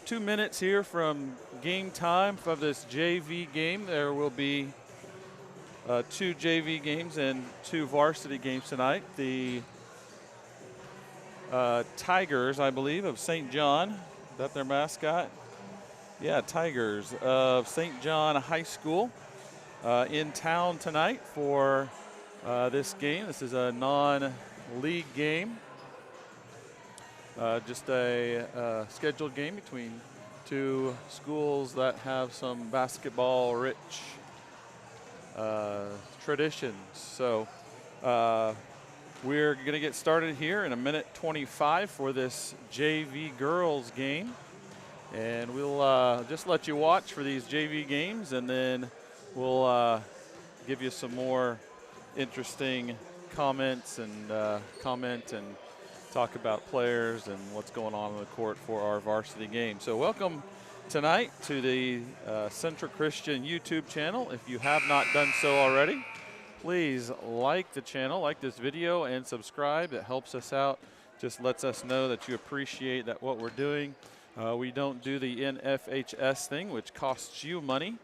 2 minutes here from game time of this JV game. There will be 2 JV games and 2 varsity games tonight. The Tigers, I believe, of St. John, is that their mascot? Yeah, Tigers of St. John High School in town tonight for this game. This is a non-league game. Just a scheduled game between 2 schools that have some basketball-rich traditions. So we're going to get started here in 1:25 for this JV girls game. And we'll just let you watch for these JV games, and then we'll give you some more interesting comments and talk about players and what's going on the court for our varsity game. So welcome tonight to the Central Christian YouTube channel. If you have not done so already, please like the channel, like this video, and subscribe. It helps us out, just lets us know that you appreciate that what we're doing. We don't do the NFHS thing, which costs you money.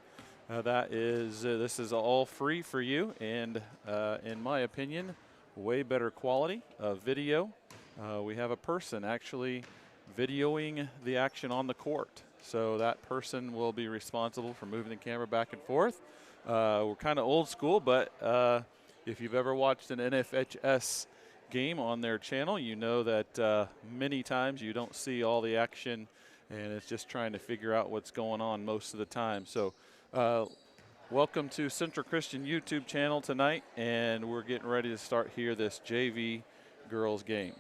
This is all free for you, and in my opinion, way better quality of video. We have a person actually videoing the action on the court, so that person will be responsible for moving the camera back and forth. We're kind of old school, but if you've ever watched an NFHS game on their channel, you know that many times you don't see all the action, and it's just trying to figure out what's going on most of the time. So welcome to Central Christian YouTube channel tonight, and we're getting ready to start here this JV girls game.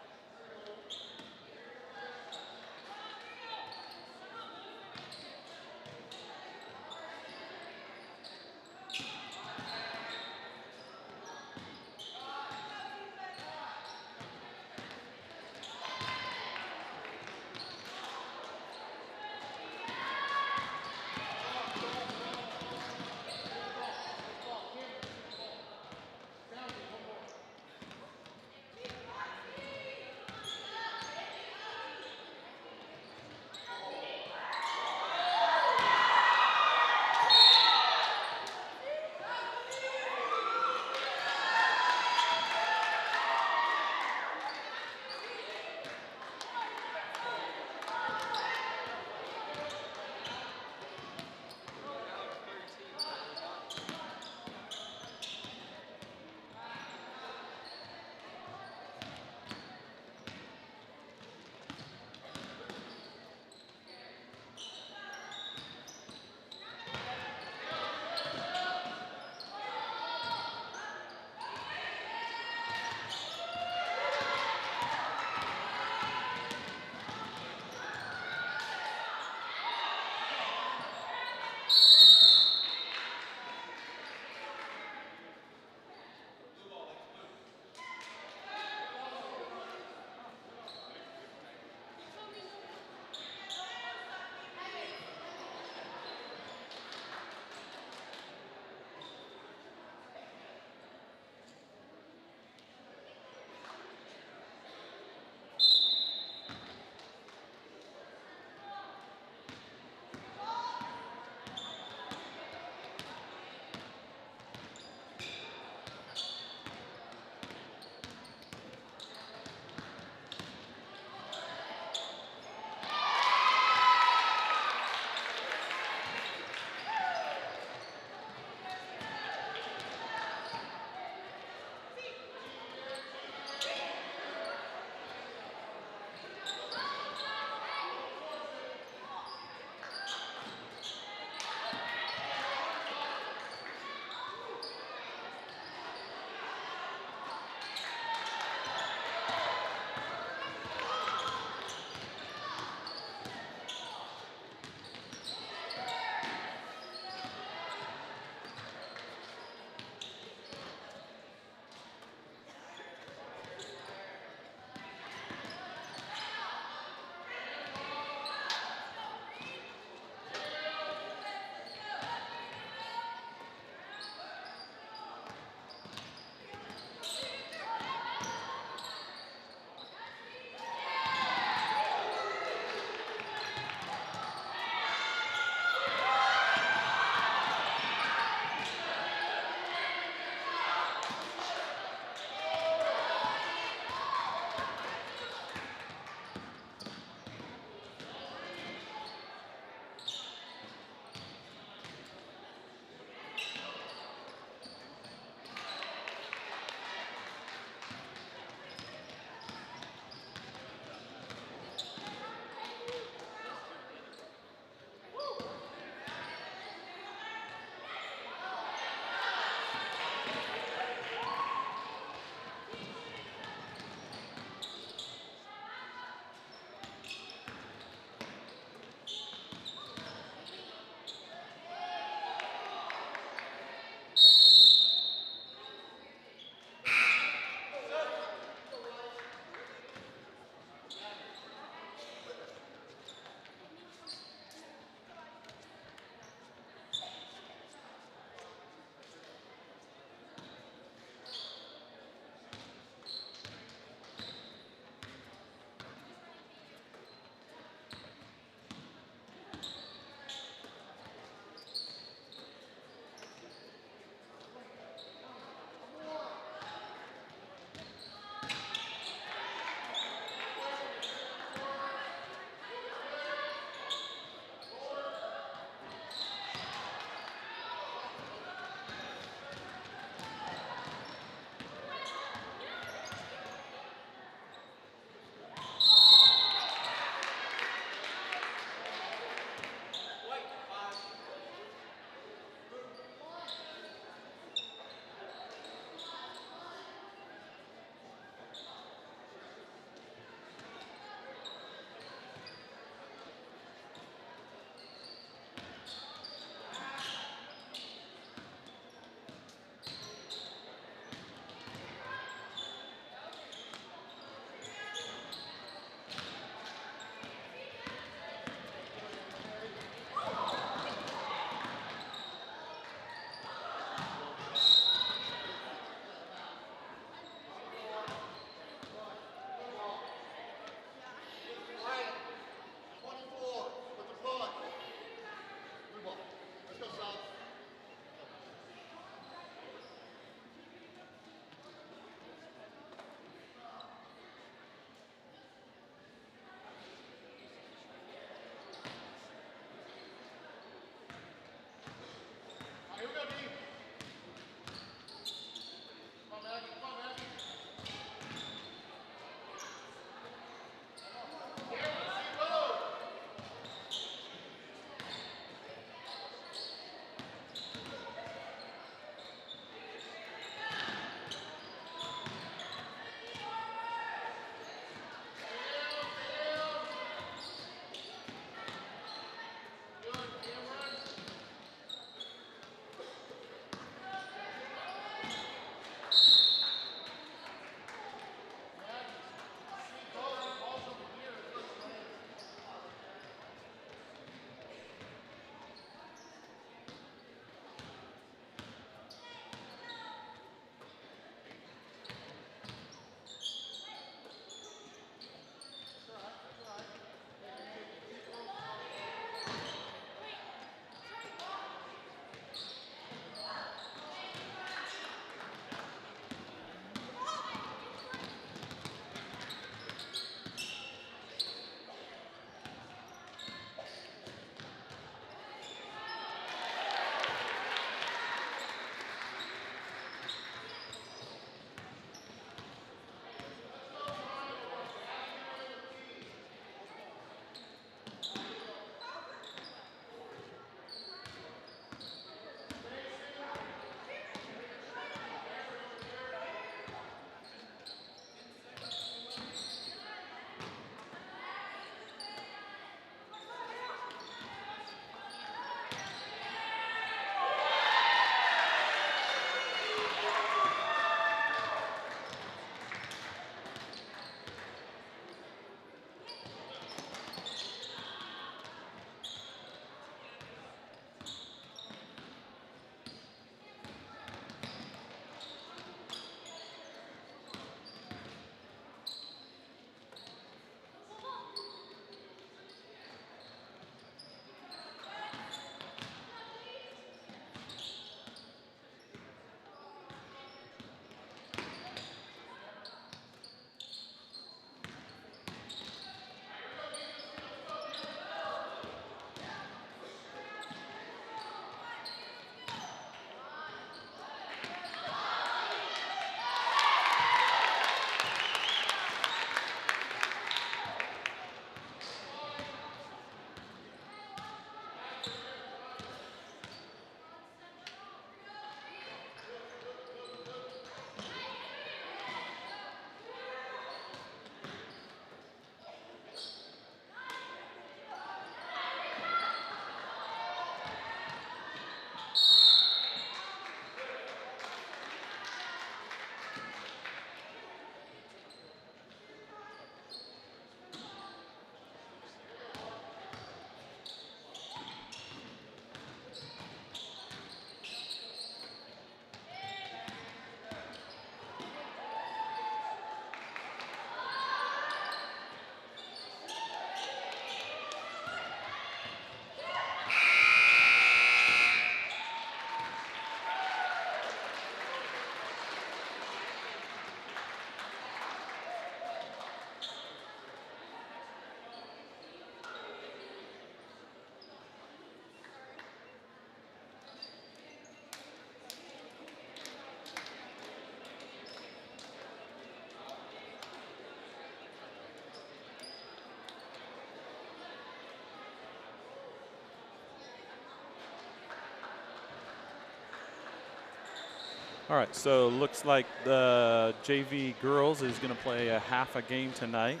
All right, so looks like the JV girls is going to play a half a game tonight.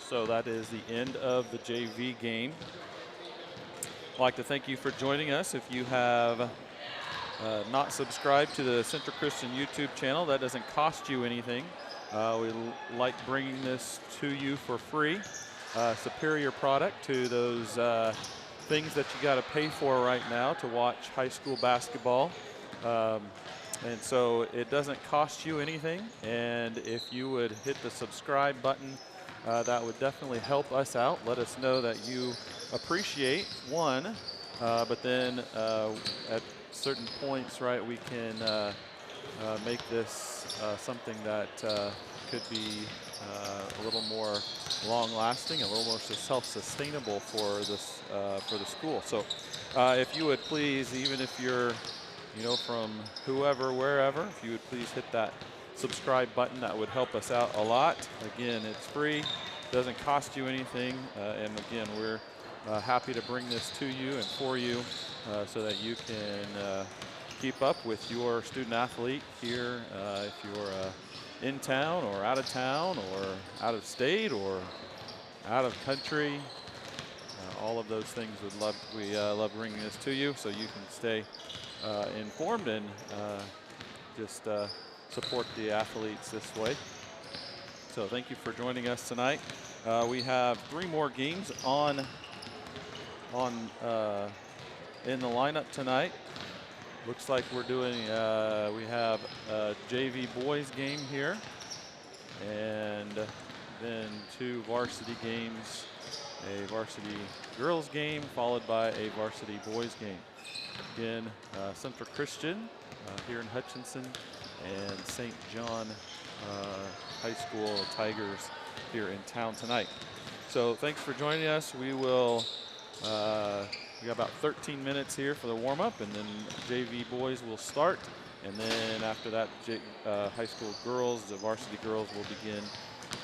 So that is the end of the JV game. I'd like to thank you for joining us. If you have not subscribed to the Central Christian YouTube channel, that doesn't cost you anything. We like bringing this to you for free. Superior product to those things that you got to pay for right now to watch high school basketball. And so it doesn't cost you anything. And if you would hit the subscribe button, that would definitely help us out. Let us know that you appreciate one, but then at certain points, right, we can make this something that could be a little more long-lasting, a little more self-sustainable for this for the school. So if you would please, even if you're from whoever, wherever, if you would please hit that subscribe button, that would help us out a lot. Again, it's free, doesn't cost you anything, and again, we're happy to bring this to you and for you so that you can keep up with your student athlete here if you're in town or out of town or out of state or out of country. All of those things we love bringing this to you so you can stay informed and just support the athletes this way. So thank you for joining us tonight. We have 3 more games in the lineup tonight. Looks like we're doing, we have a JV boys game here, and then 2 varsity games, a varsity girls game followed by a varsity boys game. Again, Central Christian here in Hutchinson and St. John High School Tigers here in town tonight. So thanks for joining us. We will, we got about 13 minutes here for the warm-up, and then JV boys will start. And then after that, high school girls, the varsity girls will begin.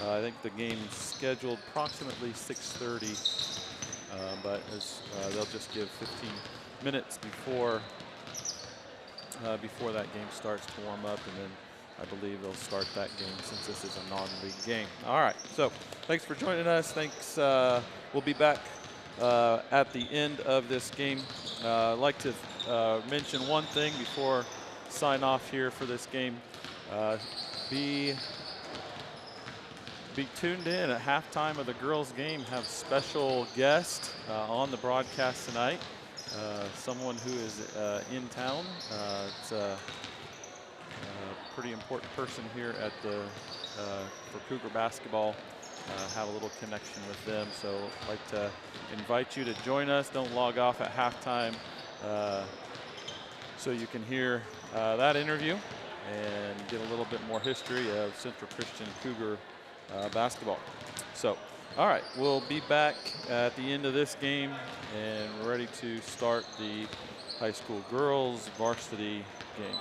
I think the game's scheduled approximately 6:30, but they'll just give 15 minutes before that game starts to warm up, and then I believe they'll start that game since this is a non-league game. All right, so thanks for joining us. Thanks. We'll be back at the end of this game. I'd like to mention one thing before sign off here for this game. Be tuned in at halftime of the girls' game. Have special guest on the broadcast tonight. Someone who is in town. It's a pretty important person here at the for Cougar basketball. Have a little connection with them, so I'd like to invite you to join us. Don't log off at halftime so you can hear that interview and get a little bit more history of Central Christian Cougar basketball. So, all right, we'll be back at the end of this game and we're ready to start the high school girls varsity game.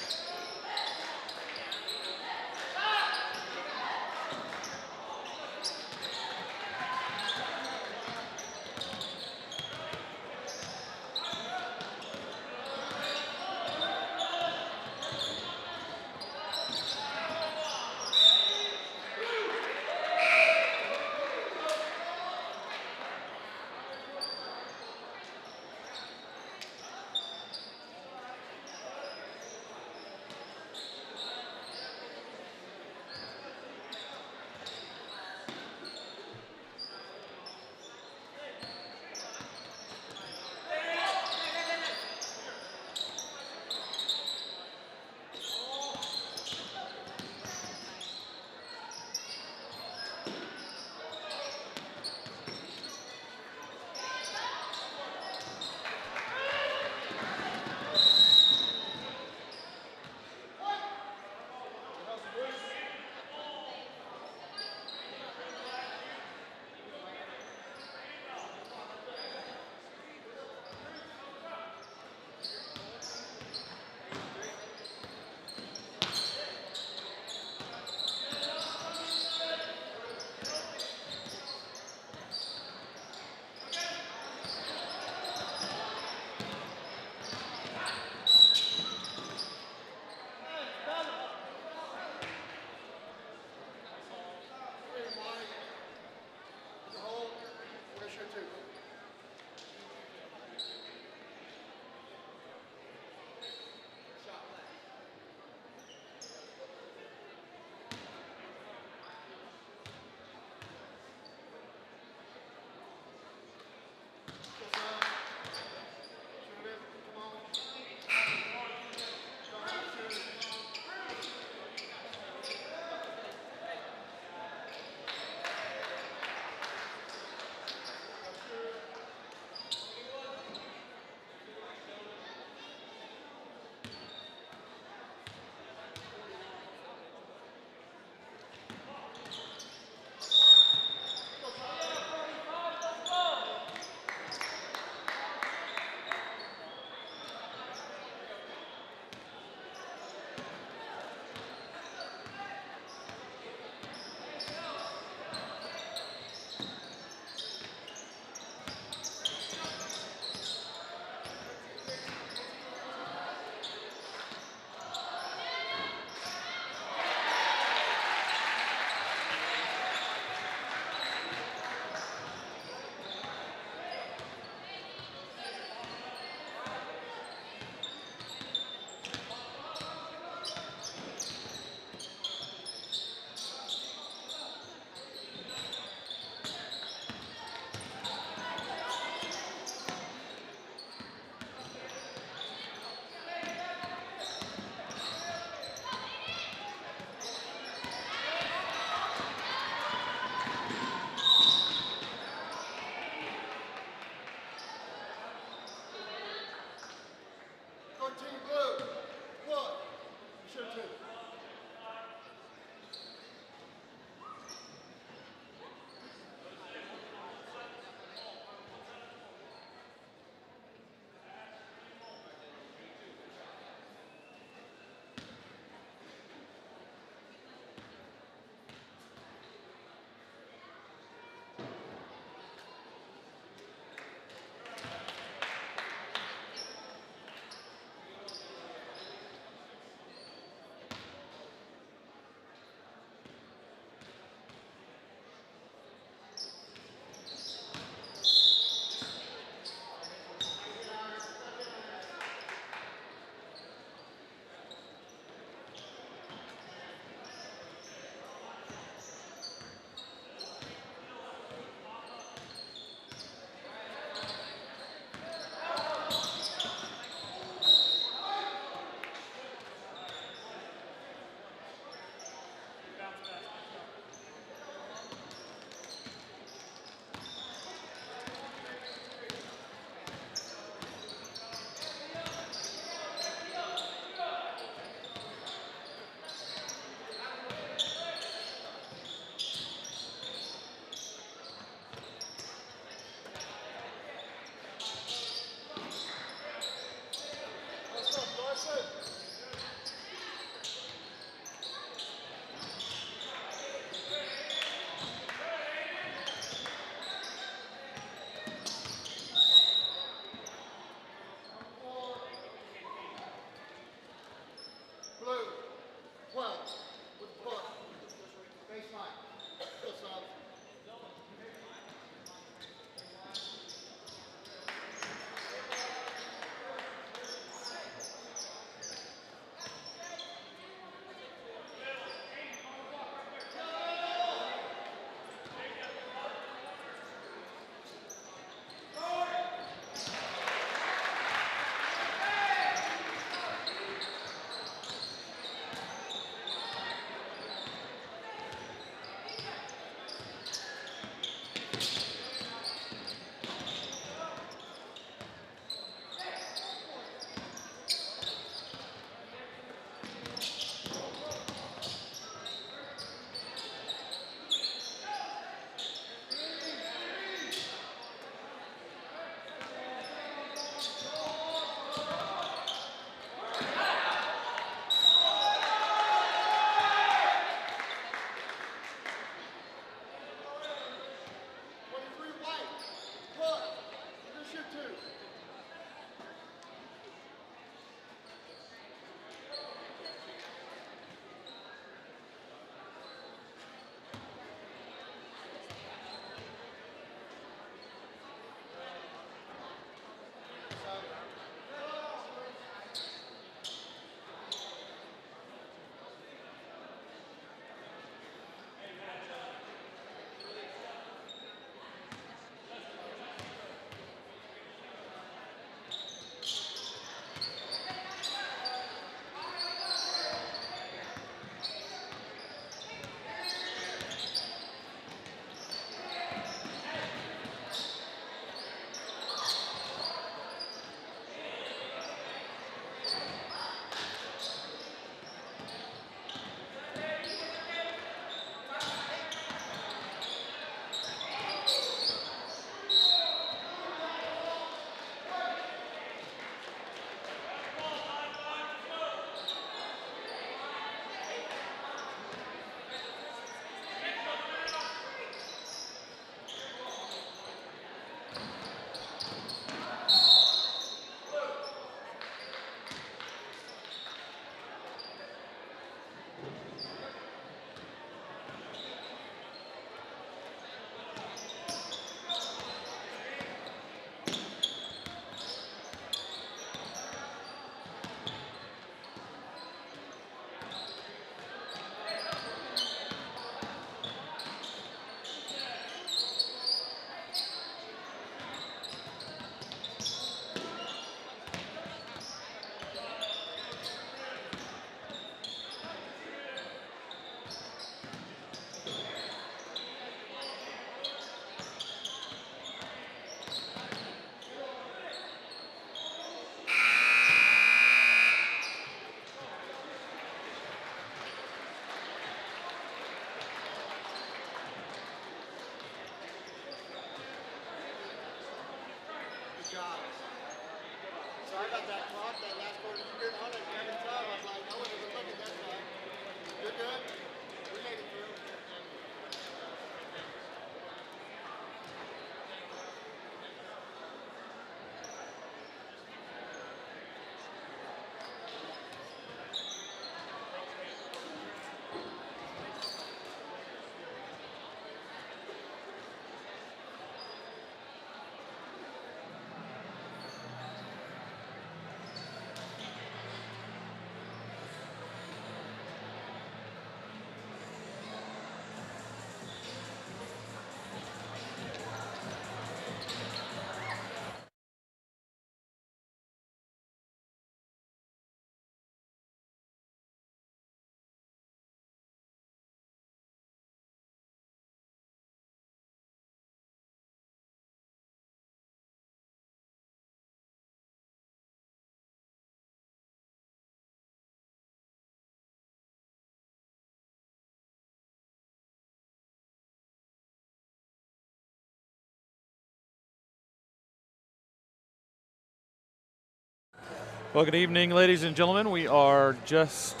Well, good evening, ladies and gentlemen. We are just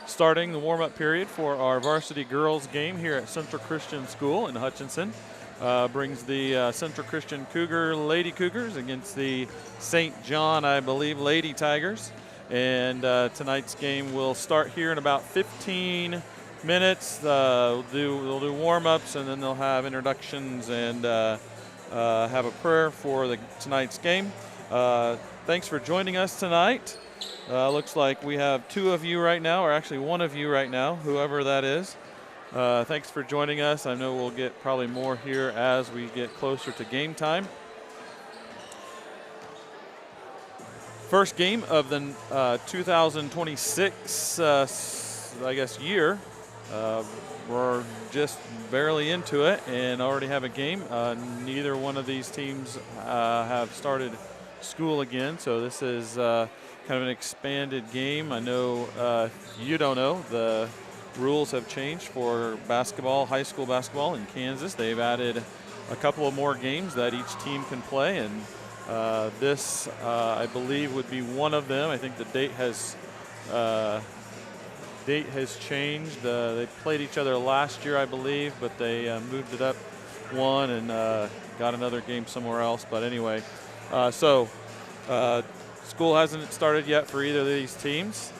starting the warm-up period for our varsity girls game here at Central Christian School in Hutchinson. Brings the Central Christian Lady Cougars against the St. John, I believe, Lady Tigers. And tonight's game will start here in about 15 minutes. They'll do warm-ups, and then they'll have introductions and have a prayer for tonight's game. Thanks for joining us tonight. Looks like we have two of you right now, or actually one of you right now, whoever that is. Thanks for joining us. I know we'll get probably more here as we get closer to game time. First game of the 2026, I guess, year. We're just barely into it and already have a game. Neither one of these teams have started school again, so this is kind of an expanded game. I know you don't know, the rules have changed for basketball, high school basketball in Kansas. They've added a couple of more games that each team can play, and this I believe would be one of them. I think the date has changed. They played each other last year, I believe, but they moved it up one and got another game somewhere else. But anyway, school hasn't started yet for either of these teams.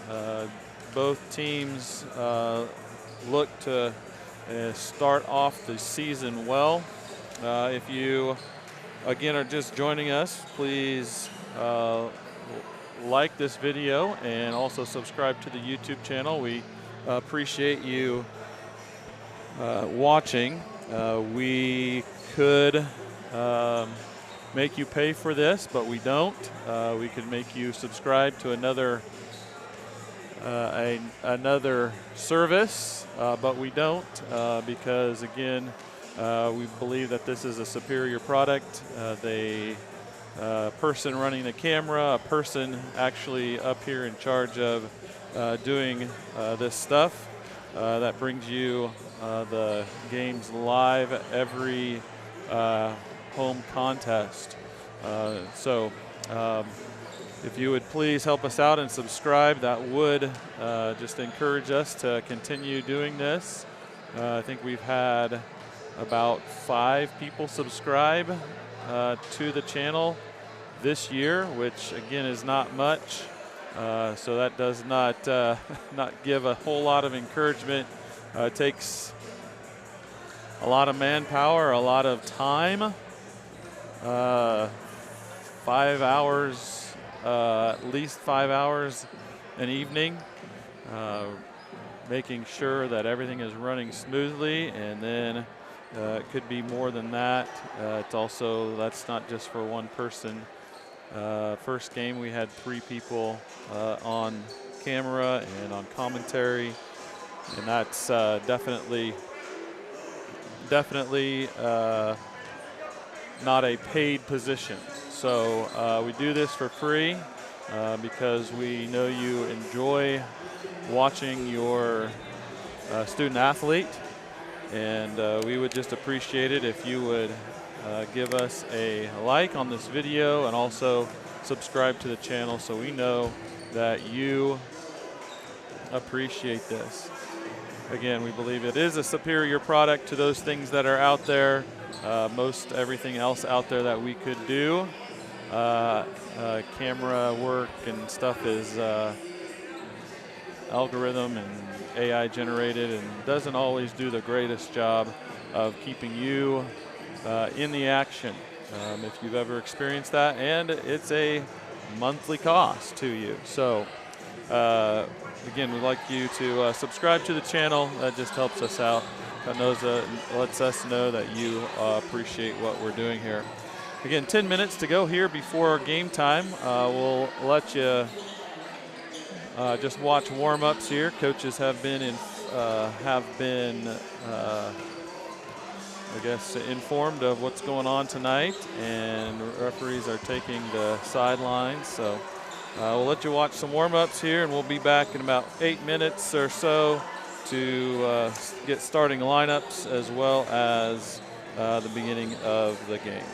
Both teams look to start off the season well. If you, again, are just joining us, please like this video and also subscribe to the YouTube channel. We appreciate you watching. We could make you pay for this, but we don't. We could make you subscribe to another service, but we don't because, again, we believe that this is a superior product. The person running the camera, a person actually up here in charge of doing this stuff that brings you the games live every home contest. If you would please help us out and subscribe, that would just encourage us to continue doing this. I think we've had about 5 people subscribe to the channel this year, which again is not much. So that does not give a whole lot of encouragement. It takes a lot of manpower, a lot of time. 5 hours, at least 5 hours an evening, making sure that everything is running smoothly, and then it could be more than that. It's also, that's not just for one person. First game we had 3 people on camera and on commentary, and that's definitely not a paid position. So we do this for free because we know you enjoy watching your student athlete, and we would just appreciate it if you would give us a like on this video and also subscribe to the channel so we know that you appreciate this. Again, we believe it is a superior product to those things that are out there. Most everything else out there that we could do. Camera work and stuff is algorithm and AI generated and doesn't always do the greatest job of keeping you in the action. If you've ever experienced that, and it's a monthly cost to you. So again, we'd like you to subscribe to the channel. That just helps us out. That lets us know that you appreciate what we're doing here. Again, 10 minutes to go here before game time. We'll let you just watch warm-ups here. Coaches have been I guess, informed of what's going on tonight, and referees are taking the sidelines. So we'll let you watch some warm-ups here, and we'll be back in about 8 minutes or so to get starting lineups as well as the beginning of the game.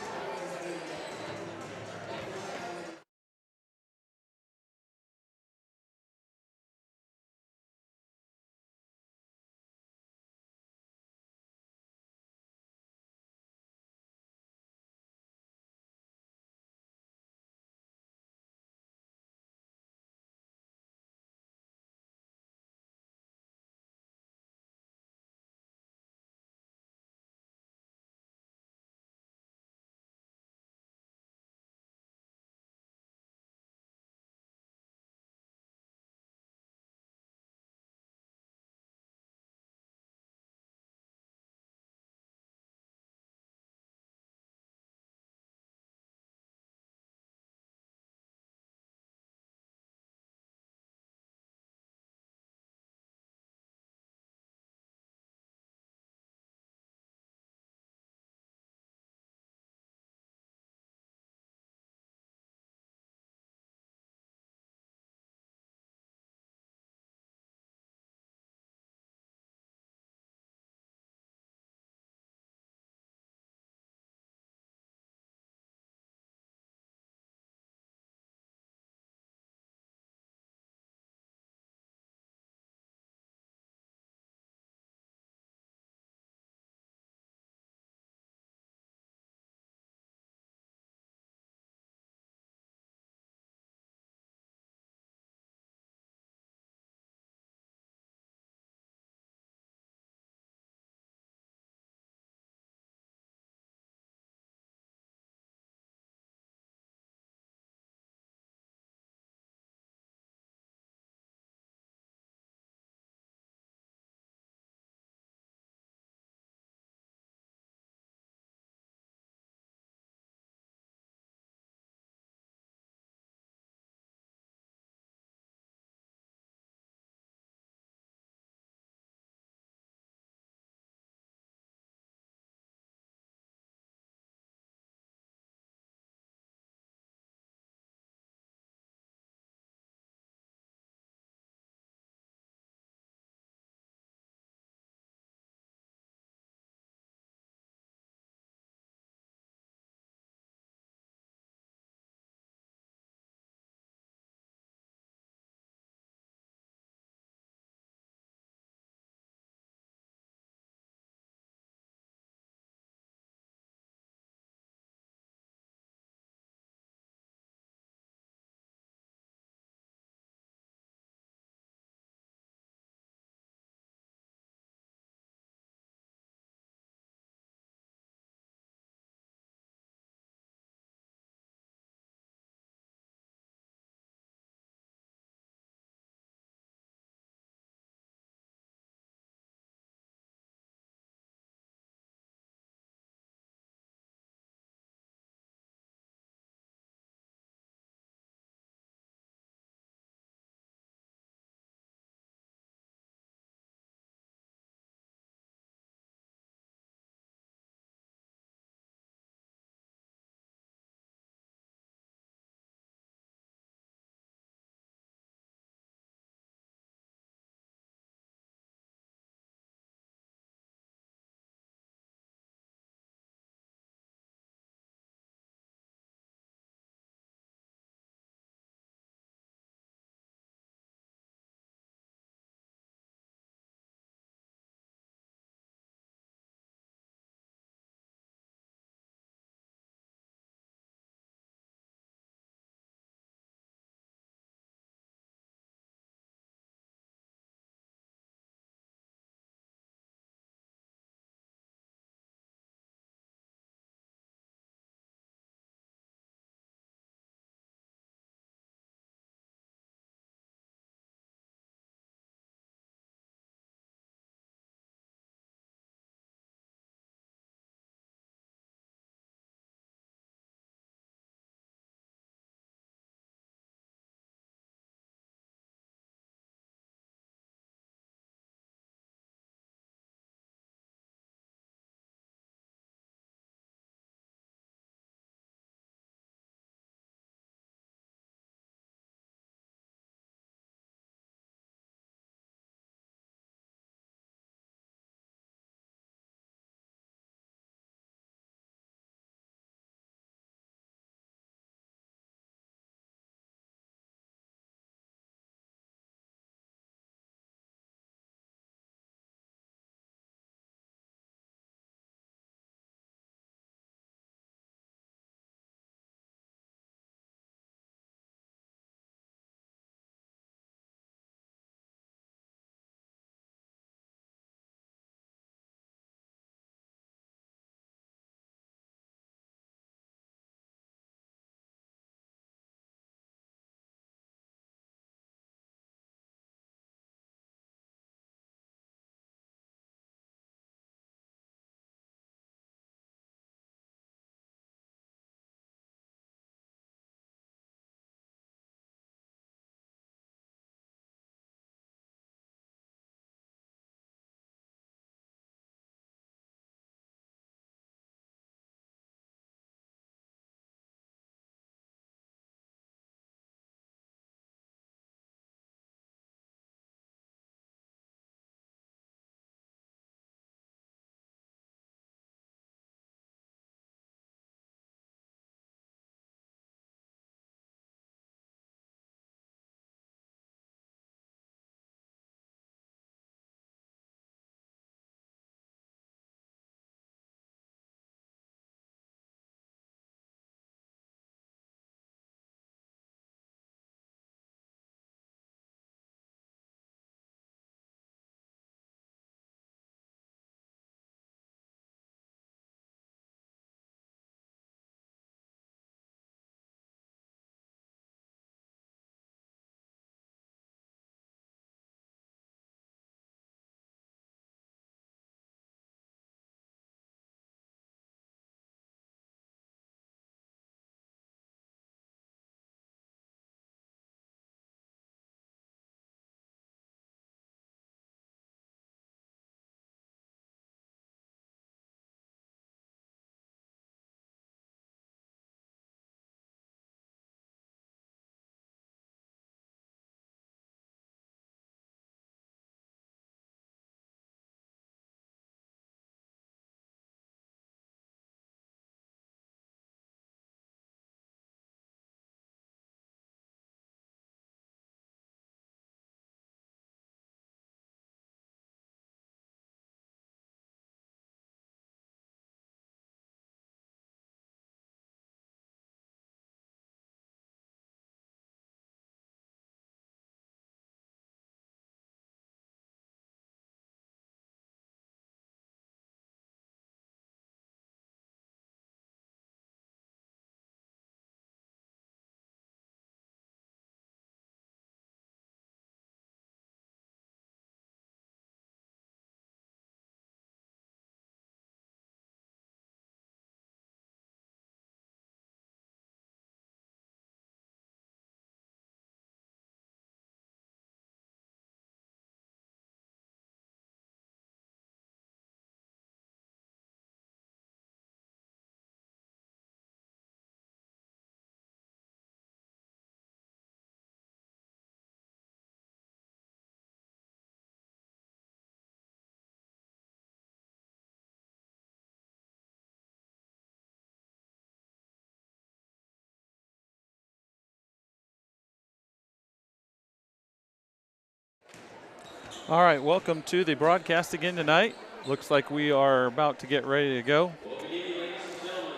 All right, welcome to the broadcast again tonight. Looks like we are about to get ready to go.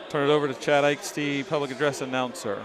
Turn it over to Chad Ikes, the public address announcer.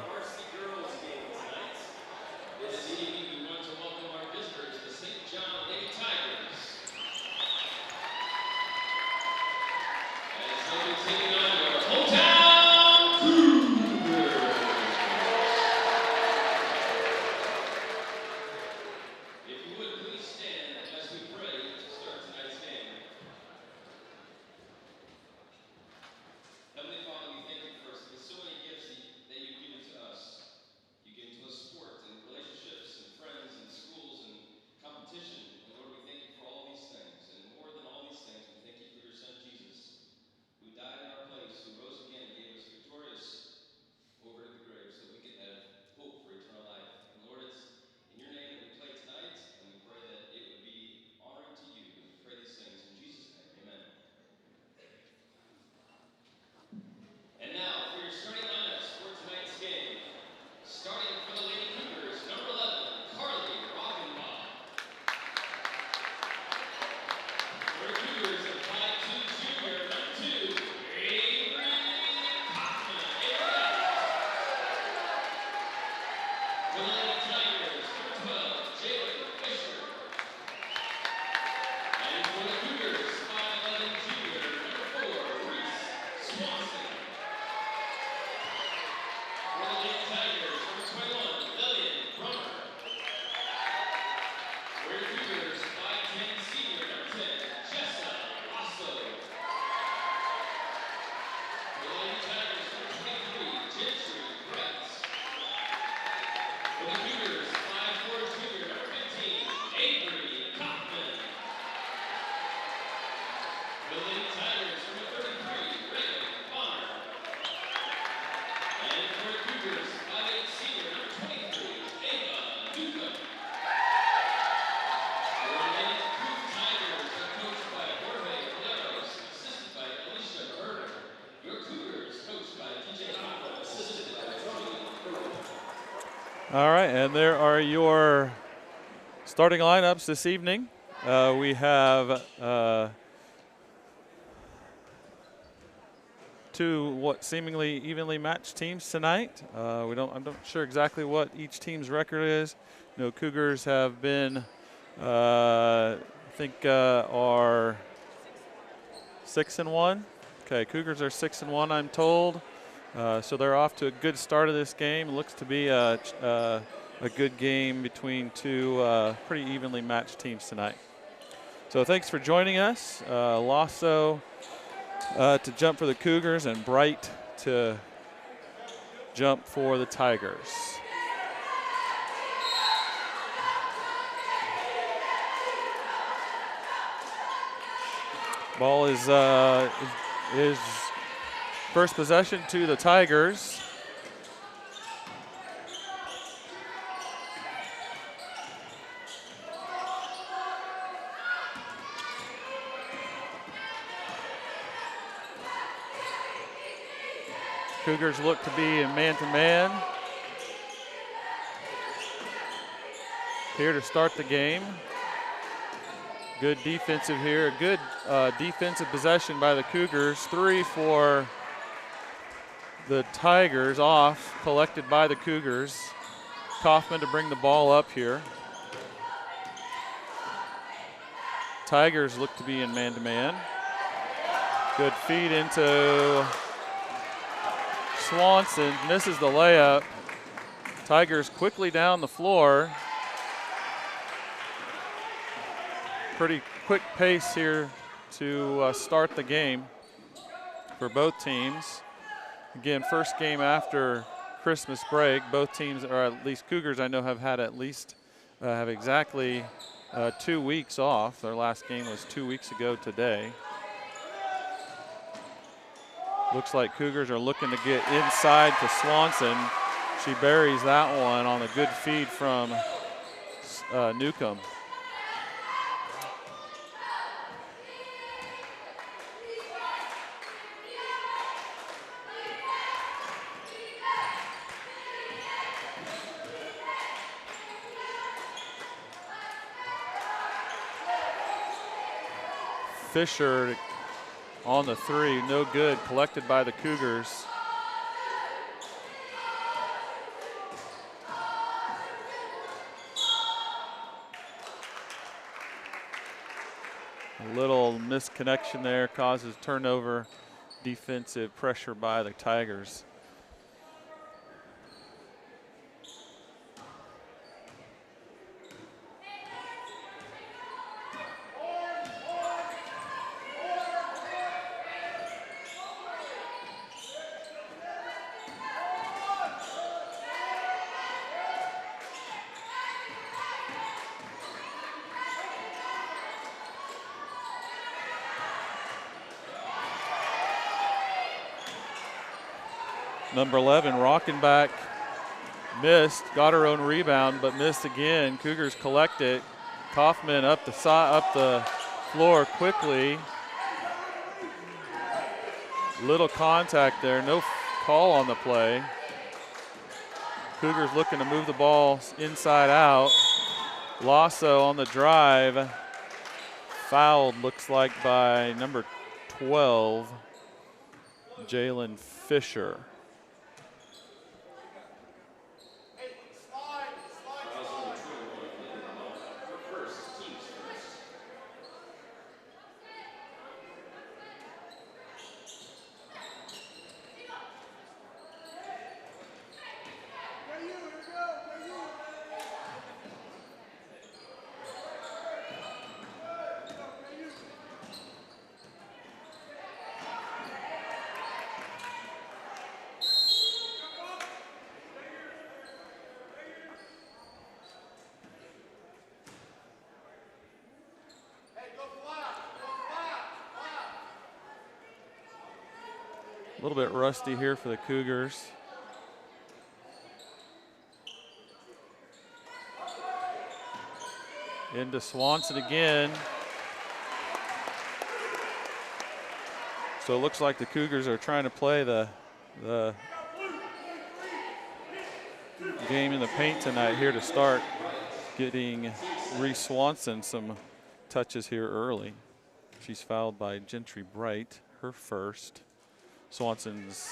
All right, and there are your starting lineups this evening. We have two what seemingly evenly matched teams tonight. I'm not sure exactly what each team's record is. You know, Cougars have been, I think, are 6-1. Okay, Cougars are 6-1, I'm told. So they're off to a good start of this game. It looks to be a good game between two pretty evenly matched teams tonight. So thanks for joining us. Lasso to jump for the Cougars and Bright to jump for the Tigers. Ball is first possession to the Tigers. Cougars look to be in man-to-man here to start the game. Good defensive here, good defensive possession by the Cougars. 3 for the Tigers, off, collected by the Cougars. Kaufman to bring the ball up here. Tigers look to be in man-to-man. Good feed into Swanson, misses the layup. Tigers quickly down the floor. Pretty quick pace here to start the game for both teams. Again, first game after Christmas break. Both teams, or at least Cougars, I know have had at least have exactly 2 weeks off. Their last game was 2 weeks ago today. Looks like Cougars are looking to get inside to Swanson. She buries that one on a good feed from Newcomb. Fisher on the three, no good, collected by the Cougars. A little misconnection there causes turnover, defensive pressure by the Tigers. Number 11, Rockenbach, missed, got her own rebound, but missed again. Cougars collect it. Kaufman up the floor quickly. Little contact there, no call on the play. Cougars looking to move the ball inside out. Lasso on the drive. Fouled, looks like, by number 12, Jalen Fisher. A little bit rusty here for the Cougars. Into Swanson again. So it looks like the Cougars are trying to play the game in the paint tonight here to start, getting Reese Swanson some touches here early. She's fouled by Gentry Bright, her first. Swanson's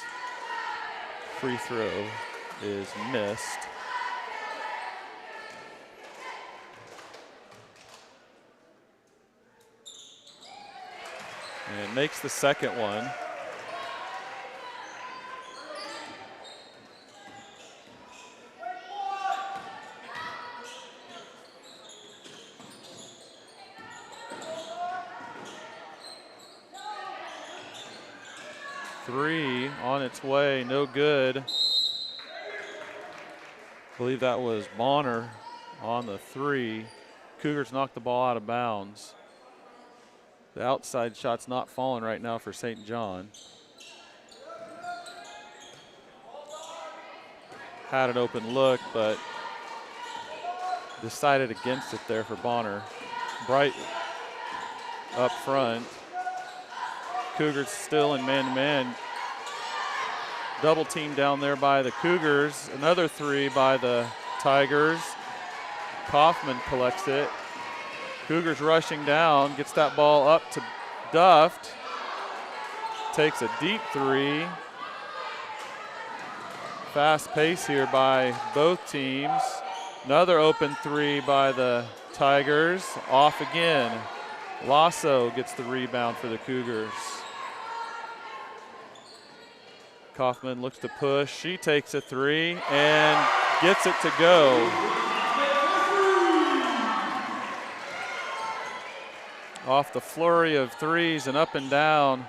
free throw is missed. And makes the second one. Three on its way, no good. I believe that was Bonner on the three. Cougars knocked the ball out of bounds. The outside shot's not falling right now for St. John. Had an open look, but decided against it there for Bonner. Bright up front. Cougars still in man-to-man. Double team down there by the Cougars. Another three by the Tigers. Kaufman collects it. Cougars rushing down, gets that ball up to Duft. Takes a deep three. Fast pace here by both teams. Another open three by the Tigers. Off again. Lasso gets the rebound for the Cougars. Kaufman looks to push. She takes a three and gets it to go. Off the flurry of threes and up and down,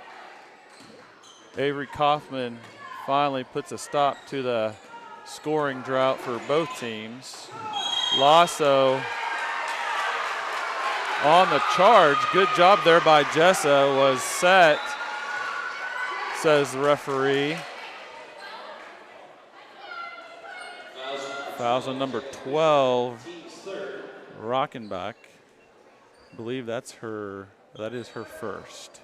Avery Kaufman finally puts a stop to the scoring drought for both teams. Lasso on the charge. Good job there by Jessa. Was set, says the referee. Fouls on number 12, Rockenbach. I believe that is her first.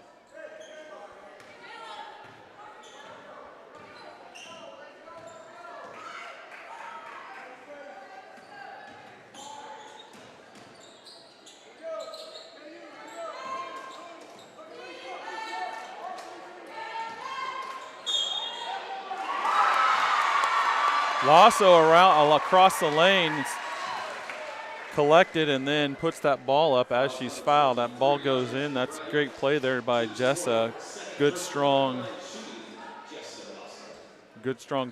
Lasso around across the lane, collected, and then puts that ball up as she's fouled. That ball goes in. That's great play there by Jessa. Good strong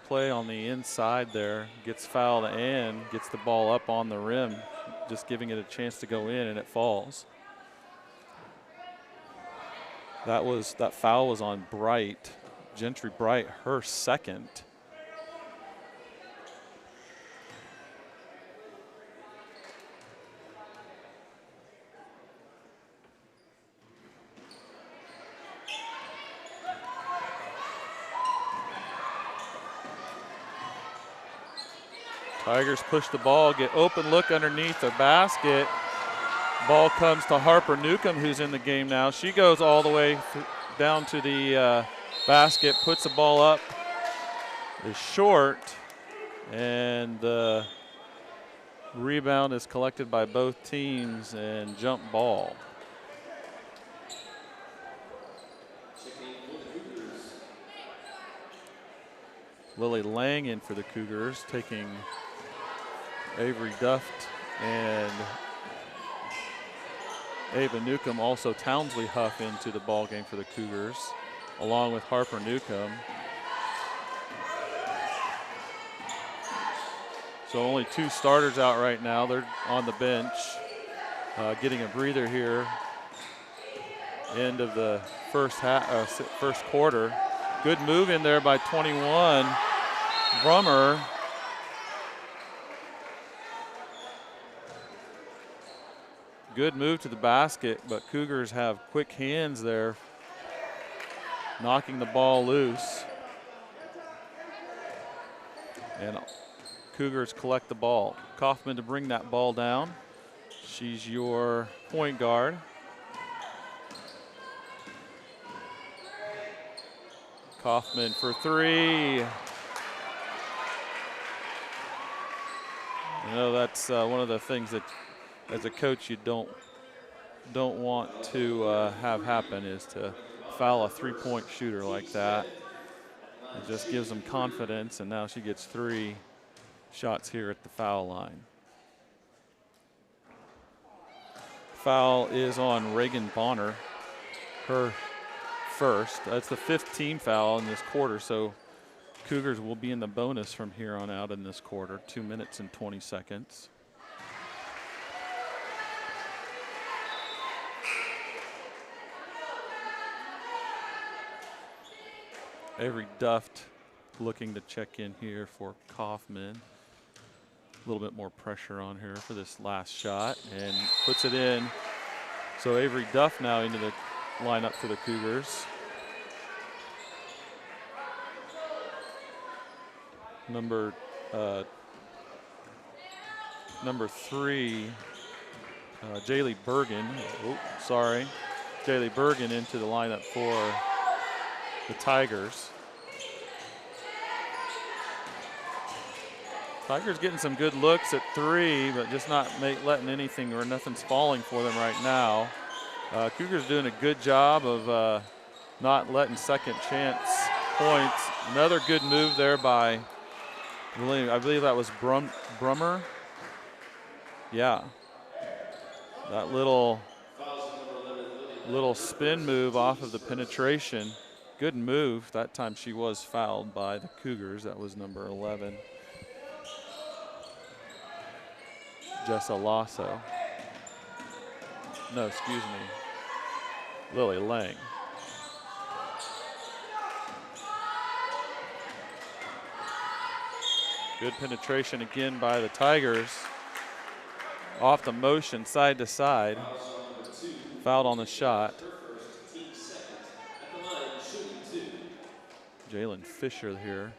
play on the inside there. Gets fouled and gets the ball up on the rim, just giving it a chance to go in, and it falls. That foul was on Bright, Gentry Bright, her second. Tigers push the ball, get open look underneath the basket. Ball comes to Harper Newcomb, who's in the game now. She goes all the way down to the basket, puts the ball up, is short, and the rebound is collected by both teams and jump ball. Lily Lang in for the Cougars, taking Avery Duft and Ava Newcomb, also Townsley Huff into the ball game for the Cougars, along with Harper Newcomb. So only 2 starters out right now. They're on the bench, getting a breather here. End of the first quarter. Good move in there by 21, Brummer. Good move to the basket, but Cougars have quick hands there, knocking the ball loose. And Cougars collect the ball. Kaufman to bring that ball down. She's your point guard. Kaufman for 3. You know, that's one of the things that as a coach you don't want to have happen, is to foul a 3-point shooter like that. It just gives them confidence, and now she gets 3 shots here at the foul line. Foul is on Reagan Bonner, her first. That's the 5th team foul in this quarter, so Cougars will be in the bonus from here on out in this quarter. 2 minutes and 20 seconds. Avery Duft looking to check in here for Kaufman. A little bit more pressure on her for this last shot, and puts it in. So Avery Duft now into the lineup for the Cougars. Number 3, Jaylee Bergen. Oh, sorry. Jaylee Bergen into the lineup for the Tigers. Tigers getting some good looks at 3, but just not letting anything, or nothing's falling for them right now. Cougars doing a good job of not letting second chance points. Another good move there by, I believe that was Brummer. Yeah. That little spin move off of the penetration. Good move. That time she was fouled by the Cougars. That was number 11. Jessa Lasso. No, excuse me. Lily Lang. Good penetration again by the Tigers. Off the motion, side to side. Fouled on the shot. Jalen Fisher here.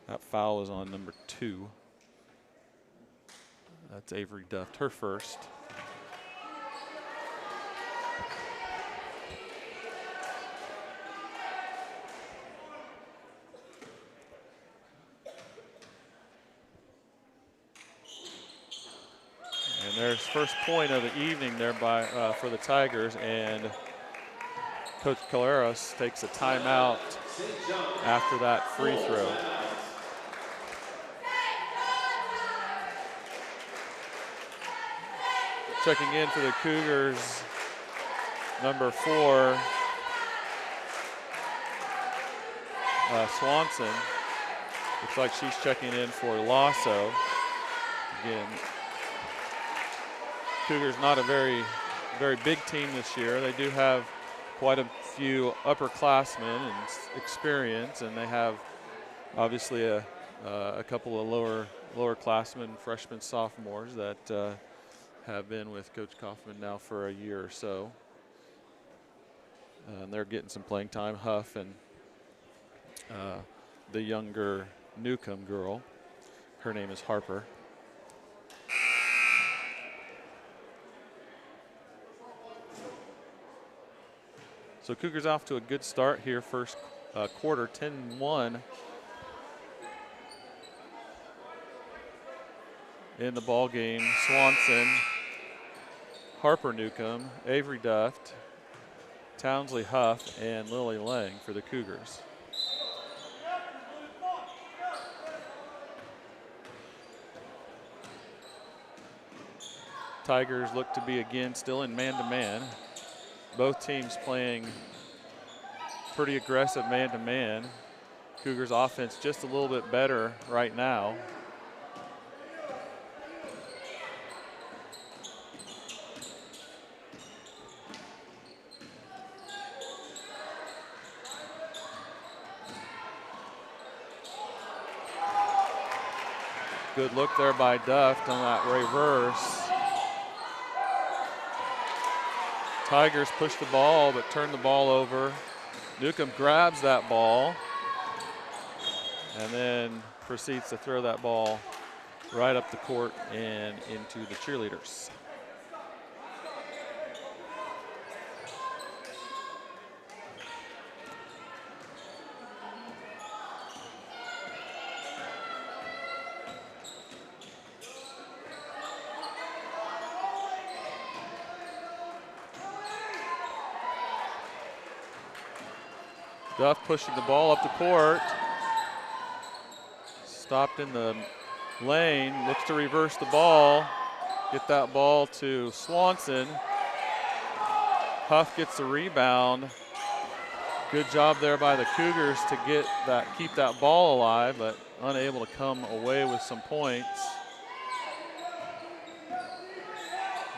That foul was on number 2. That's Avery Duft, her first. And there's first point of the evening there for the Tigers, and Coach Caleros takes a timeout after that free throw. Checking in for the Cougars, number 4, Swanson. Looks like she's checking in for Lasso. Again, Cougars not a very big team this year. They do have quite a few upperclassmen and experience, and they have obviously a couple of lower classmen, freshmen, sophomores that have been with Coach Kaufman now for a year or so. And they're getting some playing time. Huff and the younger Newcomb girl, her name is Harper. So Cougars off to a good start here, first quarter, 10-1 in the ball game. Swanson, Harper Newcomb, Avery Duft, Townsley Huff, and Lily Lang for the Cougars. Tigers look to be again still in man-to-man. Both teams playing pretty aggressive man-to-man. Cougars offense just a little bit better right now. Good look there by Duft on that reverse. Tigers push the ball, but turn the ball over. Newcomb grabs that ball and then proceeds to throw that ball right up the court and into the cheerleaders. Duff pushing the ball up the court. Stopped in the lane, looks to reverse the ball. Get that ball to Swanson. Huff gets the rebound. Good job there by the Cougars to keep that ball alive, but unable to come away with some points.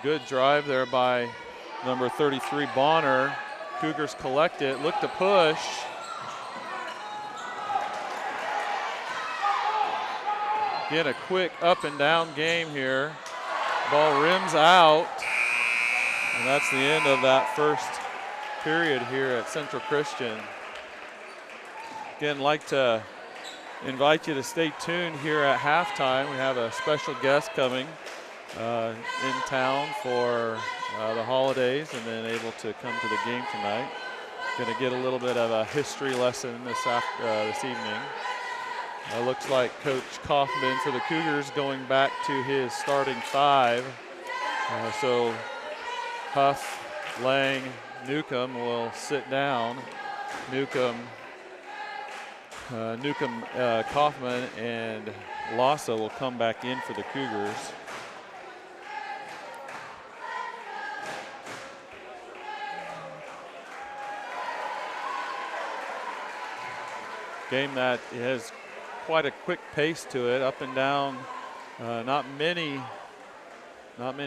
Good drive there by number 33, Bonner. Cougars collect it, look to push. Get a quick up and down game here. Ball rims out. And that's the end of that first period here at Central Christian. Again, like to invite you to stay tuned here at halftime. We have a special guest coming in town for the holidays and then able to come to the game tonight. Going to get a little bit of a history lesson this evening. Looks like Coach Kaufman for the Cougars going back to his starting 5. So Huff, Lang, Newcomb will sit down. Newcomb, Kaufman, and Lassa will come back in for the Cougars. Game that has quite a quick pace to it, up and down. Not many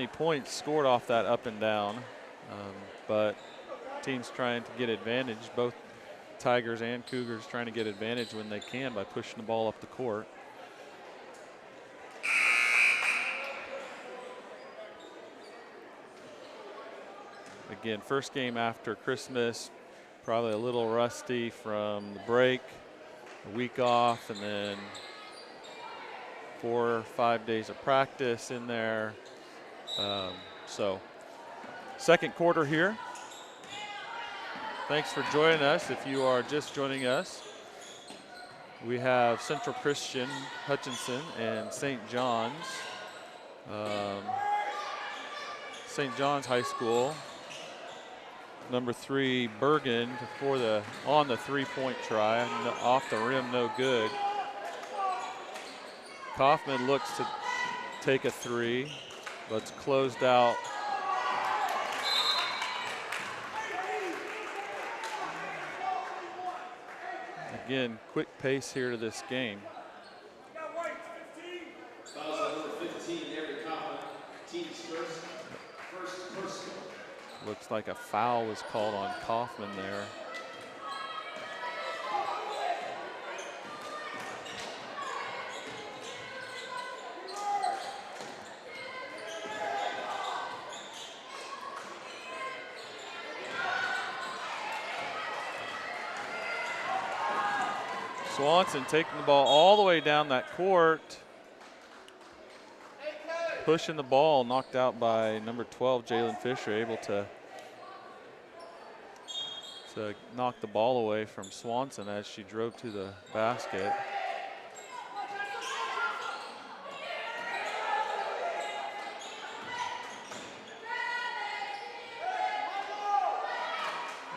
points scored off that up and down, but teams trying to get advantage. Both Tigers and Cougars trying to get advantage when they can by pushing the ball up the court. Again, first game after Christmas, probably a little rusty from the break. A week off, and then 4 or 5 days of practice in there. So second quarter here. Thanks for joining us. If you are just joining us, we have Central Christian, Hutchinson, and St. John's. St. John's High School. Number 3, Bergen on the three-point try, off the rim, no good. Kaufman looks to take a 3, but it's closed out Again, quick pace here to this game. Looks like a foul was called on Kaufman there. Swanson taking the ball all the way down that court. Pushing the ball, knocked out by number 12, Jalen Fisher, able to knock the ball away from Swanson as she drove to the basket.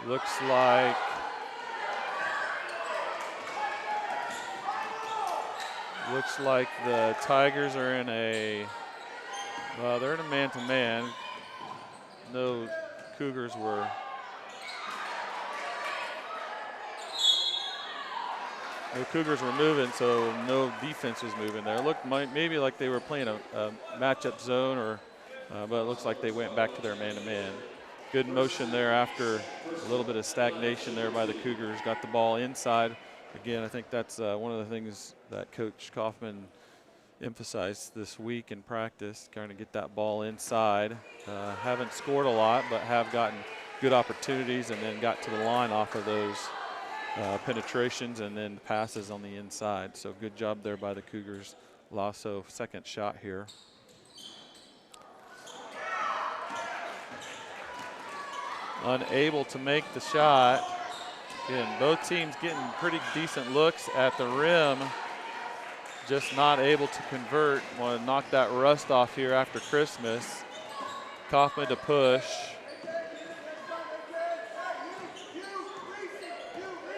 Looks like the Tigers are in a, they're in a man-to-man. No Cougars were moving, so no defense was moving there. It looked maybe like they were playing a matchup zone, or, but it looks like they went back to their man-to-man. Good motion there after a little bit of stagnation there by the Cougars. Got the ball inside. Again, I think that's one of the things that Coach Kaufman emphasized this week in practice, trying to get that ball inside. Haven't scored a lot, but have gotten good opportunities and then got to the line off of those penetrations and then passes on the inside. So good job there by the Cougars. Lasso, second shot here. Unable to make the shot. Again, both teams getting pretty decent looks at the rim. Just not able to convert. Want to knock that rust off here after Christmas. Kaufman to push.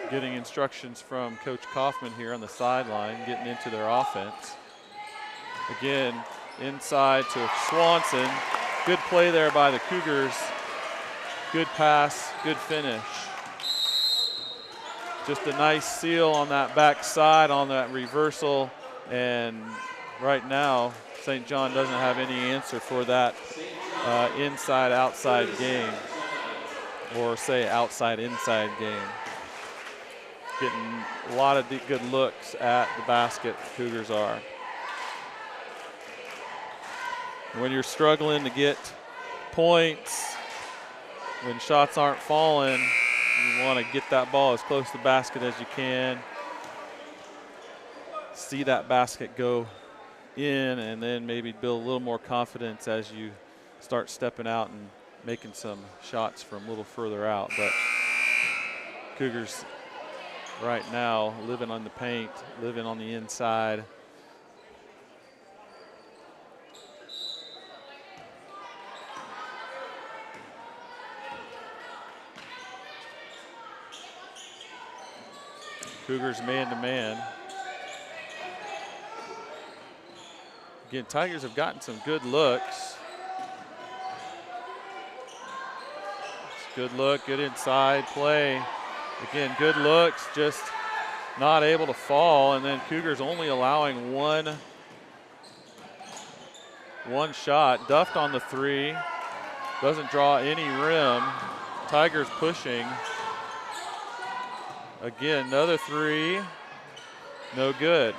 Getting instructions from Coach Kaufman here on the sideline, getting into their offense. Again, inside to Swanson. Good play there by the Cougars. Good pass, good finish. Just a nice seal on that back side on that reversal. And right now, St. John doesn't have any answer for that inside-outside game, or say outside-inside game. Getting a lot of good looks at the basket, the Cougars are. When you're struggling to get points, when shots aren't falling, you want to get that ball as close to the basket as you can. See that basket go in, and then maybe build a little more confidence as you start stepping out and making some shots from a little further out. But Cougars right now living on the paint, living on the inside. Cougars man-to-man. Again, Tigers have gotten some good looks. Good look, good inside play. Again, good looks, just not able to fall. And then Cougars only allowing one shot. Duffed on the three. Doesn't draw any rim. Tigers pushing. Again, another three. No good.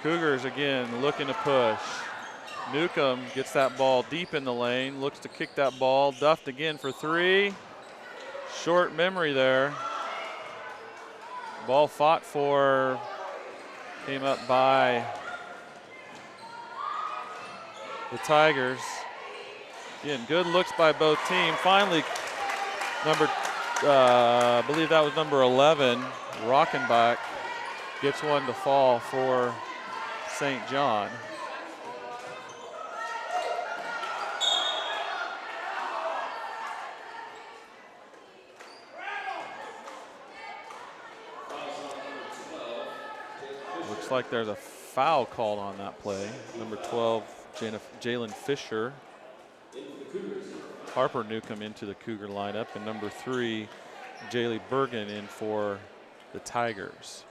Cougars again looking to push. Newcomb gets that ball deep in the lane, looks to kick that ball. Duffed again for three. Short memory there. Ball fought for, came up by the Tigers. Again, good looks by both teams. Finally, I believe that was number 11, Rockenbach, gets one to fall for St. John. Looks like there's a foul called on that play. Number 12, Jalen Fisher. Harper Newcomb into the Cougar lineup, and number 3, Jaylee Bergen in for the Tigers.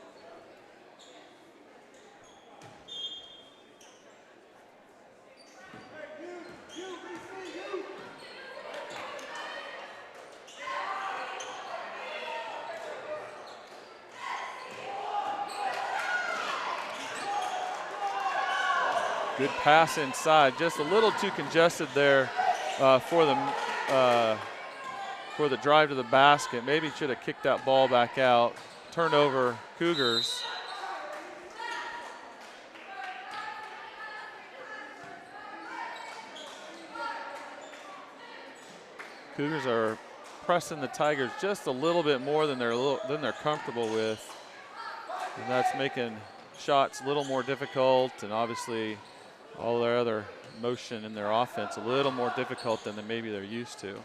Good pass inside, just a little too congested there for the drive to the basket. Maybe should have kicked that ball back out. Turnover, Cougars. Cougars are pressing the Tigers just a little bit more than they're comfortable with, and that's making shots a little more difficult, and obviously all their other motion in their offense a little more difficult than maybe they're used to.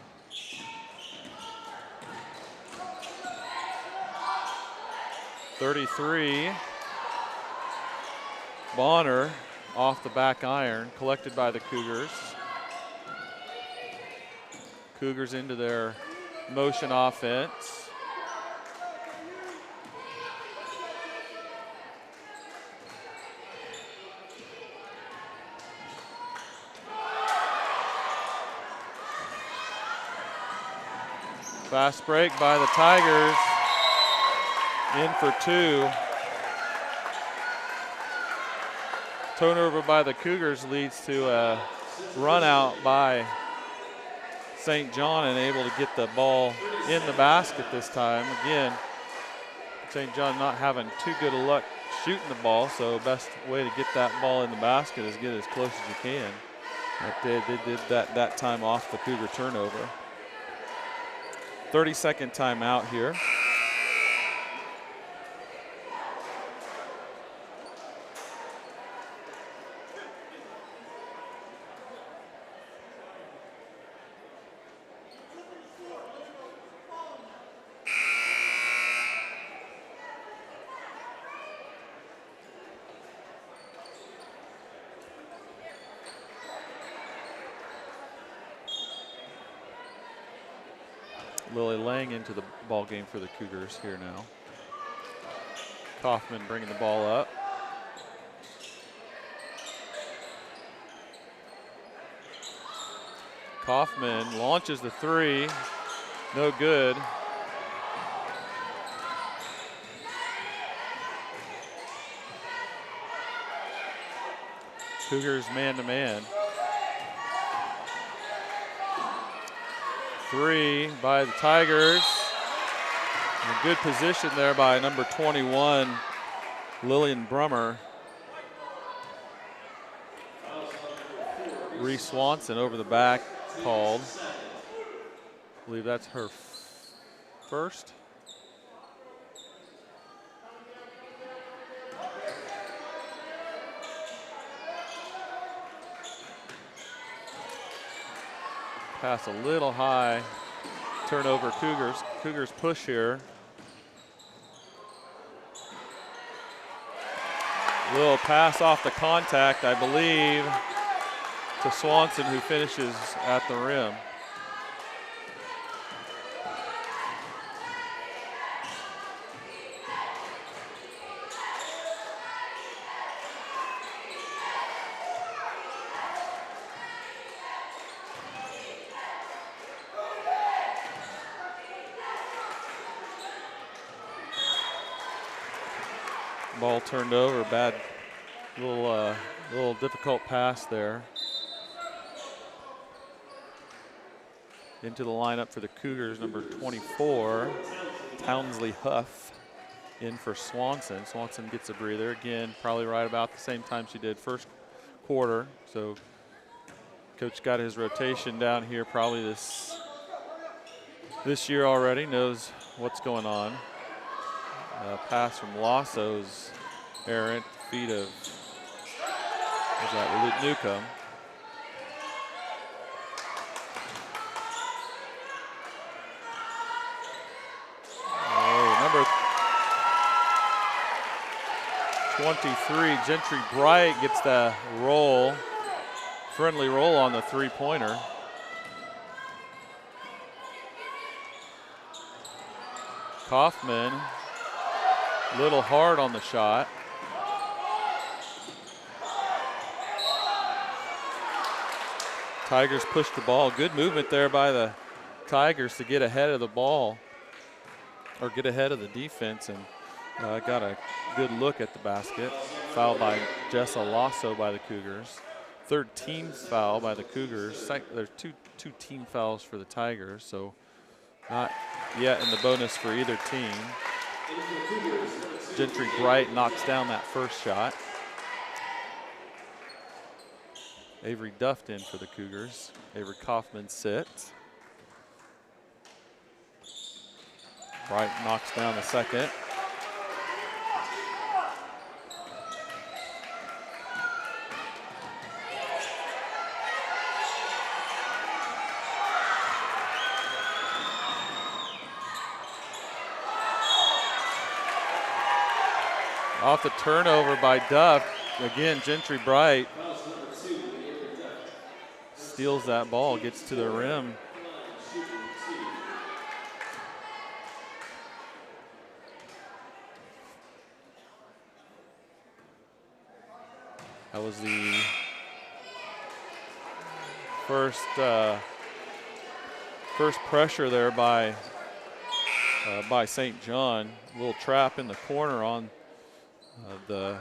.33. Bonner off the back iron, collected by the Cougars. Cougars into their motion offense. Fast break by the Tigers. In for two. Turnover by the Cougars leads to a run out by St. John, and able to get the ball in the basket this time. Again, St. John not having too good of luck shooting the ball, so best way to get that ball in the basket is get as close as you can. They did that time off the Cougar turnover. 30-second timeout here. Lily Lang into the ball game for the Cougars here now. Kaufman bringing the ball up. Kaufman launches the three, no good. Cougars man-to-man. Three by the Tigers. A good position there by number 21, Lillian Brummer. Reese Swanson over the back called. I believe that's her first. Pass a little high. Turnover Cougars. Cougars push here. Little pass off the contact, I believe, to Swanson, who finishes at the rim. Ball turned over, bad, little difficult pass there. Into the lineup for the Cougars, number 24, Townsley Huff, in for Swanson. Swanson gets a breather again, probably right about the same time she did first quarter. So coach got his rotation down here probably this year already, knows what's going on. Pass from Lasso's errant, feet of Newcomb. Number 23, Gentry Bright, gets the roll, friendly roll on the three-pointer. Kaufman, a little hard on the shot. Tigers push the ball. Good movement there by the Tigers to get ahead of the ball, or get ahead of the defense, and got a good look at the basket. Foul by Jessa Lasso by the Cougars. Third team foul by the Cougars. There's two team fouls for the Tigers, so not yet in the bonus for either team. Gentry Bright knocks down that first shot. Avery Duffed in for the Cougars. Avery Kaufman sits. Bright knocks down the second. Off the turnover by Duff. Again, Gentry Bright steals that ball, gets to the rim. That was the first pressure there by St. John. A little trap in the corner on the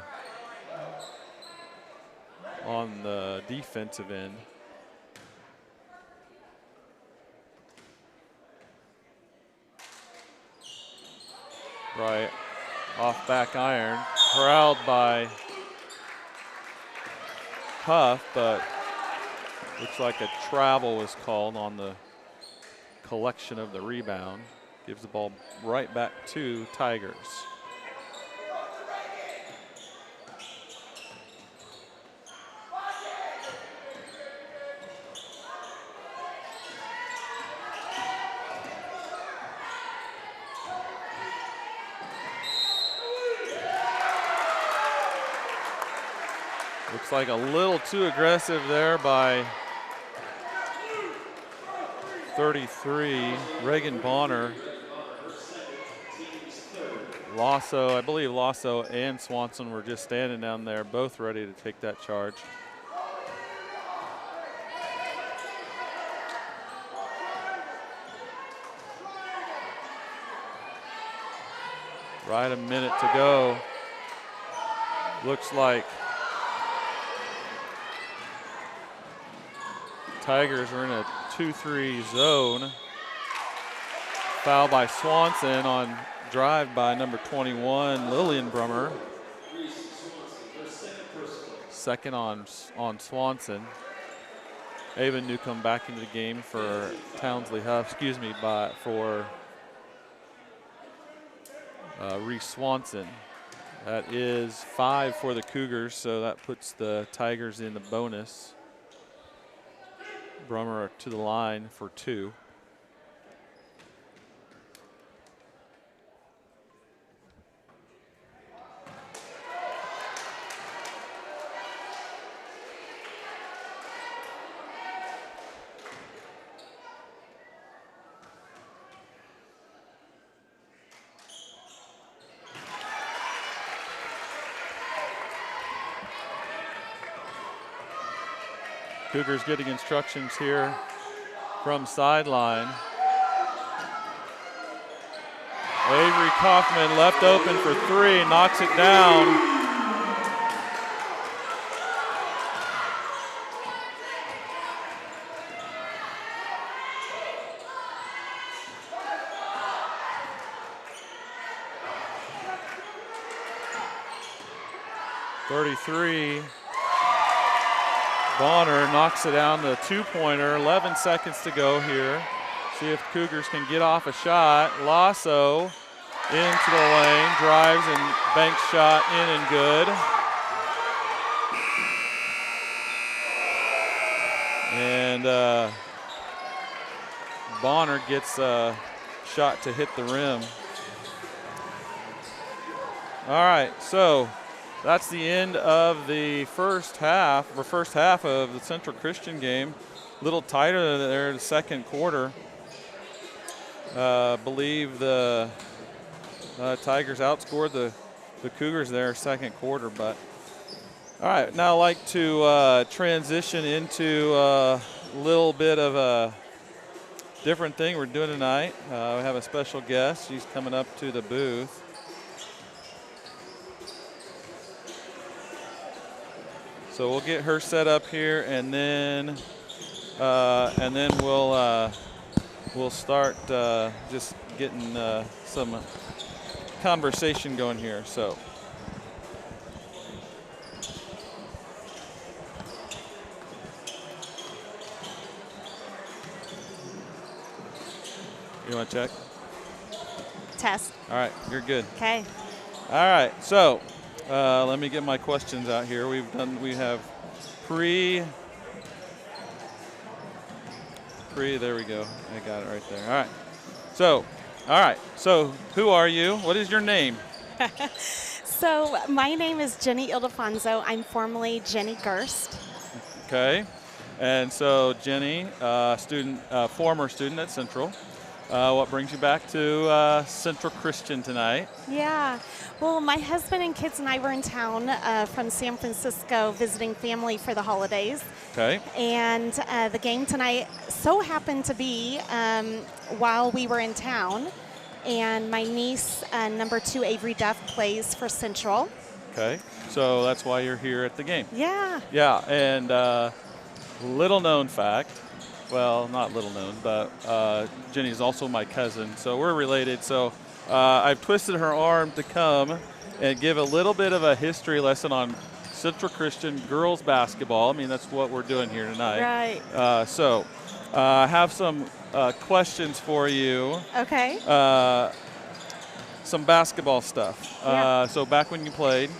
defensive end. Right off back iron, corralled by Huff, but looks like a travel was called on the collection of the rebound. Gives the ball right back to Tigers. Looks like a little too aggressive there by 33, Reagan Bonner. Lasso, I believe Lasso and Swanson were just standing down there, both ready to take that charge. Right a minute to go. Looks like Tigers are in a 2-3 zone. Foul by Swanson on drive by number 21, Lillian Brummer. Second on Swanson. Ava Newcomb back into the game for Townsley Huff, for Reese Swanson. That is 5 for the Cougars, so that puts the Tigers in the bonus. Brummer to the line for 2. Cougars getting instructions here from sideline. Avery Kaufman left open for 3, knocks it down. Bonner knocks it down to a 2-pointer. 11 seconds to go here. See if Cougars can get off a shot. Lasso into the lane, drives and banks shot in and good. And Bonner gets a shot to hit the rim. All right, so that's the end of the first half of the Central Christian game. A little tighter there in the second quarter. Believe the Tigers outscored the Cougars there second quarter. But all right, now I'd like to transition into a little bit of a different thing we're doing tonight. We have a special guest. She's coming up to the booth. So we'll get her set up here, and then we'll start just getting some conversation going here. So. You want to check? Test. All right, you're good. Okay. All right, so let me get my questions out here. We have pre, there we go. I got it right there. All right, so who are you? What is your name? So my name is Jenny Ildefonso. I'm formerly Jenny Gerst. Okay, and so Jenny, former student at Central. What brings you back to Central Christian tonight? Yeah. Well, my husband and kids and I were in town from San Francisco visiting family for the holidays. Okay. And the game tonight so happened to be while we were in town. And my niece, number 2, Avery Duff, plays for Central. Okay. So that's why you're here at the game. Yeah. Yeah. And little known fact. Well, not little known, but Jenny is also my cousin, so we're related. So I've twisted her arm to come and give a little bit of a history lesson on Central Christian girls basketball. I mean, that's what we're doing here tonight. Right. So I have some questions for you. Okay. Some basketball stuff. Yeah. So back when you played,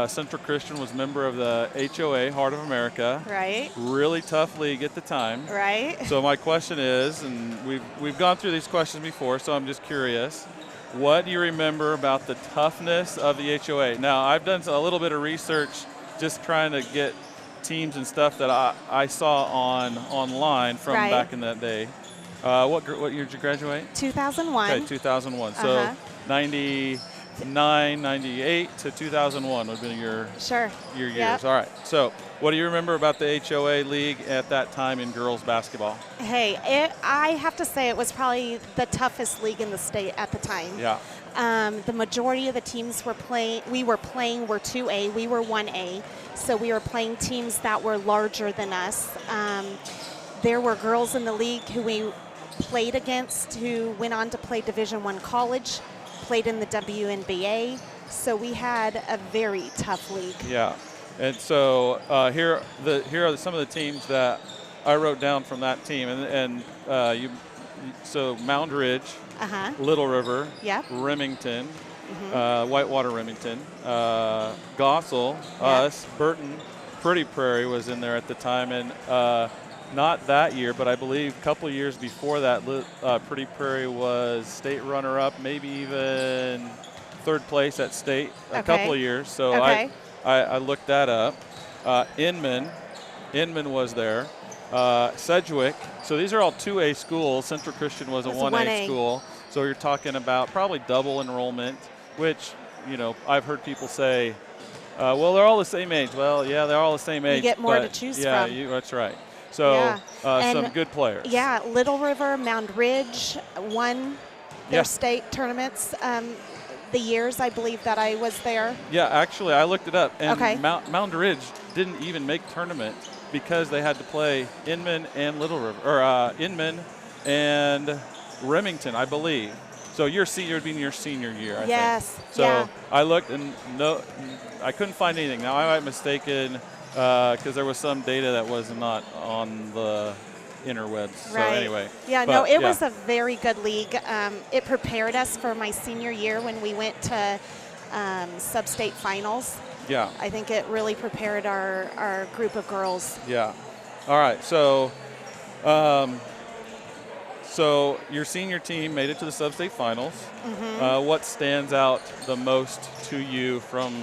Central Christian was a member of the HOA, Heart of America. Right. Really tough league at the time. Right. So my question is, and we've gone through these questions before, so I'm just curious, what do you remember about the toughness of the HOA? Now, I've done a little bit of research just trying to get teams and stuff that I saw online from back in that day. What year did you graduate? 2001. Okay, 2001. So 98 to 2001 would have been your years. Yep. All right. So what do you remember about the HOA league at that time in girls basketball? Hey, I have to say it was probably the toughest league in the state at the time. Yeah. The majority of the teams were playing were 2A, we were 1A. So we were playing teams that were larger than us. There were girls in the league who we played against who went on to play Division I college, played in the WNBA, so we had a very tough league. Yeah, and so here are some of the teams that I wrote down from that team, so Mound Ridge, Little River, Remington, Whitewater Remington, Gossel, us, Burton, Pretty Prairie was in there at the time, and not that year, but I believe a couple of years before that, Pretty Prairie was state runner-up, maybe even third place at state a couple of years. So I looked that up. Inman was there. Sedgwick. So these are all 2A schools. Central Christian was a 1A school. So you're talking about probably double enrollment, which, I've heard people say, well, they're all the same age. Well, yeah, they're all the same age. You get more to choose from. Yeah, that's right. So some good players. Yeah, Little River, Mound Ridge won their state tournaments the years I believe that I was there. Yeah, actually, I looked it up, and Mound Ridge didn't even make tournament because they had to play Inman and Little River, or Inman and Remington, I believe. So your senior would be in your senior year, I think. So I looked, and I couldn't find anything. Now, I might be mistaken, because there was some data that was not on the interwebs. So anyway. Yeah, it was a very good league. It prepared us for my senior year when we went to sub-state finals. Yeah. I think it really prepared our group of girls. Yeah. All right. So so your senior team made it to the sub-state finals. What stands out the most to you from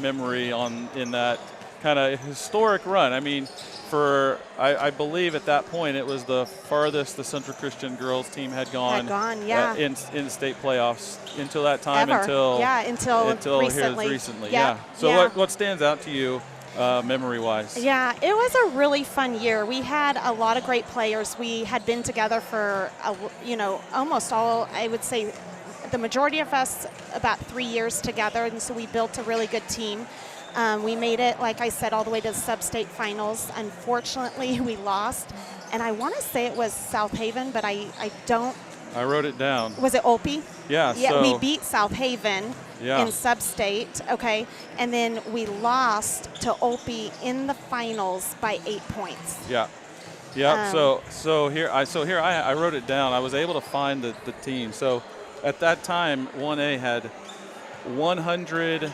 memory in that kind of historic run. I mean, I believe at that point it was the farthest the Central Christian girls team had gone, yeah. in state playoffs until that time. Ever. Until recently. Recently. Yep. Yeah. So yeah. what stands out to you memory-wise? Yeah, it was a really fun year. We had a lot of great players. We had been together for, almost all, I would say, the majority of us about 3 years together, and so we built a really good team. We made it, like I said, all the way to the sub-state finals. Unfortunately, we lost, and I want to say it was South Haven, but I don't. I wrote it down. Was it Opie? Yeah. Yeah, so we beat South Haven in sub-state, okay, and then we lost to Opie in the finals by 8 points. Yeah. Yeah. So here I wrote it down. I was able to find the team. So at that time, 1A had 100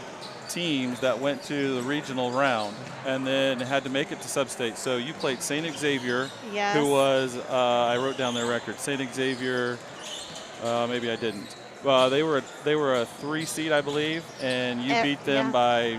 teams that went to the regional round and then had to make it to sub-state. So you played St. Xavier, yes. who was, I wrote down their record, St. Xavier, maybe I didn't. They were a 3 seed, I believe, and you beat them by,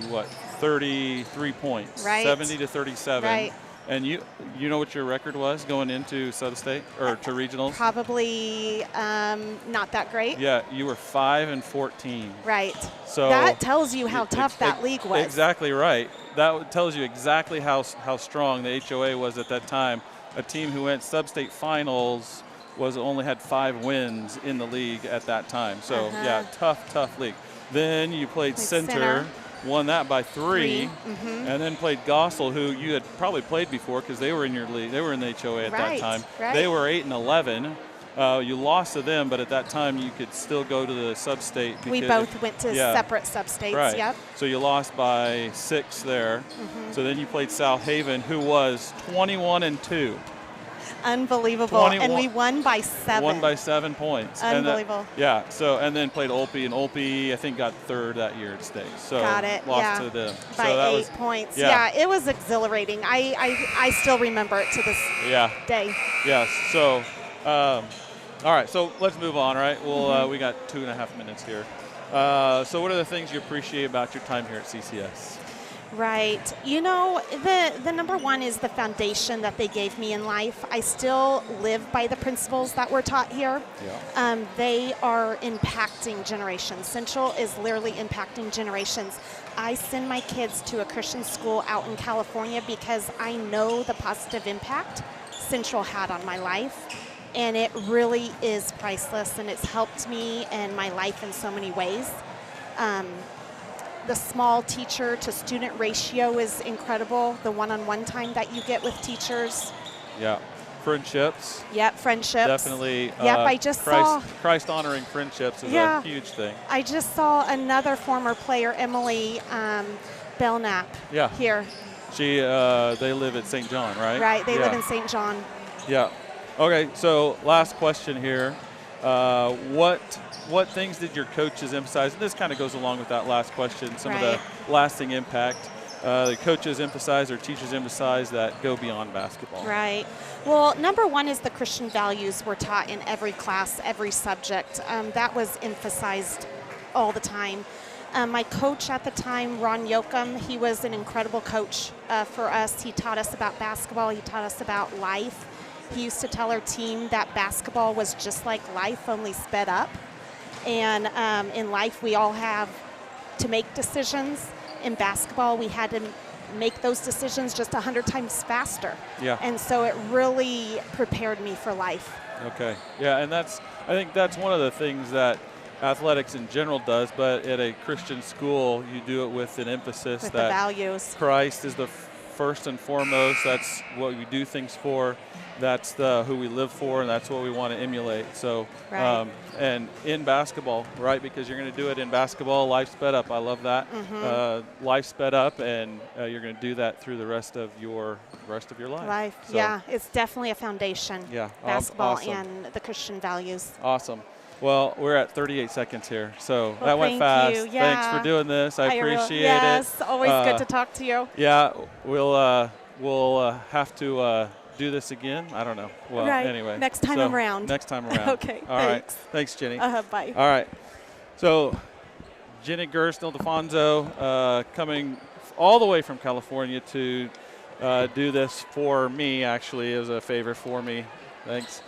33 points, right. 70 to 37. Right. And you know what your record was going into sub-state or to regionals? Probably not that great. Yeah, you were 5-14. Right. So that tells you how tough that league was. Exactly right. That tells you exactly how strong the HOA was at that time. A team who went sub-state finals only had 5 wins in the league at that time. So yeah, tough league. Then you played Center. Won that by 3. Mm-hmm. And then played Gossel, who you had probably played before because they were in your league. They were in the HOA at that time. Right. They were 8-11. You lost to them, but at that time you could still go to the sub-state. We both went to separate sub-states. Right. Yep. So you lost by 6 there. Mm-hmm. So then you played South Haven, who was 21-2. Unbelievable. And we won by 7. Won by 7 points. Unbelievable. And then played Olpe, and Olpe, I think, got 3rd that year at state. So got it. Lost to them. By so that 8 was, points. Yeah. It was exhilarating. I still remember it to this day. Yes. So, all right. So let's move on, right? We'll, we got 2.5 minutes here. So what are the things you appreciate about your time here at CCS? Right. The number one is the foundation that they gave me in life. I still live by the principles that were taught here. Yeah. They are impacting generations. Central is literally impacting generations. I send my kids to a Christian school out in California because I know the positive impact Central had on my life. And it really is priceless, and it's helped me and my life in so many ways. The small teacher to student ratio is incredible. The one-on-one time that you get with teachers. Yeah. Friendships. Yep, friendships. Definitely. Yep, I just saw. Christ honoring friendships is a huge thing. I just saw another former player, Emily Belknap, here. She, they live at St. John, right? Right, they live in St. John. Yeah. Okay, so last question here. What things did your coaches emphasize? And this kind of goes along with that last question. Some of the lasting impact the coaches emphasize or teachers emphasize that go beyond basketball. Right. Well, number one is the Christian values were taught in every class, every subject. That was emphasized all the time. My coach at the time, Ron Yoakum, he was an incredible coach for us. He taught us about basketball. He taught us about life. He used to tell our team that basketball was just like life, only sped up. And in life, we all have to make decisions. In basketball, we had to make those decisions just 100 times faster. Yeah. And so it really prepared me for life. Okay. Yeah, and I think that's one of the things that athletics in general does, but at a Christian school, you do it with an emphasis with that the values. Christ is the first and foremost. That's what we do things for. That's who we live for, and that's what we want to emulate. So, and in basketball, right? Because you're going to do it in basketball, life sped up. I love that. Mm-hmm. Life sped up, and you're going to do that through the rest of your life. So, yeah, it's definitely a foundation. Yeah, basketball awesome. and the Christian values. Awesome. Well, we're at 38 seconds here, so that went fast. Thank you. Yeah. Thanks for doing this. I appreciate it. Yes, always good to talk to you. Yeah, we'll have to do this again. I don't know. Well, anyway. Next time around. Next time around. Okay. All right. Thanks, Jenny. Bye. All right. So, Jenny Gerst, Ildefonso, coming all the way from California to do this for me, actually, as a favor for me. Thanks.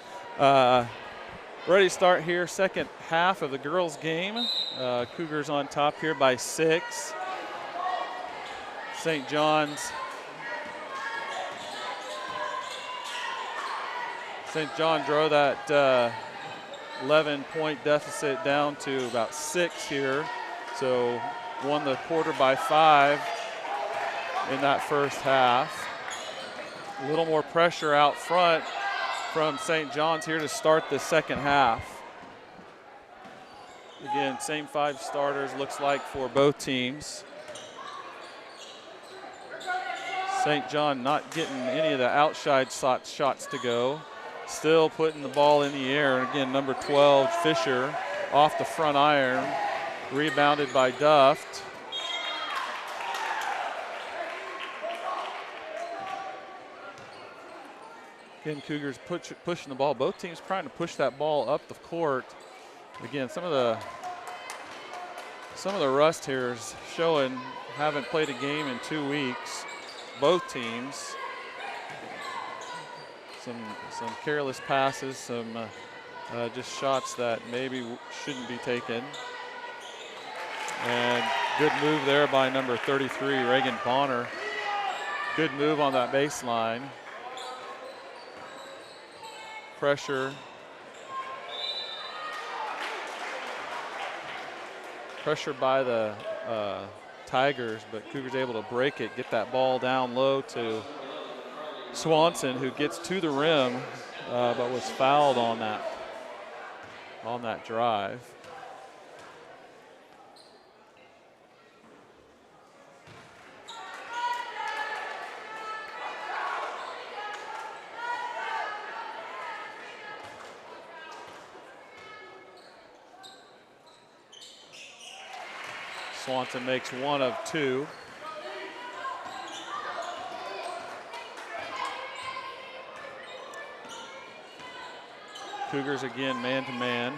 Ready to start here, second half of the girls' game. Cougars on top here by 6. St. John's. St. John drove that 11-point deficit down to about 6 here. So won the quarter by 5 in that first half. A little more pressure out front from St. John's here to start the second half. Again, same 5 starters looks like for both teams. St. John not getting any of the outside shots to go. Still putting the ball in the air. Again, number 12, Fisher, off the front iron. Rebounded by Duft. Again, Cougars pushing the ball. Both teams trying to push that ball up the court. Again, some of the rust here is showing. Haven't played a game in 2 weeks. Both teams. Some careless passes, some just shots that maybe shouldn't be taken. And good move there by number 33, Reagan Bonner. Good move on that baseline. Pressure by the Tigers, but Cougars able to break it, get that ball down low to Swanson, who gets to the rim, but was fouled on that drive. Swanson makes 1 of 2. Cougars again man-to-man.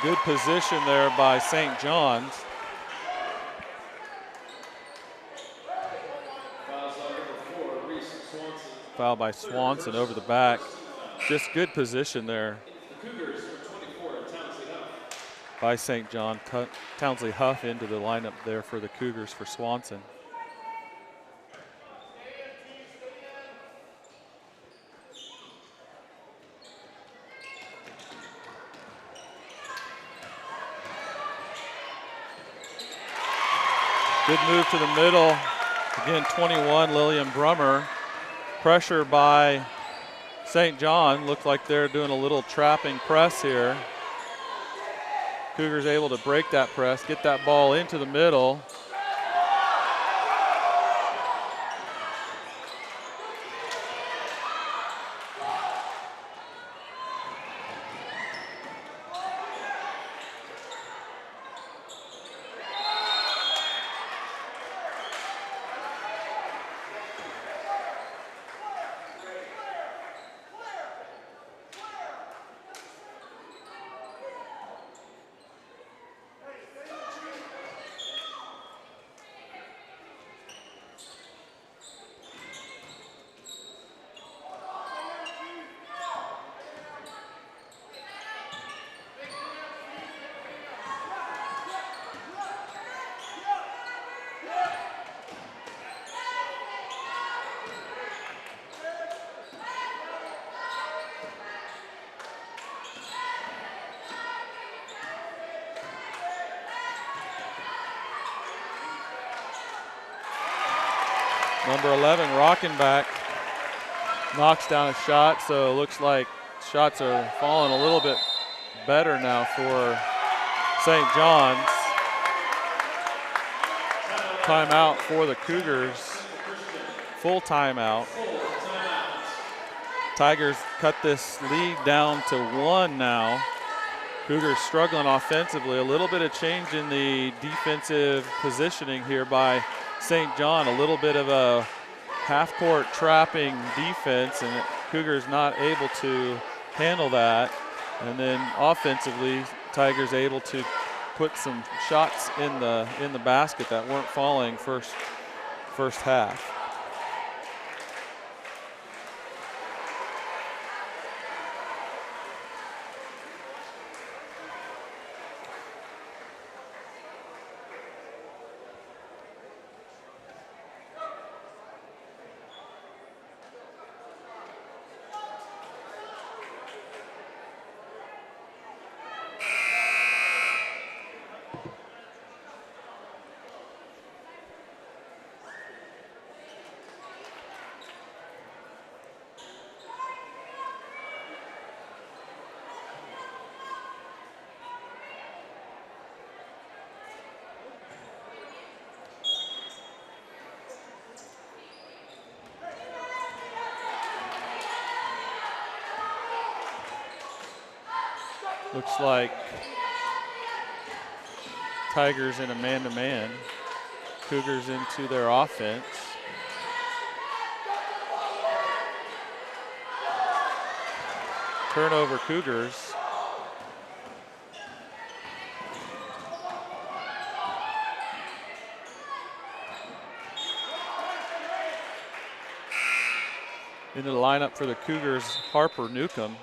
Good position there by St. John's. Foul by Swanson over the back. Just good position there by St. John. Townsley Huff into the lineup there for the Cougars for Swanson. Good move to the middle. Again, 21, Lillian Brummer. Pressure by St. John. Looked like they're doing a little trapping press here. Cougars able to break that press, get that ball into the middle. Number 11, Rockenbach, knocks down a shot, so it looks like shots are falling a little bit better now for St. John's. Timeout for the Cougars, full timeout. Tigers cut this lead down to 1 now. Cougars struggling offensively. A little bit of change in the defensive positioning here by St. John, a little bit of a half-court trapping defense, and Cougars not able to handle that. And then offensively, Tigers able to put some shots in the basket that weren't falling first half. Looks like Tigers in a man-to-man. Cougars into their offense. Turnover Cougars. Into the lineup for the Cougars, Harper Newcomb.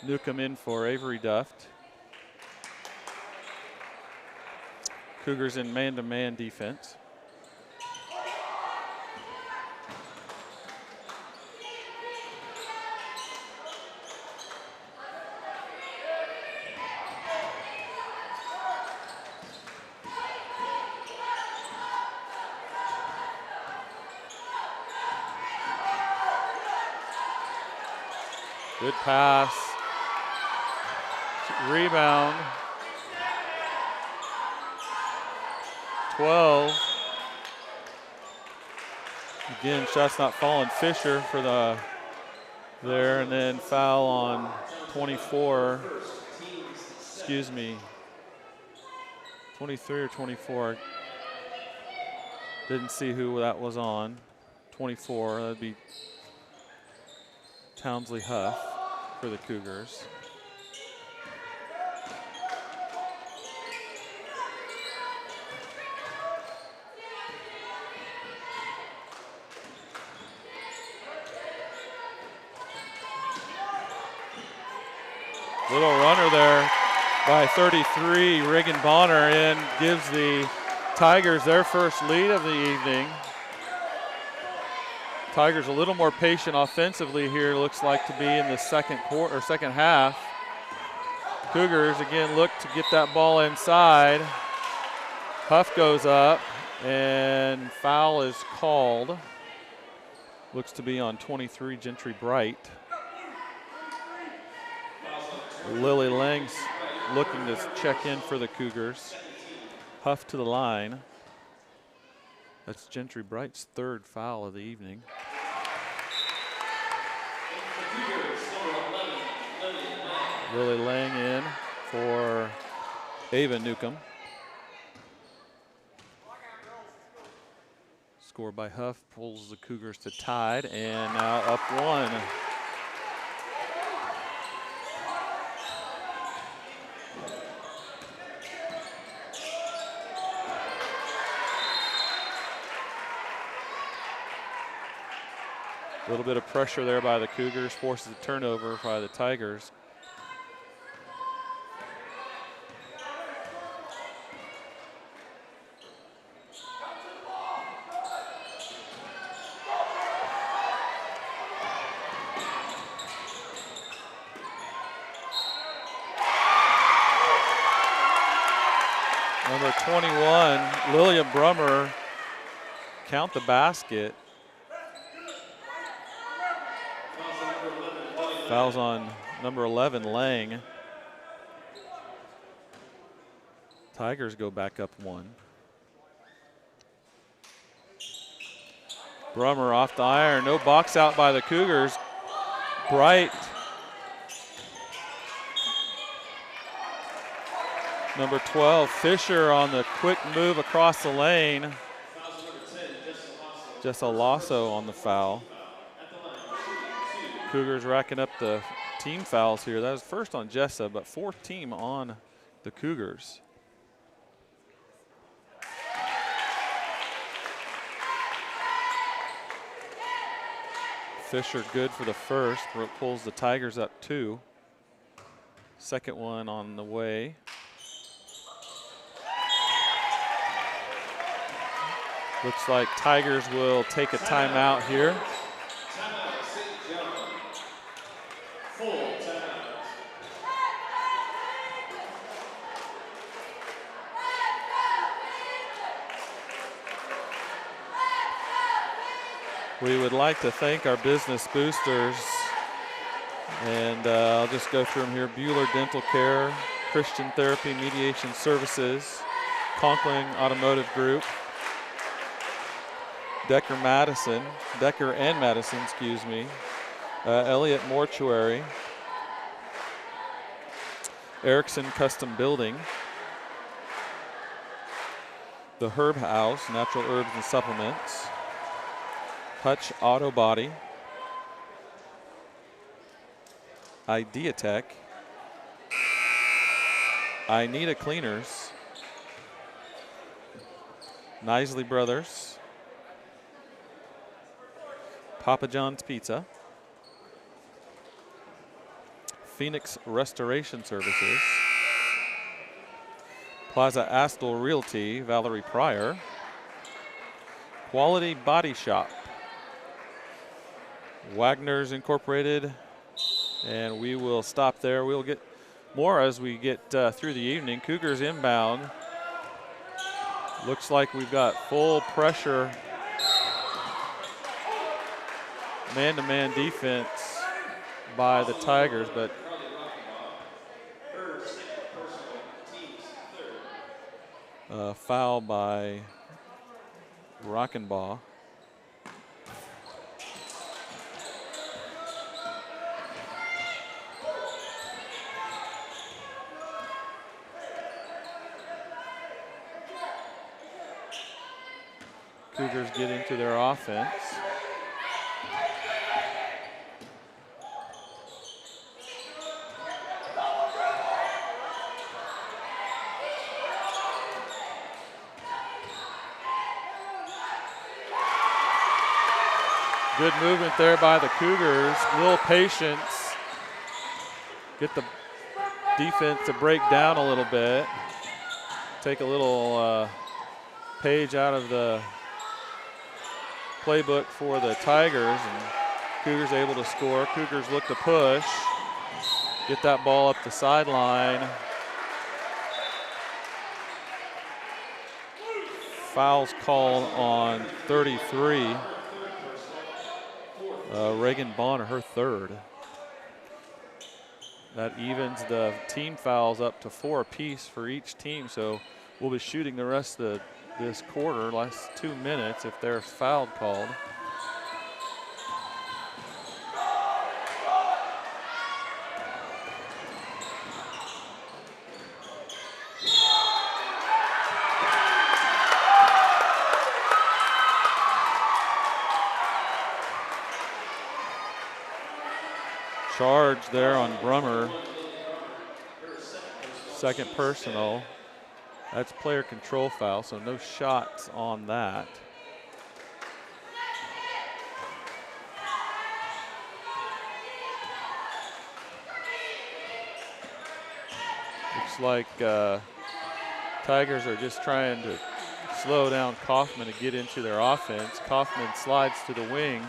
Newcomb in for Avery Duft. Cougars in man-to-man defense. Good pass. Rebound. 12. Again, shots not falling. Fisher for there, and then foul on 24. Excuse me. 23 or 24. Didn't see who that was on. 24. That'd be Townsley Huff for the Cougars. Little runner there by 33, Reagan Bonner, and gives the Tigers their first lead of the evening. Tigers a little more patient offensively here, looks like to be in the second half. Cougars again look to get that ball inside. Huff goes up and foul is called. Looks to be on 23, Gentry Bright. Lily Lang's looking to check in for the Cougars. Huff to the line. That's Gentry Bright's third foul of the evening. Lily Lang in for Ava Newcomb. Score by Huff pulls the Cougars to tied, and now up one. A little bit of pressure there by the Cougars, forces a turnover by the Tigers. Number 21, Lilia Brummer, count the basket. Fouls on number 11, Lang. Tigers go back up one. Brummer off the iron, no box out by the Cougars. Bright Number 12, Fisher on the quick move across the lane. Jessa Lasso on the foul. Cougars racking up the team fouls here. That was first on Jessa, but fourth team on the Cougars. Fisher good for the first, pulls the Tigers up 2. Second one on the way. Looks like Tigers will take a timeout here. We would like to thank our business boosters, and I'll just go through them here. Bueller Dental Care, Christian Therapy Mediation Services, Conklin Automotive Group, Decker and Madison, excuse me, Elliott Mortuary, Erickson Custom Building, the Herb House, Natural Herbs and Supplements, Hutch Auto Body, Ideatech, Ineta Cleaners, Nisley Brothers, Papa John's Pizza, Phoenix Restoration Services, Plaza Astle Realty, Valerie Pryor, Quality Body Shop, Wagner's Incorporated, and we will stop there. We'll get more as we get through the evening. Cougars inbound. Looks like we've got full pressure, man-to-man defense by the Tigers, but foul by Rockenbaugh. Cougars get into their offense. Good movement there by the Cougars. A little patience. Get the defense to break down a little bit. Take a little page out of the playbook for the Tigers, and Cougars able to score. Cougars look to push, get that ball up the sideline. Fouls called on 33. Reagan Bonner, her third. That evens the team fouls up to 4 apiece for each team, so we'll be shooting the rest of this quarter, last 2 minutes if they're fouled called. Charge there on Brummer. Second personal. That's player control foul, so no shots on that. Looks like Tigers are just trying to slow down Kaufman to get into their offense. Kaufman slides to the wing.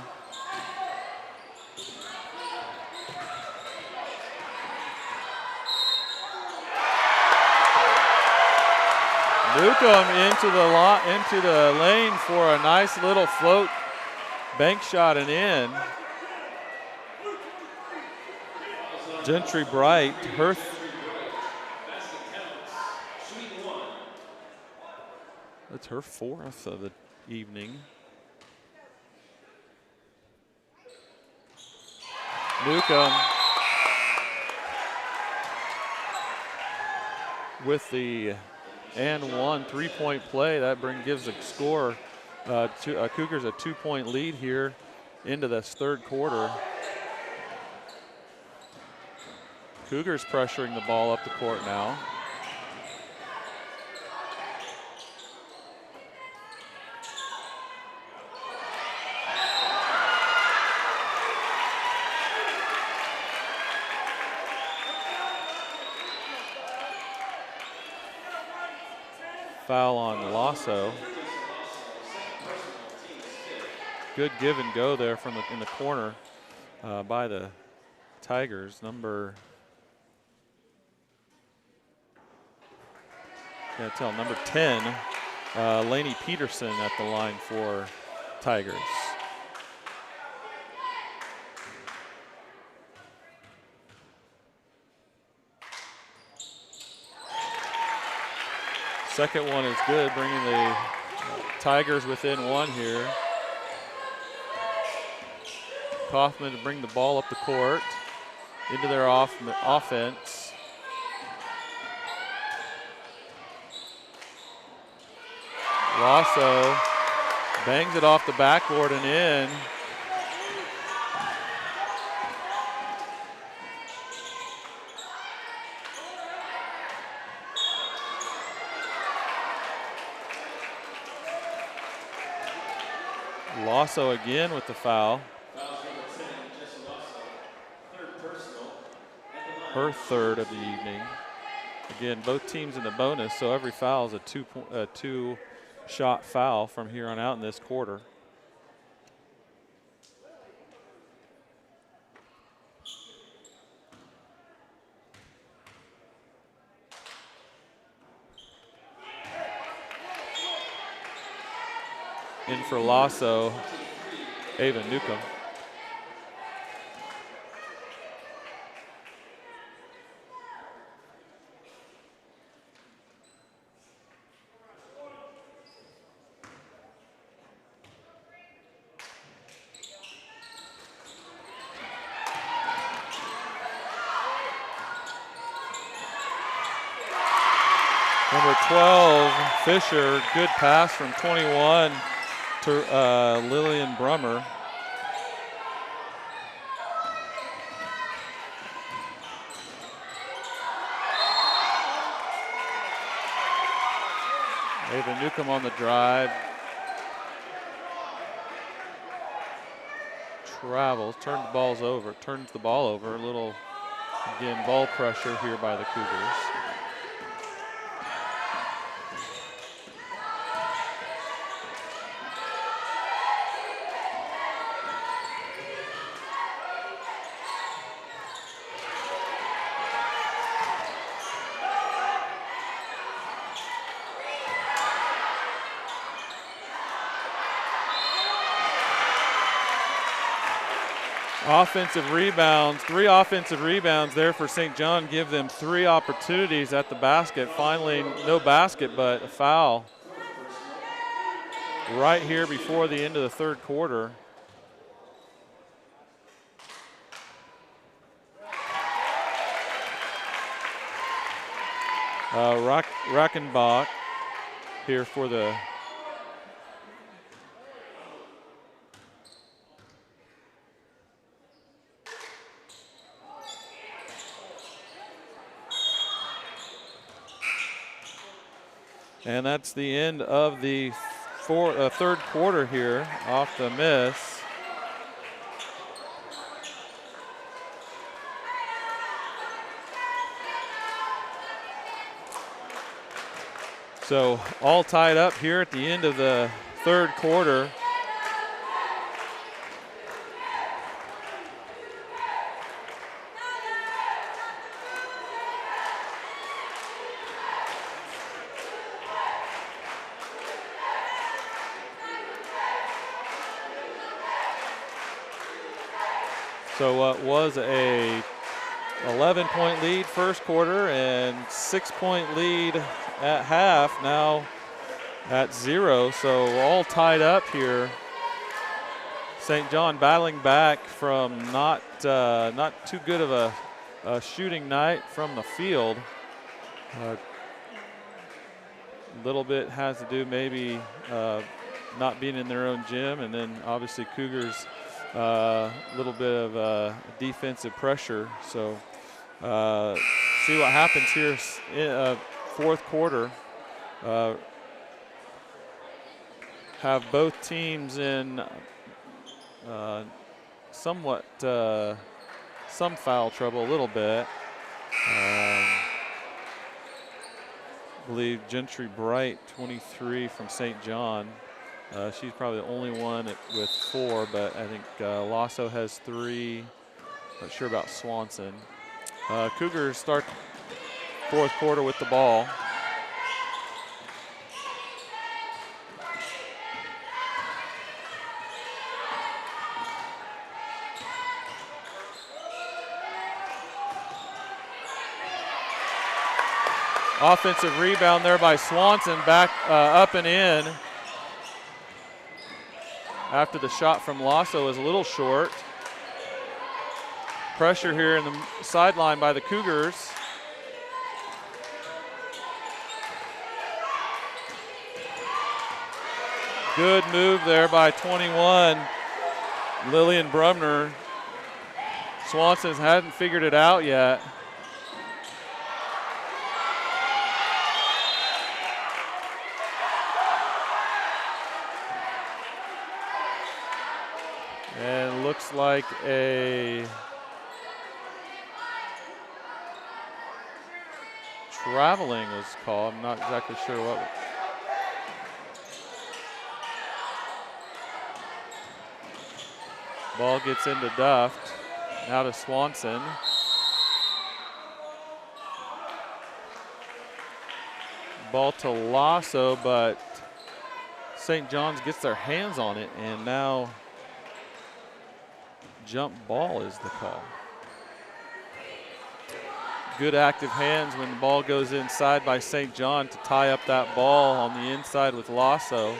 Newcomb into the lane for a nice little float bank shot and in. Gentry Bright, that's her 4th of the evening. Newcomb with the and one 3-point play. That gives the score Cougars a 2-point lead here into this third quarter. Cougars pressuring the ball up the court now. Foul on Lasso. Good give and go there in the corner by the Tigers. Number 10, Lainey Peterson at the line for Tigers. Second one is good, bringing the Tigers within one here. Kaufman to bring the ball up the court into their offense. Lasso bangs it off the backboard and in. Lasso again with the foul. Her third of the evening. Again, both teams in the bonus, so every foul is a two-shot foul from here on out in this quarter. In for Lasso, Ava Newcomb. Number 12, Fisher, good pass from 21 to Lillian Brummer. Ava Newcomb on the drive. Travels, turns the ball over. A little, again, ball pressure here by the Cougars. Offensive rebounds, 3 offensive rebounds there for St. John, give them 3 opportunities at the basket. Finally, no basket, but a foul right here before the end of the third quarter. Rackenbach here for the and that's the end of the third quarter here off the miss. So all tied up here at the end of the third quarter. So what was a 11-point lead first quarter and 6-point lead at half, now at 0. So all tied up here. St. John battling back from not too good of a shooting night from the field. A little bit has to do maybe not being in their own gym, and then obviously Cougars a little bit of defensive pressure. So see what happens here in fourth quarter. Have both teams in somewhat some foul trouble a little bit. I believe Gentry Bright, 23 from St. John. She's probably the only one with 4, but I think Lasso has 3. Not sure about Swanson. Cougars start fourth quarter with the ball. Offensive rebound there by Swanson, back up and in. After the shot from Lasso is a little short. Pressure here in the sideline by the Cougars. Good move there by 21, Lillian Brumner. Swanson hadn't figured it out yet. And looks like a traveling was called. I'm not exactly sure what. Ball gets into Duft. Now to Swanson. Ball to Lasso, but St. John's gets their hands on it, and now jump ball is the call. Good active hands when the ball goes inside by St. John to tie up that ball on the inside with Lasso.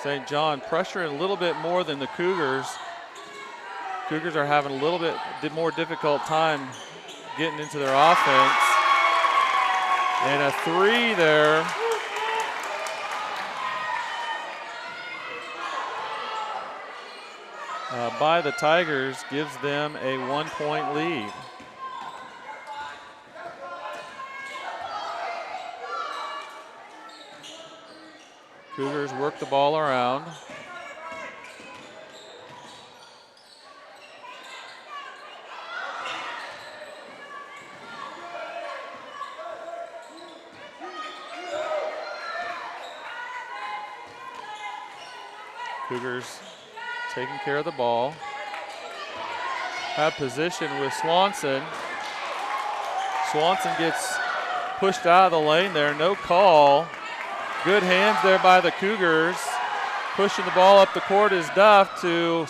St. John pressuring a little bit more than the Cougars. Cougars are having a little bit more difficult time getting into their offense. And a 3 there. By the Tigers gives them a 1-point lead. Cougars work the ball around. Cougars taking care of the ball. Have position with Swanson. Swanson gets pushed out of the lane there, no call. Good hands there by the Cougars. Pushing the ball up the court is Duff to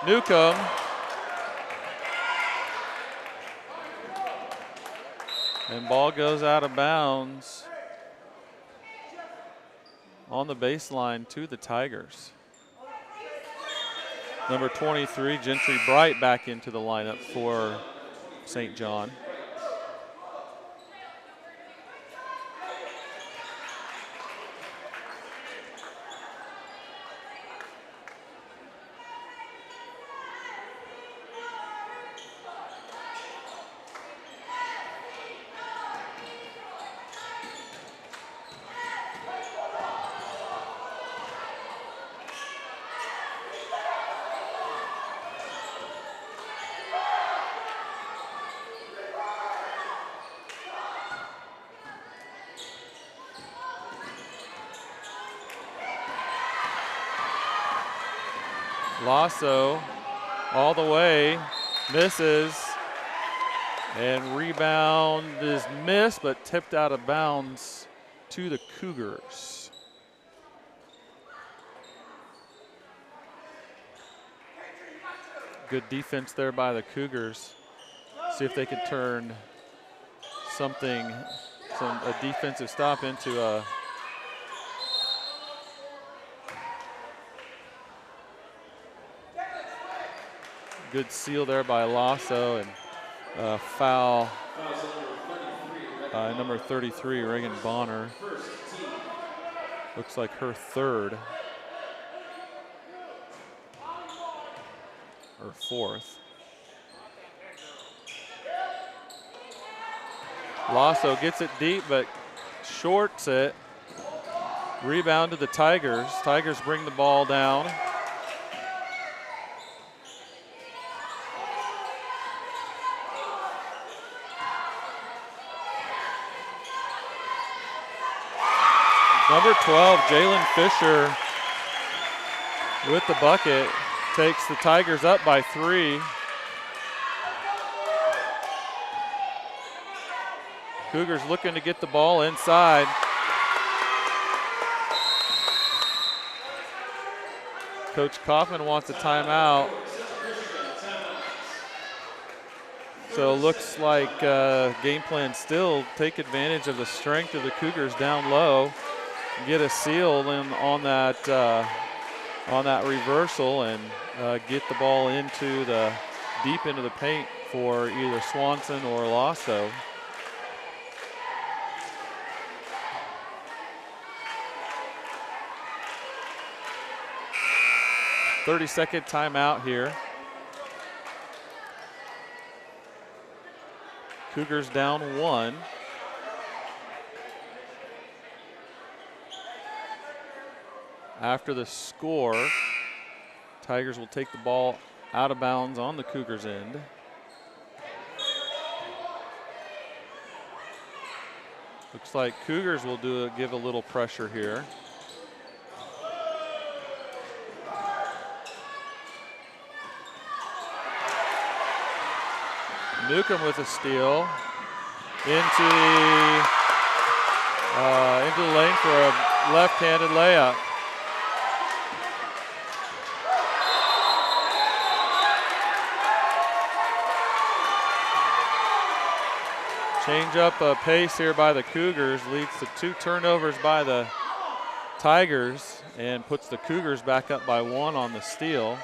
Newcomb. And ball goes out of bounds on the baseline to the Tigers. Number 23, Gentry Bright, back into the lineup for St. John. Lasso all the way, misses, and rebound is missed, but tipped out of bounds to the Cougars. Good defense there by the Cougars. See if they can turn a defensive stop into a good seal there by Lasso, and foul by number 33, Reagan Bonner. Looks like her third. Or fourth. Lasso gets it deep, but shorts it. Rebound to the Tigers. Tigers bring the ball down. Number 12, Jalen Fisher with the bucket, takes the Tigers up by 3. Cougars looking to get the ball inside. Coach Kaufman wants a timeout. So it looks like game plan still take advantage of the strength of the Cougars down low, get a seal on that reversal and get the ball into the deep into the paint for either Swanson or Lasso. "30-second timeout here. Cougars down 1. After the score, Tigers will take the ball out of bounds on the Cougars' end. Looks like Cougars will give a little pressure here. Newcomb with a steal into the lane for a left-handed layup. Change up a pace here by the Cougars, leads to 2 turnovers by the Tigers and puts the Cougars back up by 1 on the steal.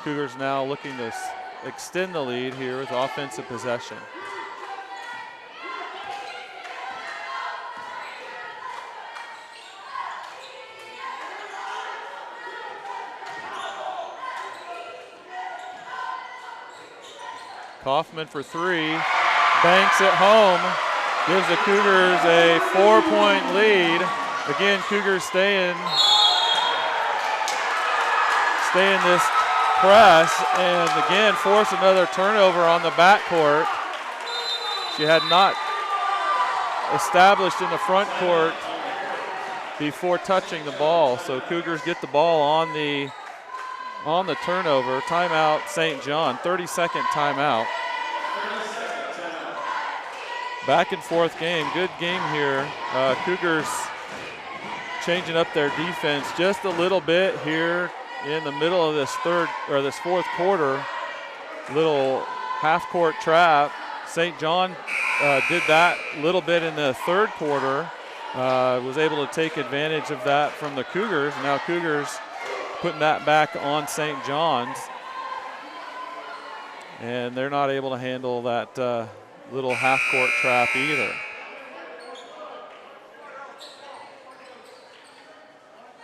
Cougars now looking to extend the lead here with offensive possession. Kaufman for 3, banks it home, gives the Cougars a 4-point lead. Again, Cougars stay in this press, and again force another turnover on the backcourt. She had not established in the front court before touching the ball, so Cougars get the ball on the turnover. Timeout St. John, 30-second timeout. Back and forth game, good game here. Cougars changing up their defense just a little bit here in the middle of this fourth quarter. Little half-court trap. St. John did that a little bit in the third quarter. Was able to take advantage of that from the Cougars. Now Cougars putting that back on St. John's. And they're not able to handle that little half-court trap either.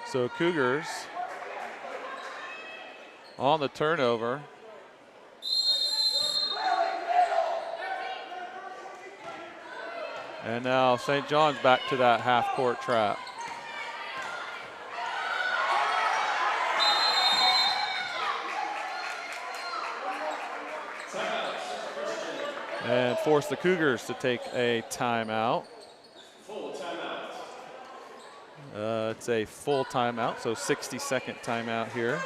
So Cougars on the turnover. And now St. John's back to that half-court trap. And force the Cougars to take a timeout. It's a full timeout, so 60-second timeout here.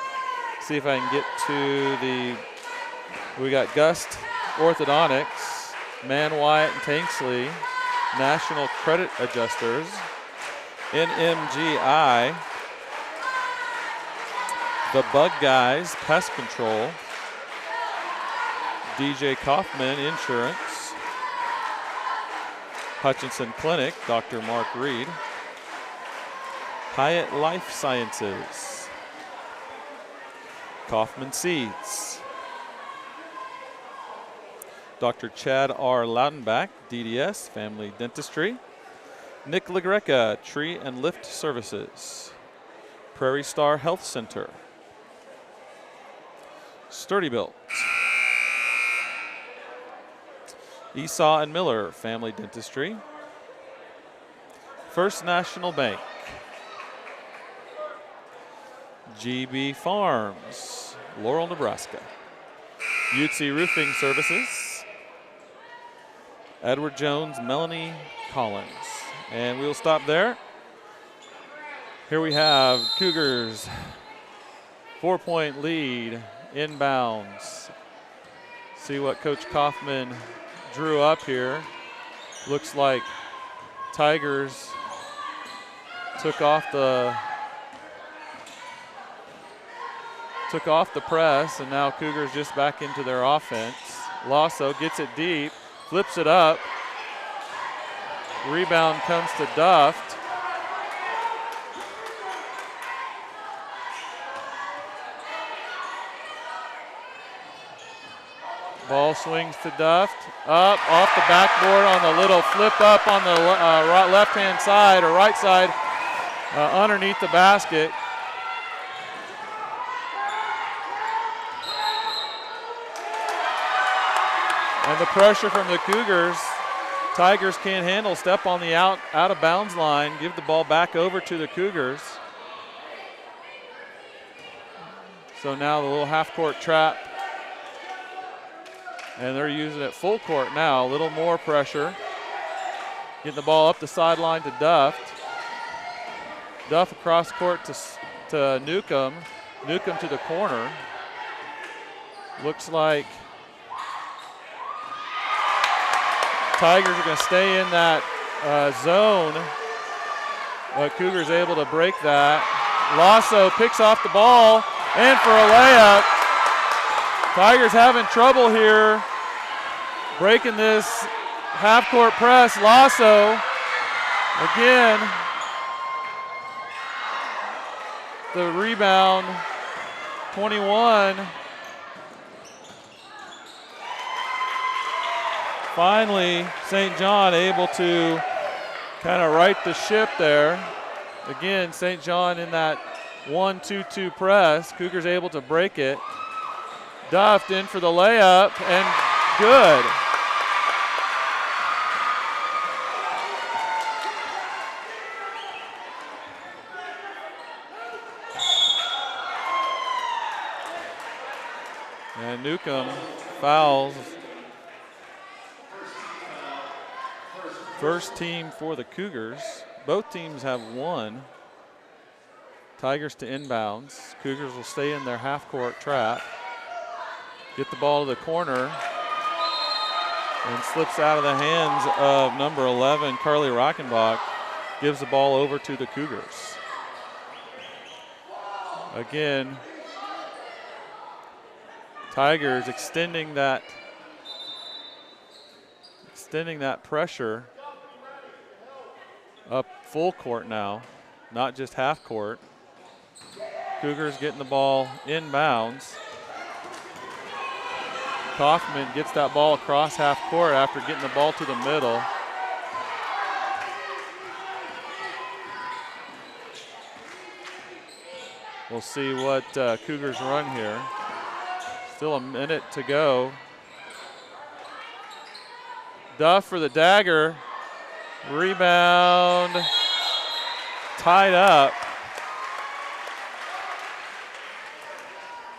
See if I can get to we got Gust Orthodontics, Man Wyatt and Tanksley, National Credit Adjusters, NMGI, The Bug Guys Pest Control, DJ Kaufman Insurance, Hutchinson Clinic, Dr. Mark Reed, Hyatt Life Sciences, Kaufman Seeds, Dr. Chad R. Loudenbach, DDS, Family Dentistry. Nick LaGreca, Tree and Lift Services. Prairie Star Health Center. Sturdy Built. Esau and Miller, Family Dentistry. First National Bank. GB Farms, Laurel, Nebraska. Utsi Roofing Services. Edward Jones, Melanie Collins. And we'll stop there. Here we have Cougars, 4-point lead, inbounds. See what Coach Kaufman drew up here. Looks like Tigers took off the press, and now Cougars just back into their offense. Lasso gets it deep, flips it up. Rebound comes to Duft. Ball swings to Duft. Up, off the backboard on the little flip up on the left-hand side or right side underneath the basket. And the pressure from the Cougars. Tigers can't handle. Step on the out of bounds line. Give the ball back over to the Cougars. So now the little half-court trap. And they're using it full court now. A little more pressure. Getting the ball up the sideline to Duft. Duft across court to Newcomb. Newcomb to the corner. Looks like Tigers are going to stay in that zone. But Cougars able to break that. Lasso picks off the ball, and for a layup. Tigers having trouble here breaking this half-court press. Lasso again. The rebound, 21. Finally, St. John able to kind of right the ship there. Again, St. John in that 1-2-2 press. Cougars able to break it. Duft in for the layup, and good. And Newcomb fouls. First team for the Cougars. Both teams have one. Tigers to inbounds. Cougars will stay in their half-court trap. Get the ball to the corner. And slips out of the hands of number 11, Carly Rockenbach. Gives the ball over to the Cougars. Again, Tigers extending that pressure up full court now, not just half court. Cougars getting the ball inbounds. Kaufman gets that ball across half court after getting the ball to the middle. We'll see what Cougars run here. Still a minute to go. Duff for the dagger. Rebound. Tied up.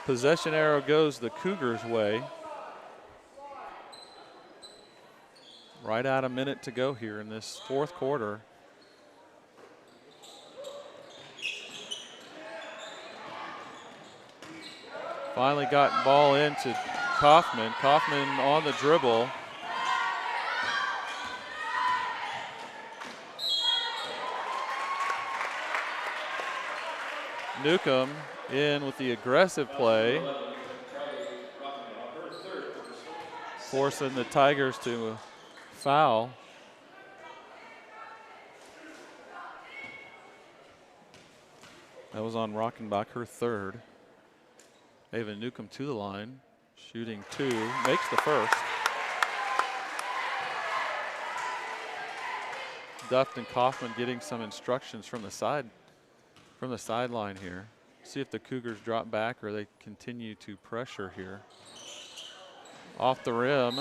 Possession arrow goes the Cougars' way. Right at a minute to go here in this fourth quarter. Finally got ball into Kaufman. Kaufman on the dribble. Newcomb in with the aggressive play. Forcing the Tigers to foul. That was on Rockenbach, her third. Ava Newcomb to the line, shooting two, makes the first. Duft and Kaufman getting some instructions from the sideline here. See if the Cougars drop back or they continue to pressure here. Off the rim.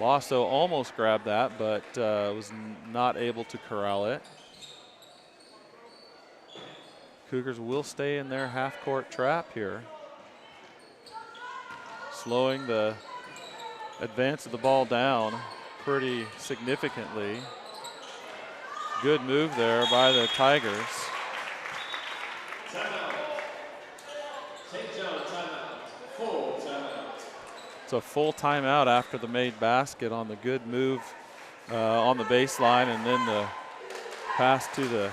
Lasso almost grabbed that, but was not able to corral it. Cougars will stay in their half-court trap here. Slowing the advance of the ball down pretty significantly. Good move there by the Tigers. It's a full timeout after the made basket on the good move on the baseline, and then the pass to the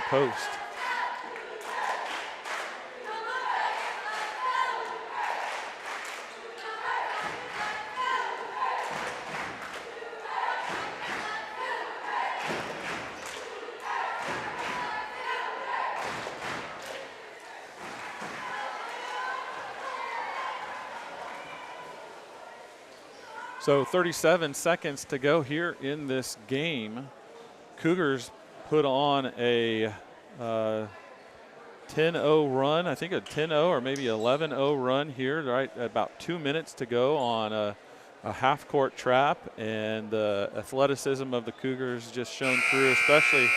post. So 37 seconds to go here in this game. Cougars put on a 10-0 run, I think a 10-0 or maybe 11-0 run here, right? About 2 minutes to go on a half-court trap, and the athleticism of the Cougars just shown through, especially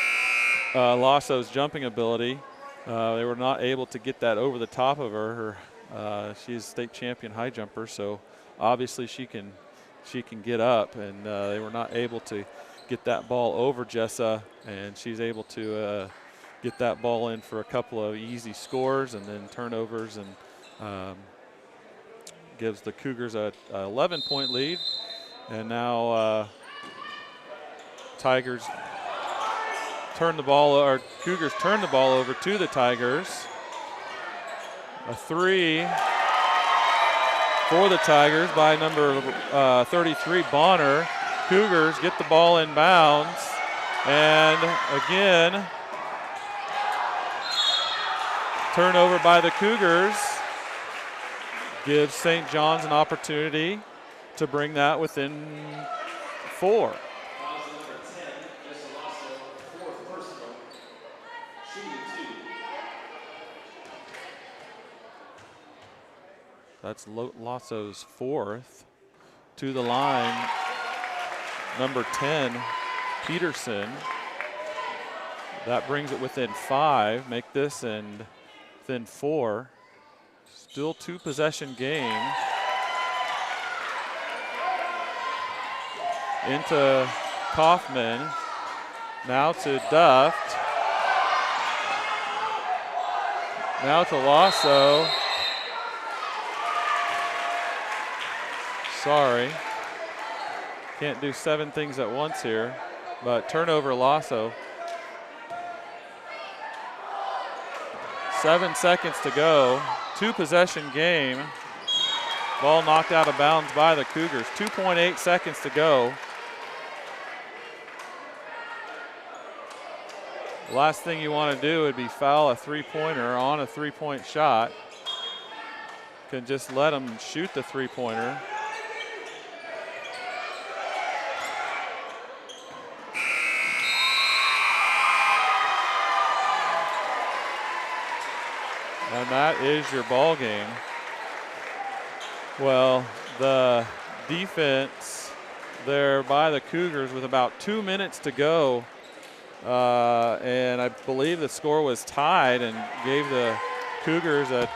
Lasso's jumping ability. They were not able to get that over the top of her. She's state champion high jumper, so obviously she can get up, and they were not able to get that ball over Jessa, and she's able to get that ball in for a couple of easy scores and then turnovers, and gives the Cougars a 11-point lead. And now Cougars turn the ball over to the Tigers. A three for the Tigers by number 33, Bonner. Cougars get the ball in bounds, and again, turnover by the Cougars gives St. John's an opportunity to bring that within 4. That's Lasso's 4th. To the line, number 10, Peterson. That brings it within 5. Make this and within 4. Still 2-possession game. Into Kaufman. Now to Duft. Now to Lasso. Sorry. Can't do 7 things at once here, but turnover Lasso. 7 seconds to go. 2-possession game. Ball knocked out of bounds by the Cougars. 2.8 seconds to go. The last thing you want to do would be foul a three-pointer on a three-point shot. Can just let them shoot the three-pointer. And that is your ball game. Well, the defense there by the Cougars with about 2 minutes to go, and I believe the score was tied and gave the Cougars a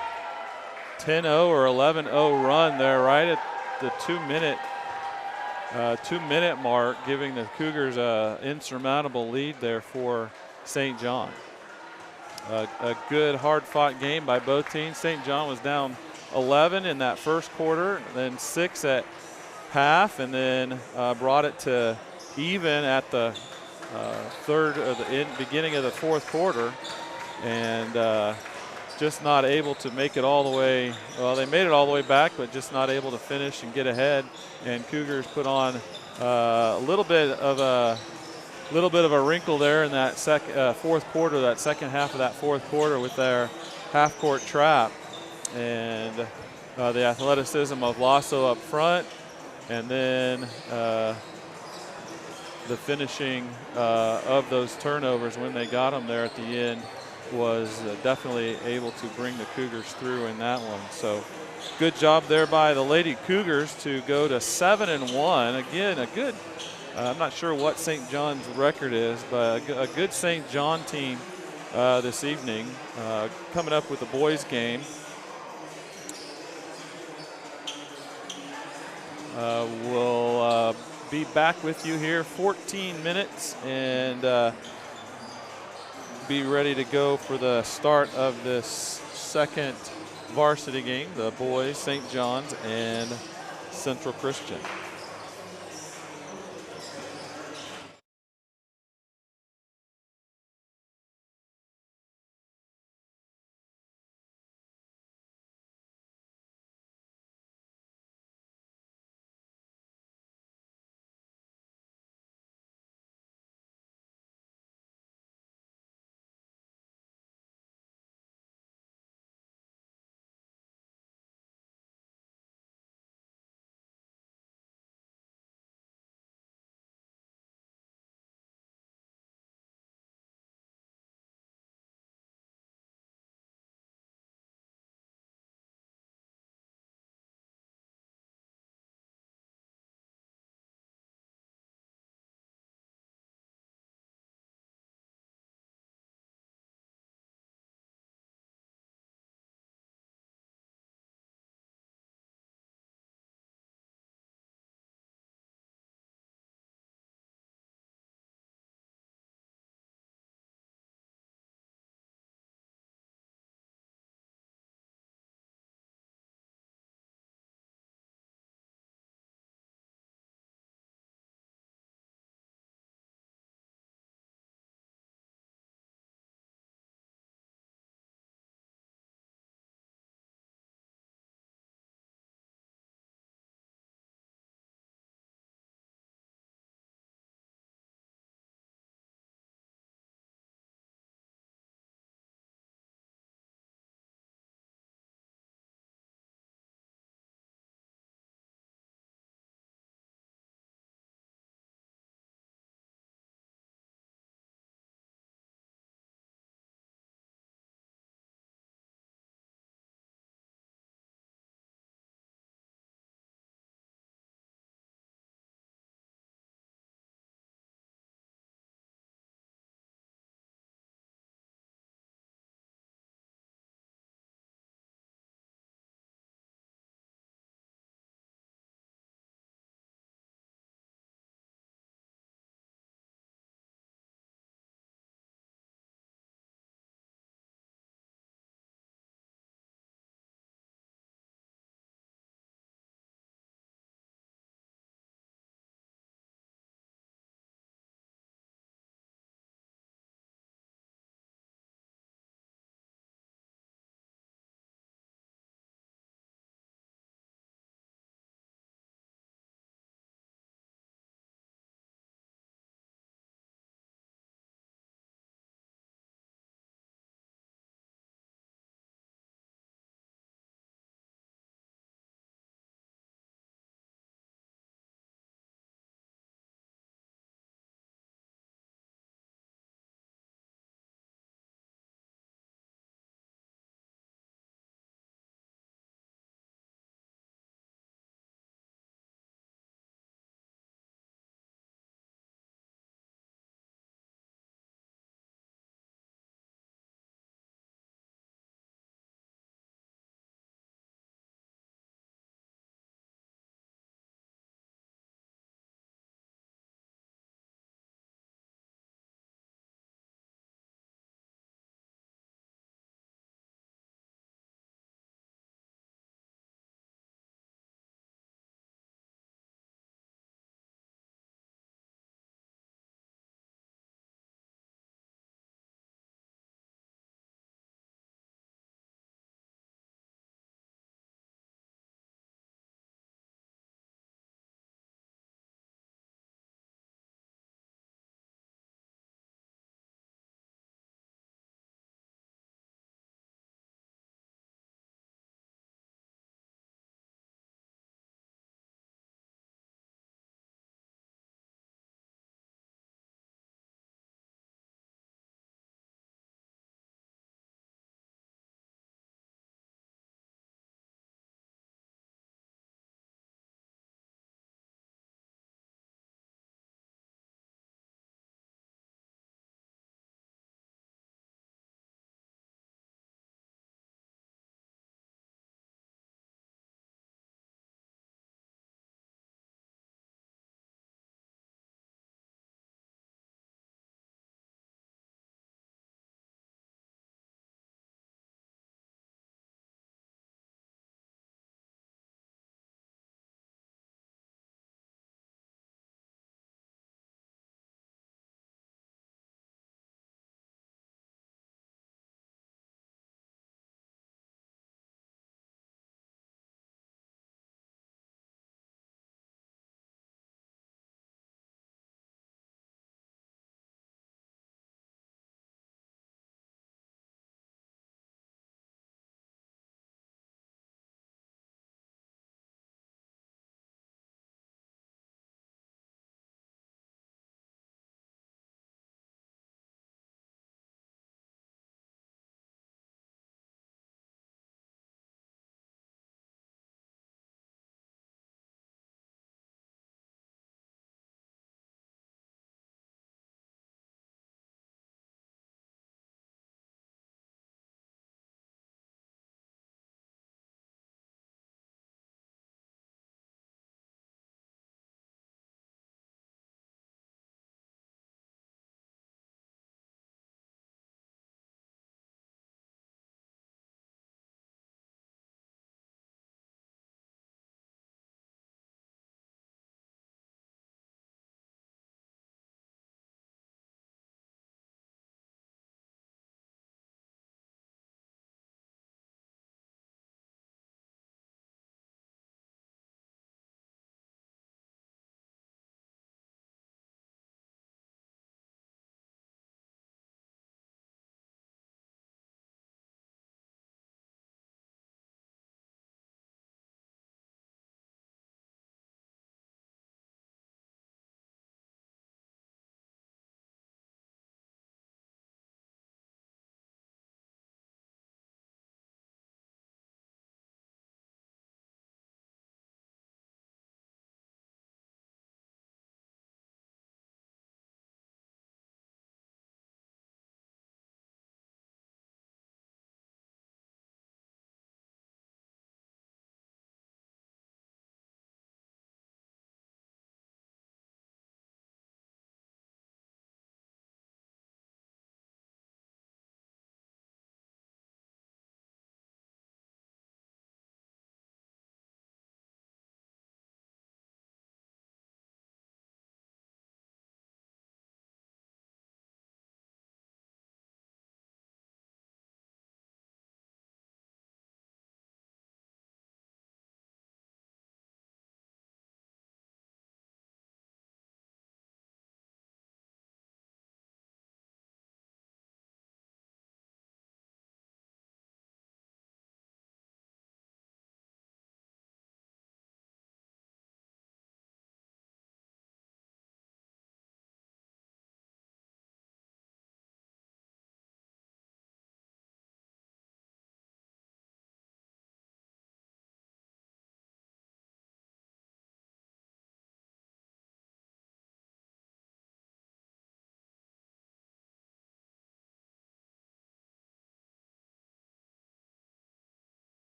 10-0 or 11-0 run there right at the 2-minute mark, giving the Cougars an insurmountable lead there for St. John. A good hard-fought game by both teams. St. John was down 11 in that first quarter, then 6 at half, and then brought it to even at the beginning of the fourth quarter, and just not able to make it all the way. Well, they made it all the way back, but just not able to finish and get ahead. And Cougars put on a little bit of a wrinkle there in that fourth quarter, that second half of that fourth quarter, with their half-court trap, and the athleticism of Lasso up front, and then the finishing of those turnovers when they got them there at the end was definitely able to bring the Cougars through in that one. So good job there by the Lady Cougars to go to 7-1. Again, a good, I'm not sure what St. John's record is, but a good St. John team this evening. Coming up with the boys game. We'll be back with you here 14 minutes and be ready to go for the start of this second varsity game, the boys, St. John's and Central Christian.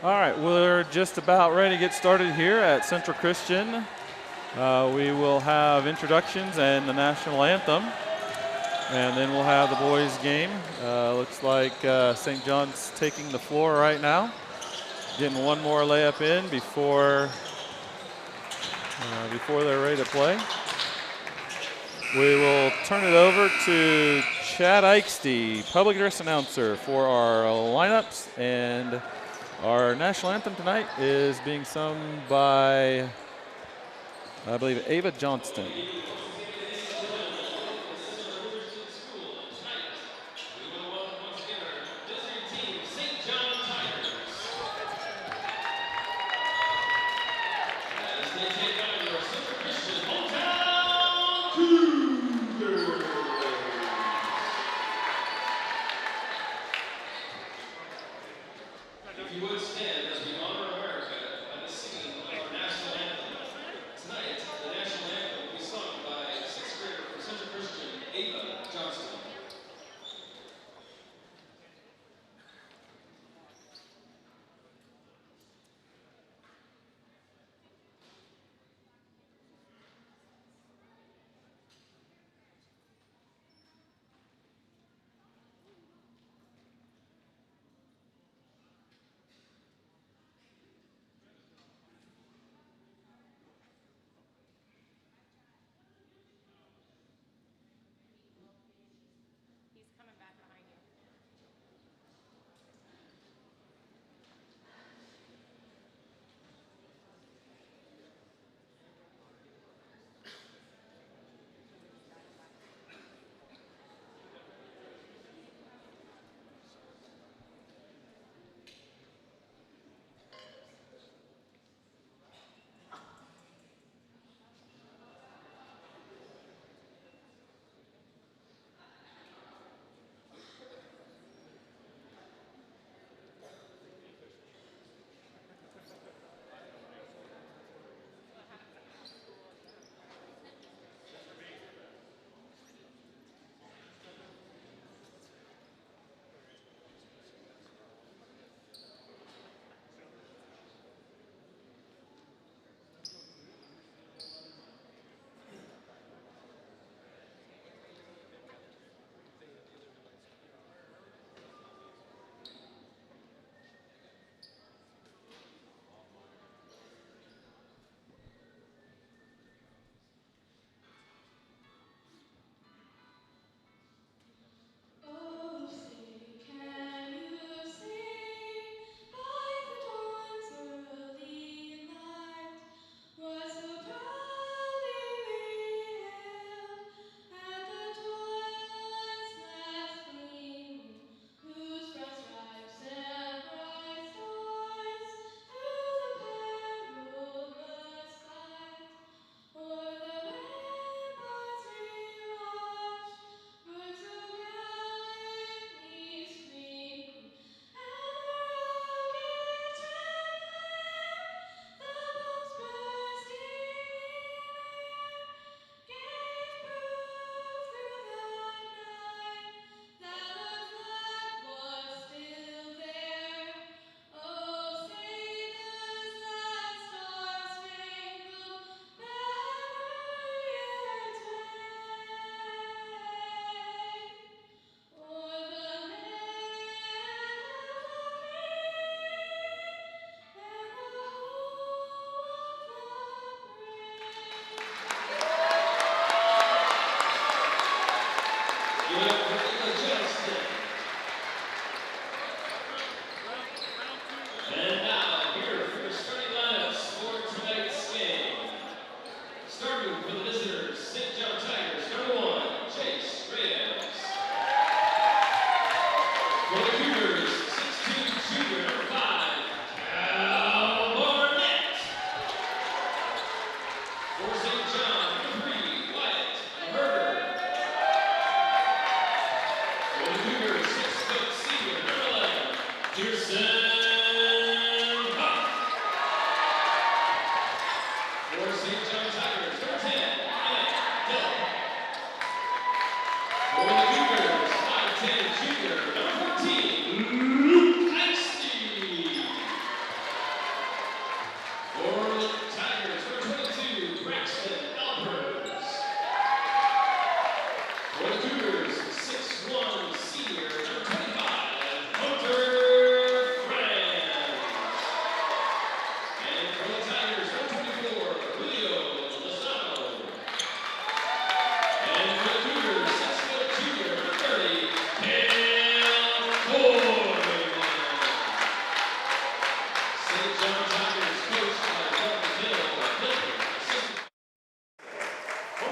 All right, we're just about ready to get started here at Central Christian. We will have introductions and the national anthem, and then we'll have the boys' game. Looks like St. John's taking the floor right now, getting one more layup in before they're ready to play. We will turn it over to Chad Eichste, public address announcer, for our lineups, and our national anthem tonight is being sung by, I believe, Ava Johnston.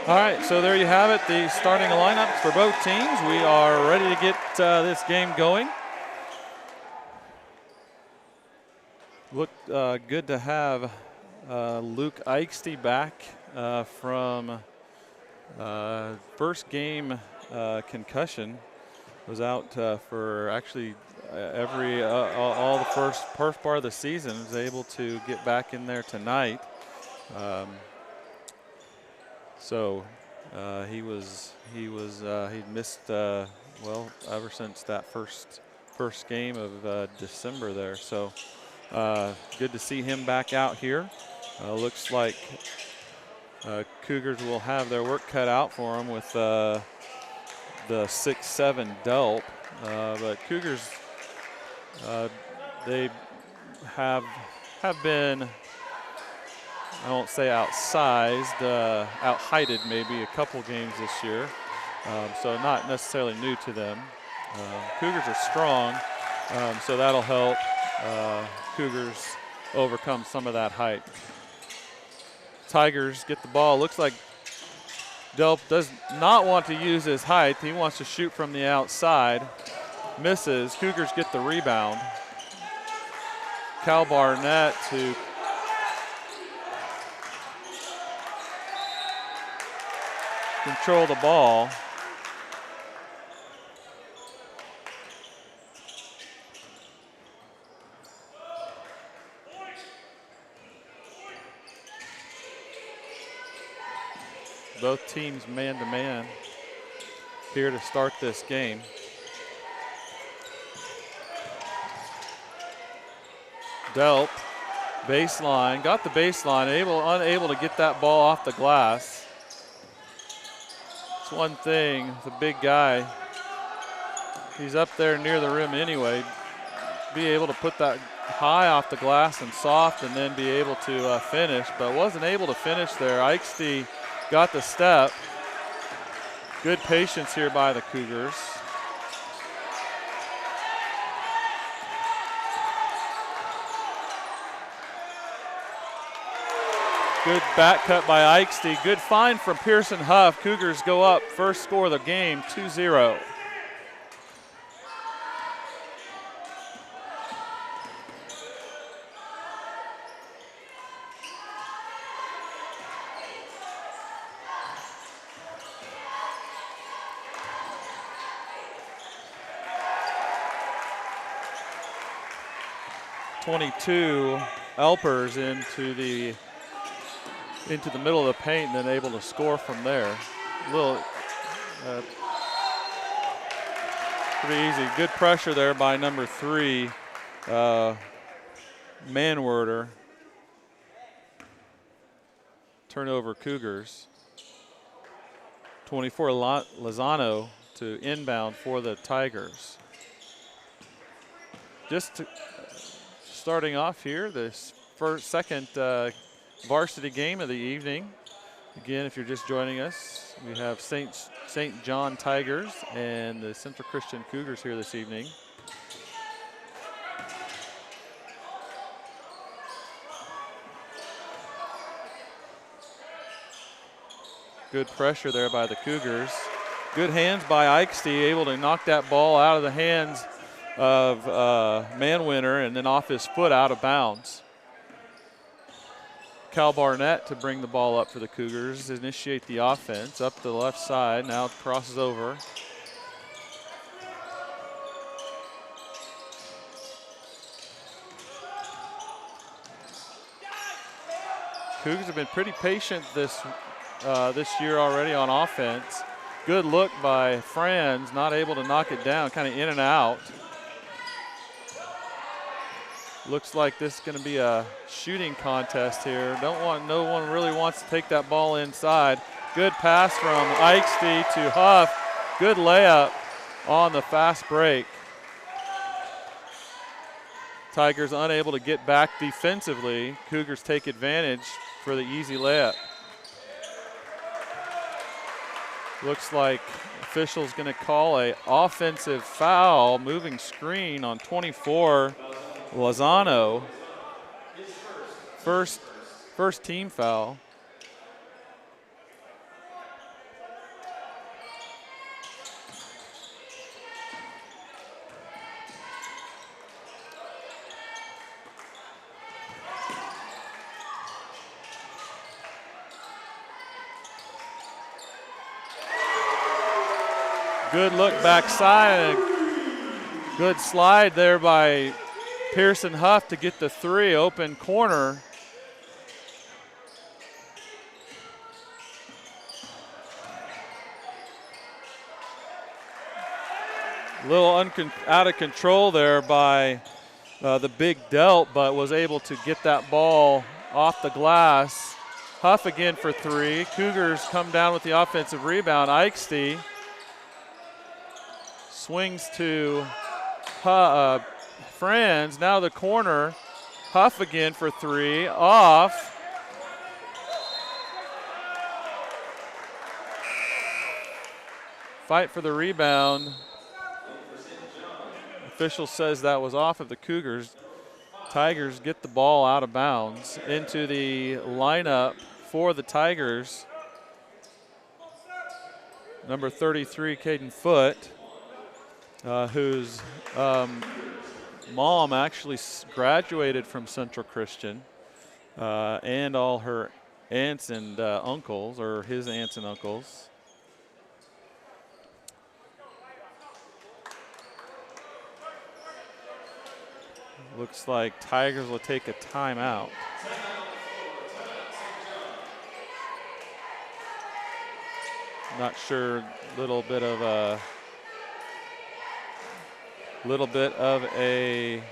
All right, so there you have it, the starting lineups for both teams. We are ready to get this game going. Looked good to have Luke Eichste back from first game concussion. Was out for actually all the first part of the season. Was able to get back in there tonight. So he'd missed well ever since that first game of December there. So good to see him back out here. Looks like Cougars will have their work cut out for them with the 6'7" Delp, but Cougars they have been, I won't say outsized, out-heighted maybe a couple games this year, so not necessarily new to them. Cougars are strong, so that'll help Cougars overcome some of that height. Tigers get the ball. Looks like Delp does not want to use his height. He wants to shoot from the outside. Misses. Cougars get the rebound. Cal Barnett to control the ball. Both teams man-to-man here to start this game. Delp, baseline, got the baseline, unable to get that ball off the glass. It's one thing, the big guy, he's up there near the rim anyway, be able to put that high off the glass and soft and then be able to finish, but wasn't able to finish there. Eichste got the step. Good patience here by the Cougars. Good back cut by Eichste. Good find from Pearson Huff. Cougars go up. First score of the game, 2-0. .22 Elpers into the middle of the paint and then able to score from there. Pretty easy. Good pressure there by number 3, Manwerder. Turnover Cougars. 24 Lozano to inbound for the Tigers. Starting off here, this second varsity game of the evening. Again, if you're just joining us, we have St. John Tigers and the Central Christian Cougars here this evening. Good pressure there by the Cougars. Good hands by Eichste, able to knock that ball out of the hands of Manwinter and then off his foot out of bounds. Cal Barnett to bring the ball up for the Cougars, initiate the offense up the left side. Now it crosses over. Cougars have been pretty patient this year already on offense. Good look by Franz, not able to knock it down, kind of in and out. Looks like this is going to be a shooting contest here. No one really wants to take that ball inside. Good pass from Eichste to Huff. Good layup on the fast break. Tigers unable to get back defensively. Cougars take advantage for the easy layup. Looks like official's going to call a offensive foul, moving screen on 24 Lozano. First team foul. Good look backside. Good slide there by Pearson Huff to get the three. Open corner. A little out of control there by the big Delt, but was able to get that ball off the glass. Huff again for three. Cougars come down with the offensive rebound. Eichste swings to Franz. Now the corner. Huff again for three. Off. Fight for the rebound. Official says that was off of the Cougars. Tigers get the ball out of bounds. Into the lineup for the Tigers. Number 33, Caden Foote, whose mom actually graduated from Central Christian, and all her aunts and uncles, or his aunts and uncles. Looks like Tigers will take a timeout. Not sure, little bit of a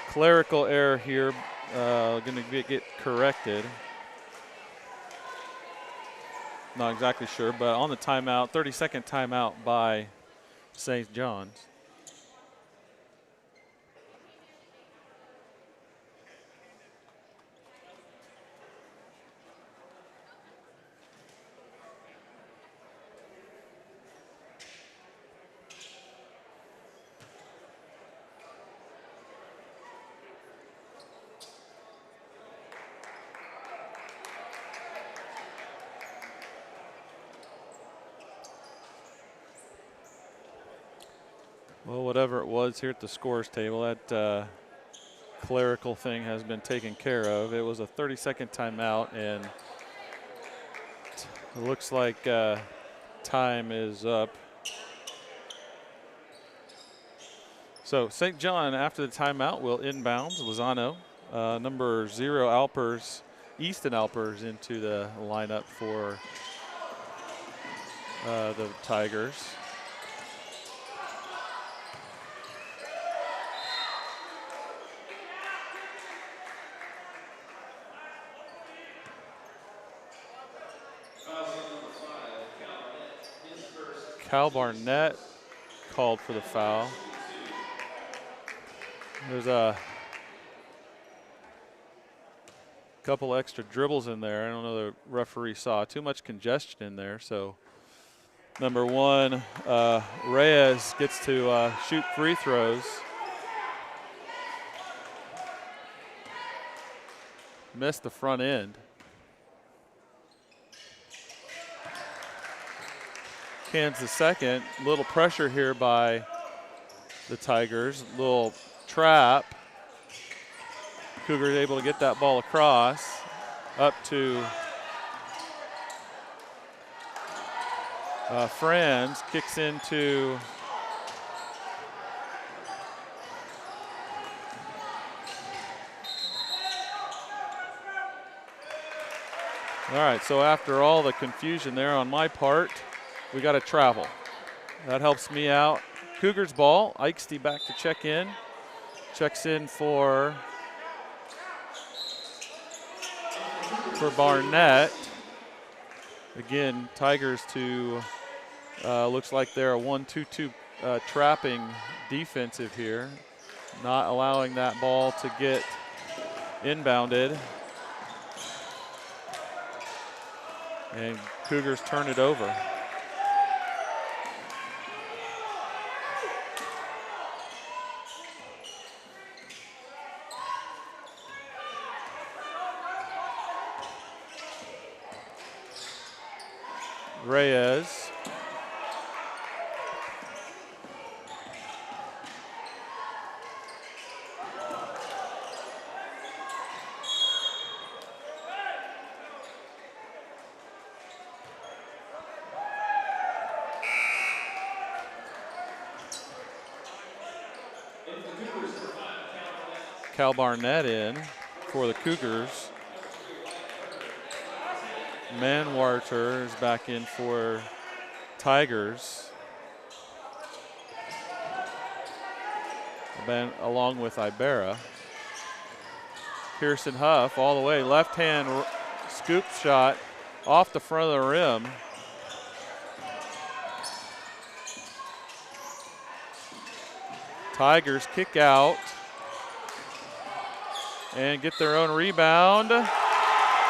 clerical error here, going to get corrected. Not exactly sure, but on the timeout, 30-second timeout by St. John's. Well, whatever it was here at the scores table, that clerical thing has been taken care of. It was a 30-second timeout, and it looks like time is up. So St. John, after the timeout, will inbounds. Lozano, number 0 Alpers, Easton Alpers, into the lineup for the Tigers. Cal Barnett called for the foul. There's a couple extra dribbles in there. I don't know the referee saw. Too much congestion in there. So number 1, Reyes gets to shoot free throws. Missed the front end. Cans the second. Little pressure here by the Tigers. Little trap. Cougars able to get that ball across. Up to Franz. Kicks into all right, so after all the confusion there on my part, we got to travel. That helps me out. Cougars ball. Eichste back to check in. Checks in for Barnett. Again, Tigers to, looks like they're a 1-2-2 trapping defensive here. Not allowing that ball to get inbounded. And Cougars turn it over. Reyes. Cal Barnett in for the Cougars. Manwarter is back in for Tigers. Along with Ibarra. Pearson Huff all the way, left hand scoop shot off the front of the rim. Tigers kick out and get their own rebound.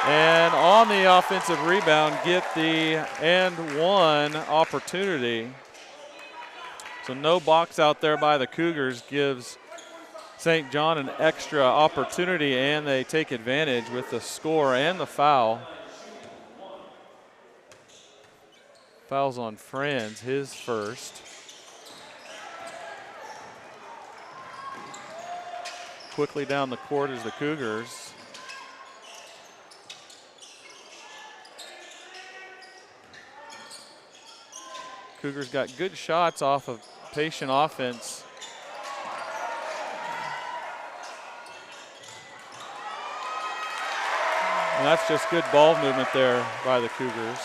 And on the offensive rebound, get the and one opportunity. So no box out there by the Cougars gives St. John an extra opportunity, and they take advantage with the score and the foul. Foul's on Franz, his first. Quickly down the court is the Cougars. Cougars got good shots off of patient offense. And that's just good ball movement there by the Cougars.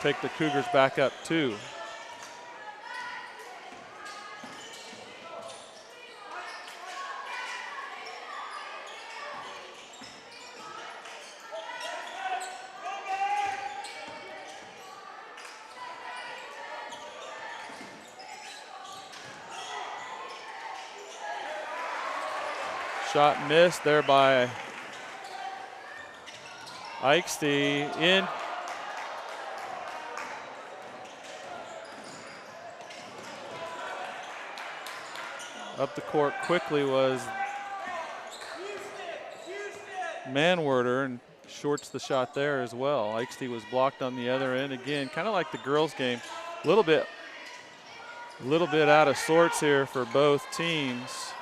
Take the Cougars back up 2. Shot missed there by Eichste. In. Up the court quickly was Manwerter, and shorts the shot there as well. Eichste was blocked on the other end again, kind of like the girls' game. A little bit out of sorts here for both teams.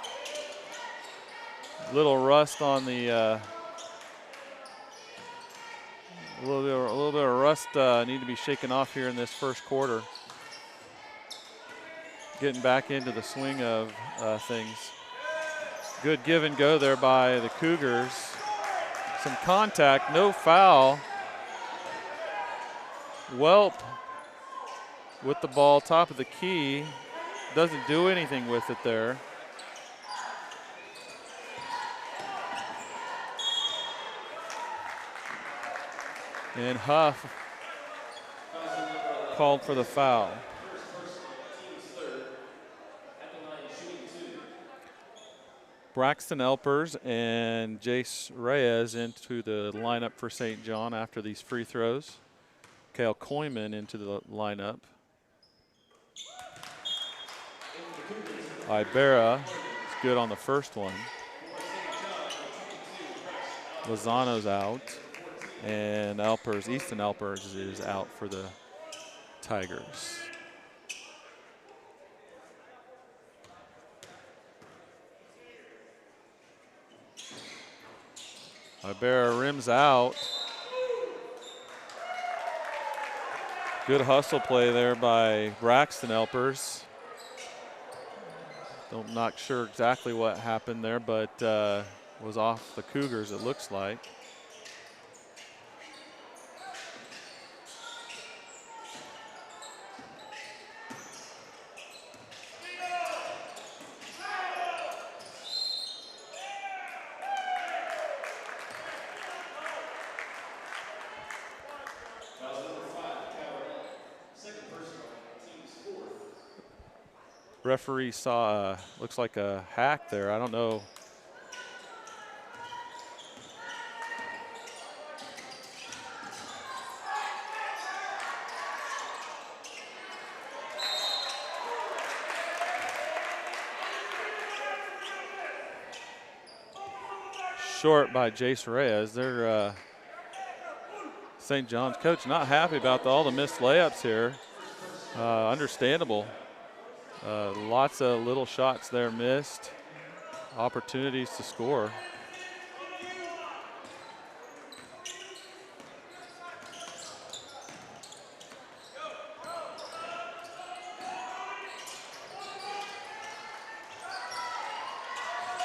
Little rust on the a little bit of rust need to be shaken off here in this first quarter. Getting back into the swing of things. Good give and go there by the Cougars. Some contact, no foul. Welp with the ball, top of the key. Doesn't do anything with it there. And Huff called for the foul. Braxton Elpers and Jace Reyes into the lineup for St. John after these free throws. Kale Koyman into the lineup. Ibarra is good on the first one. Lozano's out. And Easton Elpers is out for the Tigers. Ibarra rims out. Good hustle play there by Braxton Elpers. Not sure exactly what happened there, but was off the Cougars, it looks like. Referee saw, looks like a hack there. I don't know. Short by Jace Reyes. They're St. John's coach not happy about all the missed layups here. Understandable. Lots of little shots there missed. Opportunities to score.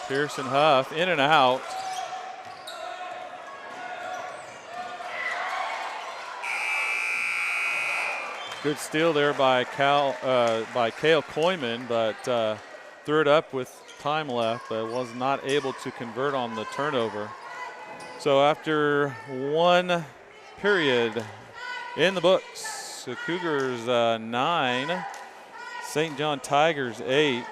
Pearson Huff in and out. Good steal there by Cale Koyman, but threw it up with time left, but was not able to convert on the turnover. So after one period in the books, the Cougars 9, St. John Tigers 8.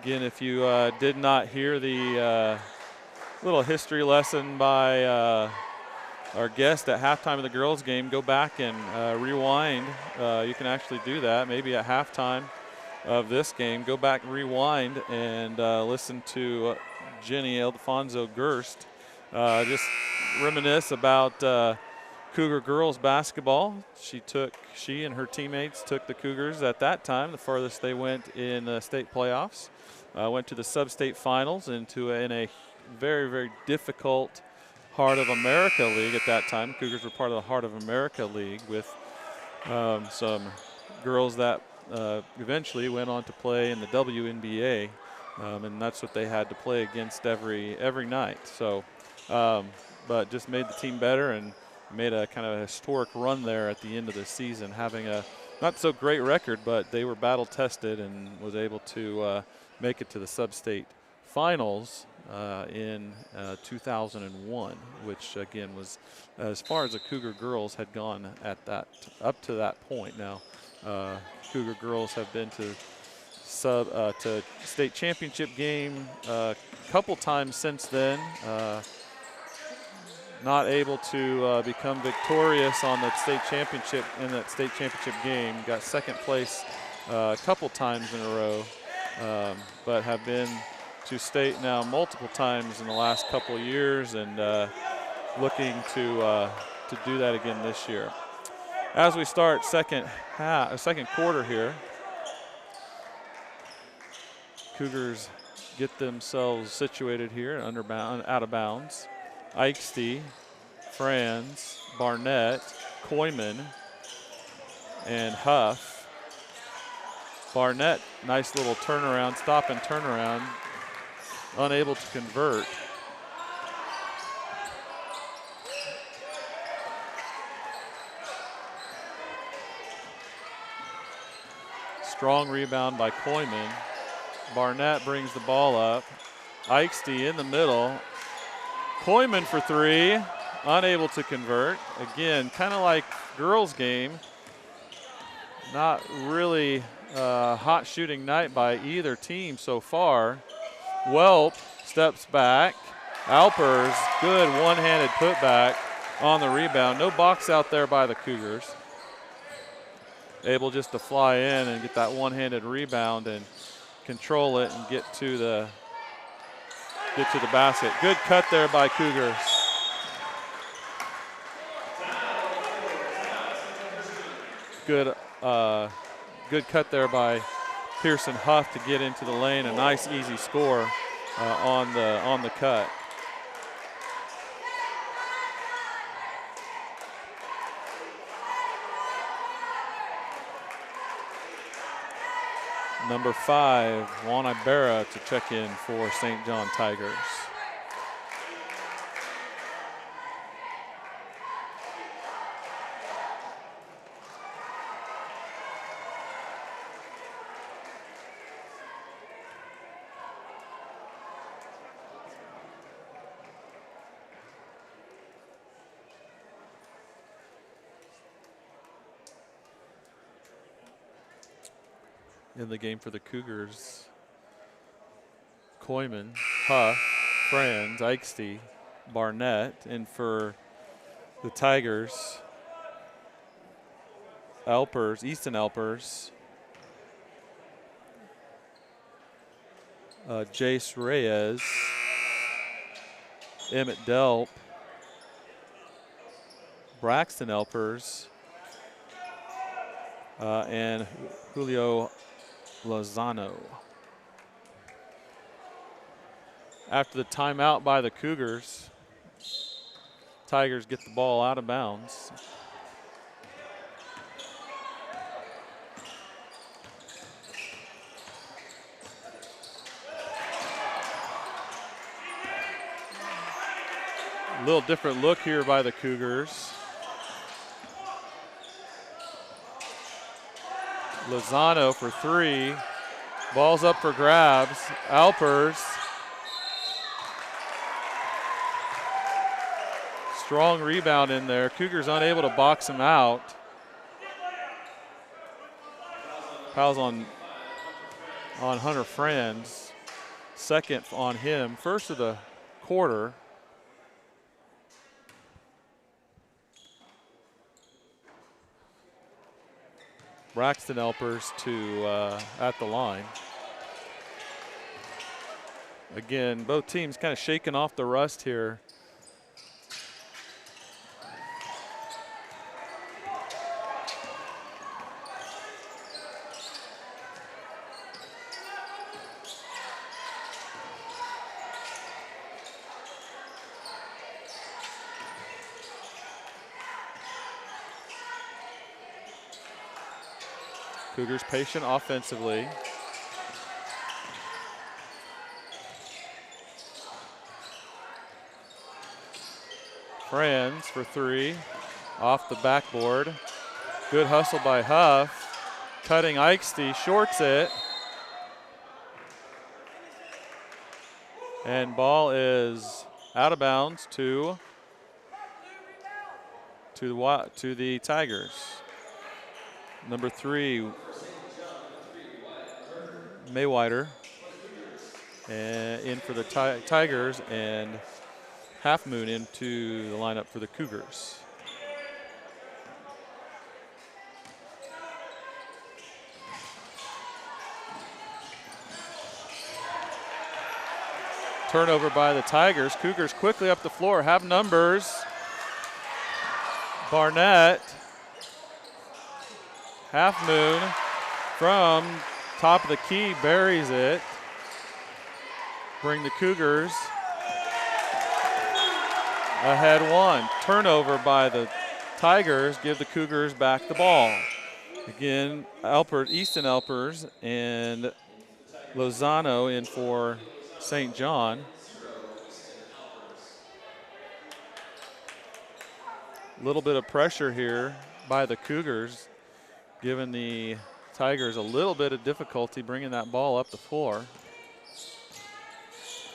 Again, if you did not hear the little history lesson by our guest at halftime of the girls' game, go back and rewind. You can actually do that maybe at halftime of this game. Go back, rewind, and listen to Jenny Alfonso Gerst just reminisce about Cougar girls basketball. She and her teammates took the Cougars at that time, the farthest they went in the state playoffs. Went to the sub-state finals in a very, very difficult Heart of America League at that time. Cougars were part of the Heart of America League with some girls that eventually went on to play in the WNBA, and that's what they had to play against every night. So, but just made the team better and made a kind of a historic run there at the end of the season, having a not so great record, but they were battle tested and was able to make it to the sub-state finals in 2001, which again was as far as the Cougar girls had gone at that up to that point. Now, Cougar girls have been to state championship game a couple times since then. Not able to become victorious on that state championship game. Got second place a couple times in a row, but have been to state now multiple times in the last couple of years, and looking to do that again this year. As we start second quarter here, Cougars get themselves situated here, out of bounds. Eichste, Franz, Barnett, Koyman, and Huff. Barnett, nice little turnaround, stop and turnaround, unable to convert. Strong rebound by Koyman. Barnett brings the ball up. Eichste in the middle. Koyman for three, unable to convert. Again, kind of like girls' game. Not really hot shooting night by either team so far. Welp steps back. Alpers, good one-handed putback on the rebound. No box out there by the Cougars. Able just to fly in and get that one-handed rebound and control it and get to the basket. Good cut there by Cougars. Good cut there by Pearson Huff to get into the lane. A nice easy score on the cut. Number 5, Juan Ibarra to check in for St. John Tigers. In the game for the Cougars, Koyman, Huff, Friends, Eichste, Barnett, and for the Tigers, Elpers, Easton Elpers, Jace Reyes, Emmett Delp, Braxton Elpers, and Julio Lozano. After the timeout by the Cougars, Tigers get the ball out of bounds. A little different look here by the Cougars. Lozano for three. Ball's up for grabs. Alpers. Strong rebound in there. Cougars unable to box him out. Fouls on Hunter Franz. Second on him. First of the quarter. Braxton Elpers to at the line. Again, both teams kind of shaking off the rust here. Cougars patient offensively. Franz for three, off the backboard. Good hustle by Huff. Cutting Eichste, shorts it. And ball is out of bounds to the Tigers. Number 3, Mayweather, and in for the Tigers, and Half Moon into the lineup for the Cougars. Turnover by the Tigers. Cougars quickly up the floor, have numbers. Barnett, Half Moon from top of the key, buries it. Bring the Cougars ahead 1. Turnover by the Tigers, give the Cougars back the ball. Again, Easton Elpers and Lozano in for St. John. A little bit of pressure here by the Cougars, giving the Tigers a little bit of difficulty bringing that ball up the floor.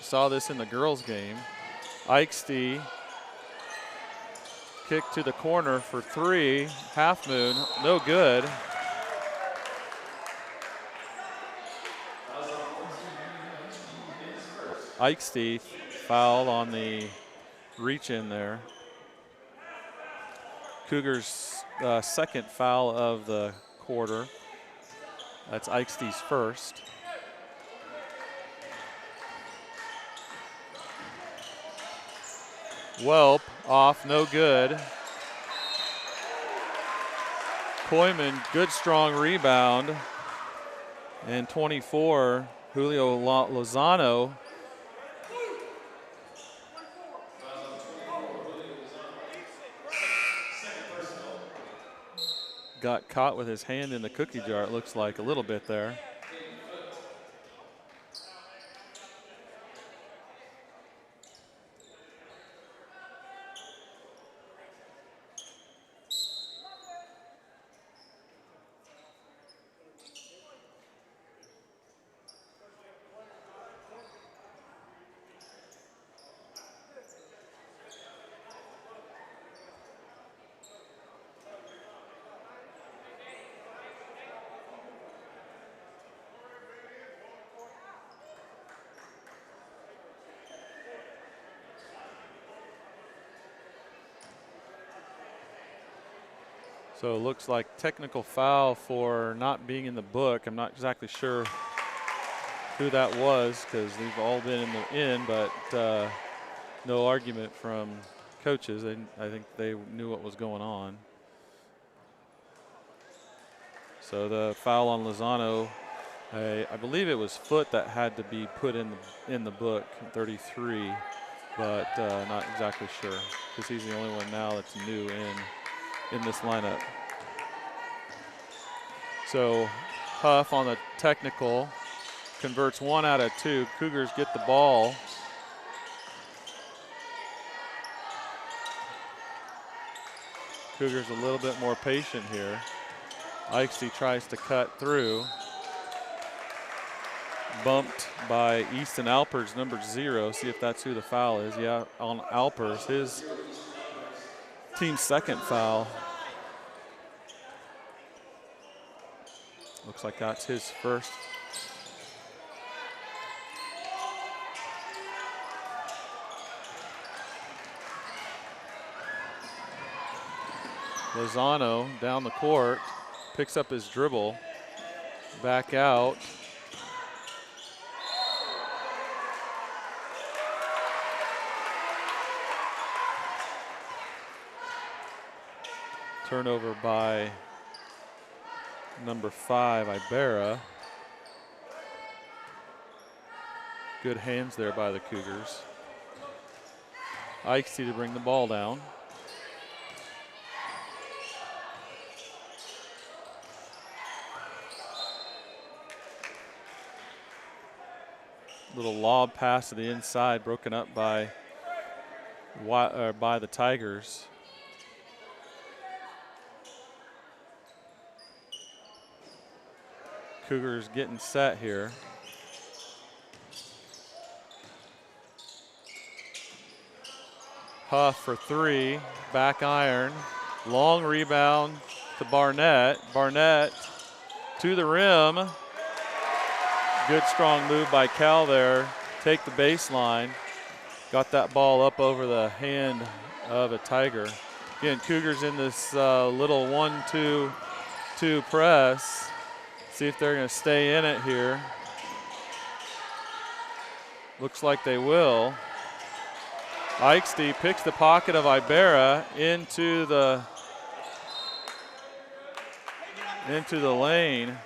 Saw this in the girls' game. Eichste, kick to the corner for 3. Half Moon, no good. Eichste foul on the reach in there. Cougars' second foul of the quarter. That's Eichste's first. Welp off, no good. Koyman, good strong rebound. And 24, Julio Lozano. Got caught with his hand in the cookie jar, it looks like, a little bit there. So it looks like technical foul for not being in the book. I'm not exactly sure who that was because they've all been but no argument from coaches. I think they knew what was going on. So the foul on Lozano, I believe it was foot that had to be put in the book, 33, but not exactly sure because he's the only one now that's new in this lineup. So Huff on the technical converts 1 out of 2. Cougars get the ball. Cougars a little bit more patient here. Ikesty tries to cut through. Bumped by Easton Alpers, number 0. See if that's who the foul is. Yeah, on Alpers, his team's second foul. Looks like that's his first. Lozano down the court, picks up his dribble, back out. Turnover by number 5, Ibarra. Good hands there by the Cougars. Ikesty to bring the ball down. Little lob pass to the inside, broken up by the Tigers. Cougars getting set here. Huff for 3, back iron, long rebound to Barnett. Barnett to the rim. Good strong move by Cal there. Take the baseline. Got that ball up over the hand of a Tiger. Again, Cougars in this little 1-2-2 press. See if they're going to stay in it here. Looks like they will. Ikesty picks the pocket of Ibarra into the lane.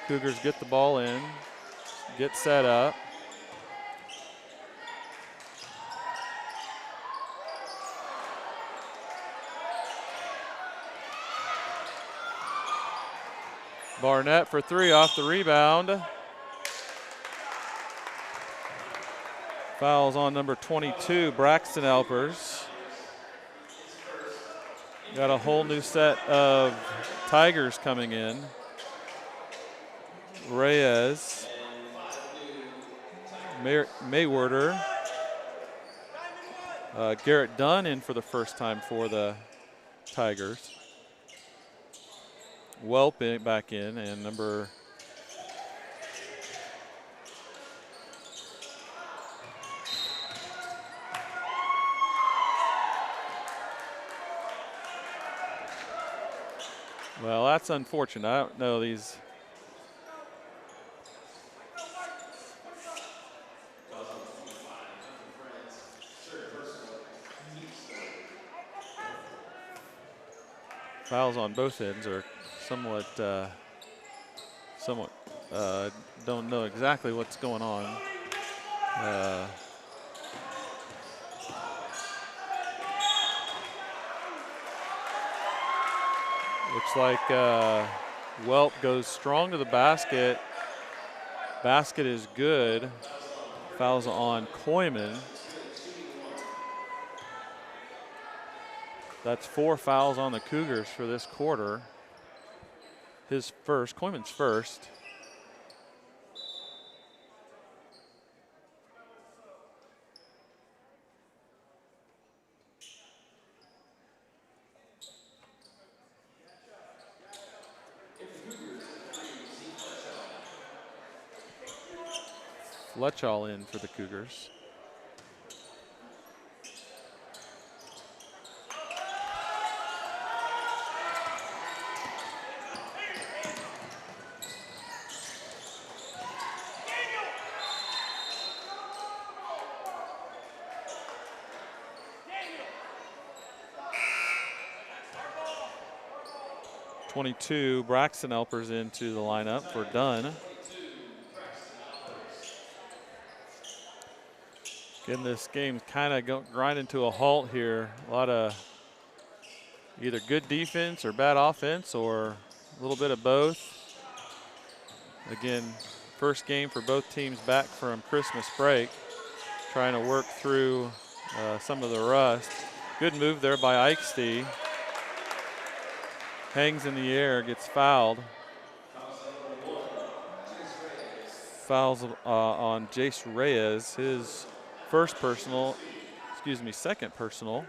Cougars get the ball in, get set up. Barnett for 3 off the rebound. Fouls on number 22, Braxton Alpers. Got a whole new set of Tigers coming in. Reyes, Maywerder, Garrett Dunn in for the first time for the Tigers. Welp back in, and number well, that's unfortunate. I don't know these. Fouls on both ends are somewhat don't know exactly what's going on. Looks like Welp goes strong to the basket. Basket is good. Fouls on Koyman. That's 4 fouls on the Cougars for this quarter. His first, Koyman's first. Fletchall in for the Cougars. .22 Braxton Elpers into the lineup for Dunn. Again, this game kind of grinding to a halt here. A lot of either good defense or bad offense or a little bit of both. Again, first game for both teams back from Christmas break, trying to work through some of the rust. Good move there by Eichste. Hangs in the air, gets fouled. Fouls on Jace Reyes, his second personal.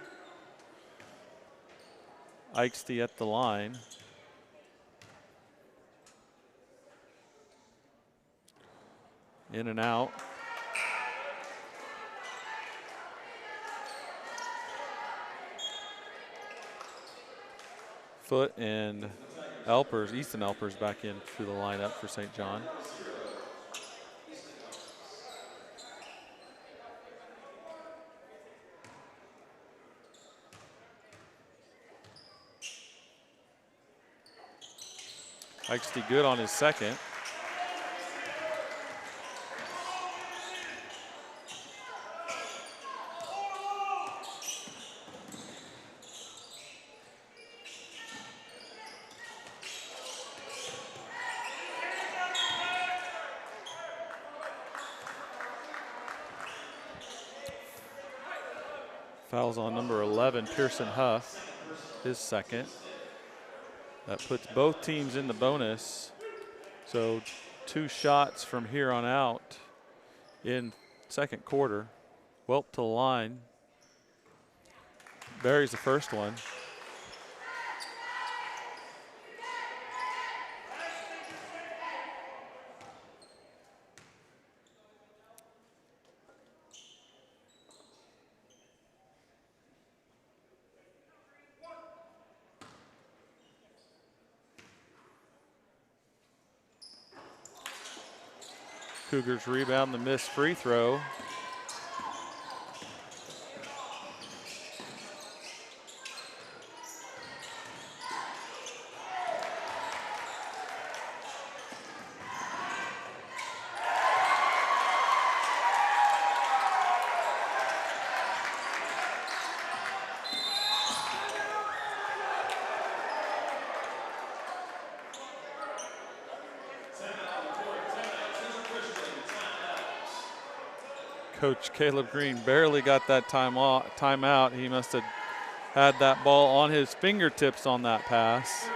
Eichste at the line. In and out. Foot and Elpers, Easton Elpers back into the lineup for St. John. Eichste good on his second. Fouls on number 11, Pearson Huff, his second. That puts both teams in the bonus. So 2 shots from here on out in second quarter. Welp to the line. Buries the first one. Cougars rebound the missed free throw. Coach Caleb Green barely got that timeout. He must have had that ball on his fingertips on that pass.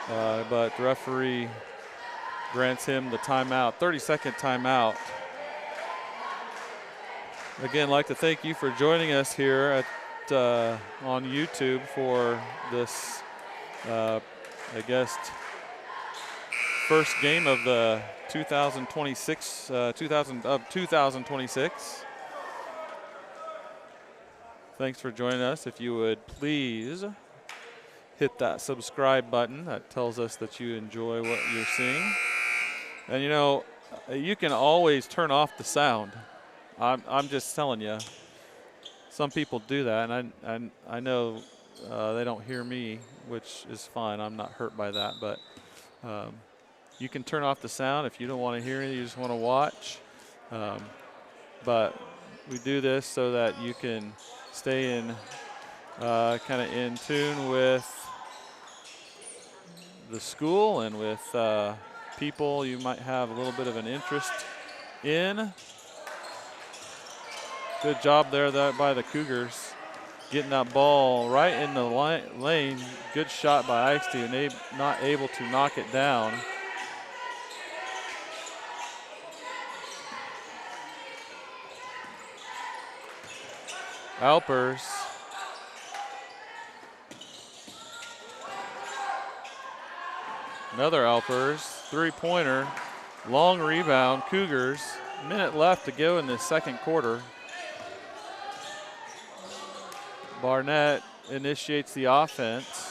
But the referee grants him the timeout, 30-second timeout. Again, I'd like to thank you for joining us here on YouTube for this, I guess, first game of the 2026. Thanks for joining us. If you would please hit that subscribe button. That tells us that you enjoy what you're seeing. And you know, you can always turn off the sound. I'm just telling you. Some people do that, and I know they don't hear me, which is fine. I'm not hurt by that, but you can turn off the sound if you don't want to hear it, you just want to watch. But we do this so that you can stay in kind of in tune with the school and with people you might have a little bit of an interest in. Good job there by the Cougars, getting that ball right in the lane. Good shot by Eichste, and not able to knock it down. Alpers. Another Alpers, 3-pointer, long rebound, Cougars. minute left to go in the second quarter. Barnett initiates the offense.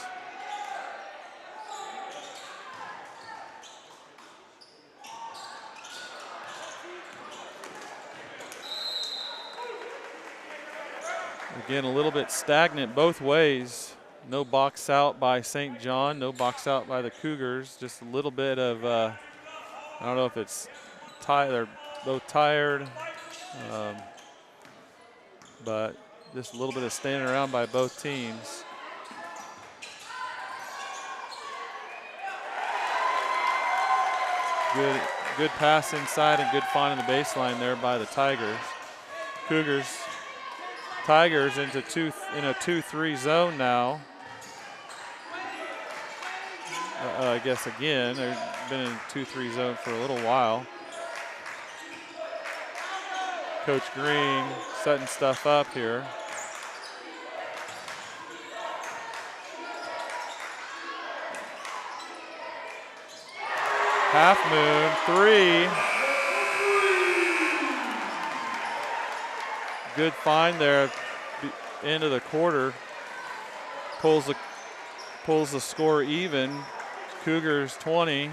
Again, a little bit stagnant both ways. No box out by St. John, no box out by the Cougars. Just a little bit of, I don't know if it's tired, they're both tired, but just a little bit of standing around by both teams. Good pass inside and good find on the baseline there by the Tigers. Tigers in a 2-3 zone now. I guess again, they've been in a 2-3 zone for a little while. Coach Green setting stuff up here. Half moon, 3. Good find there at the end of the quarter. Pulls the score even. Cougars 20,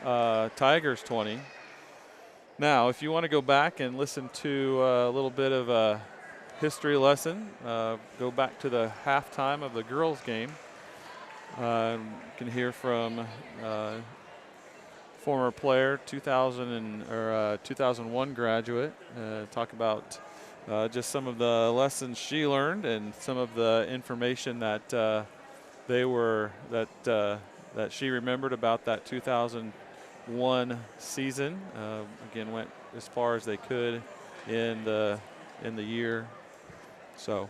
Tigers 20. Now, if you want to go back and listen to a little bit of a history lesson, go back to the halftime of the girls' game. You can hear from former player, 2001 graduate, talk about just some of the lessons she learned and some of the information that that she remembered about that 2001 season. Again, went as far as they could in the year. So.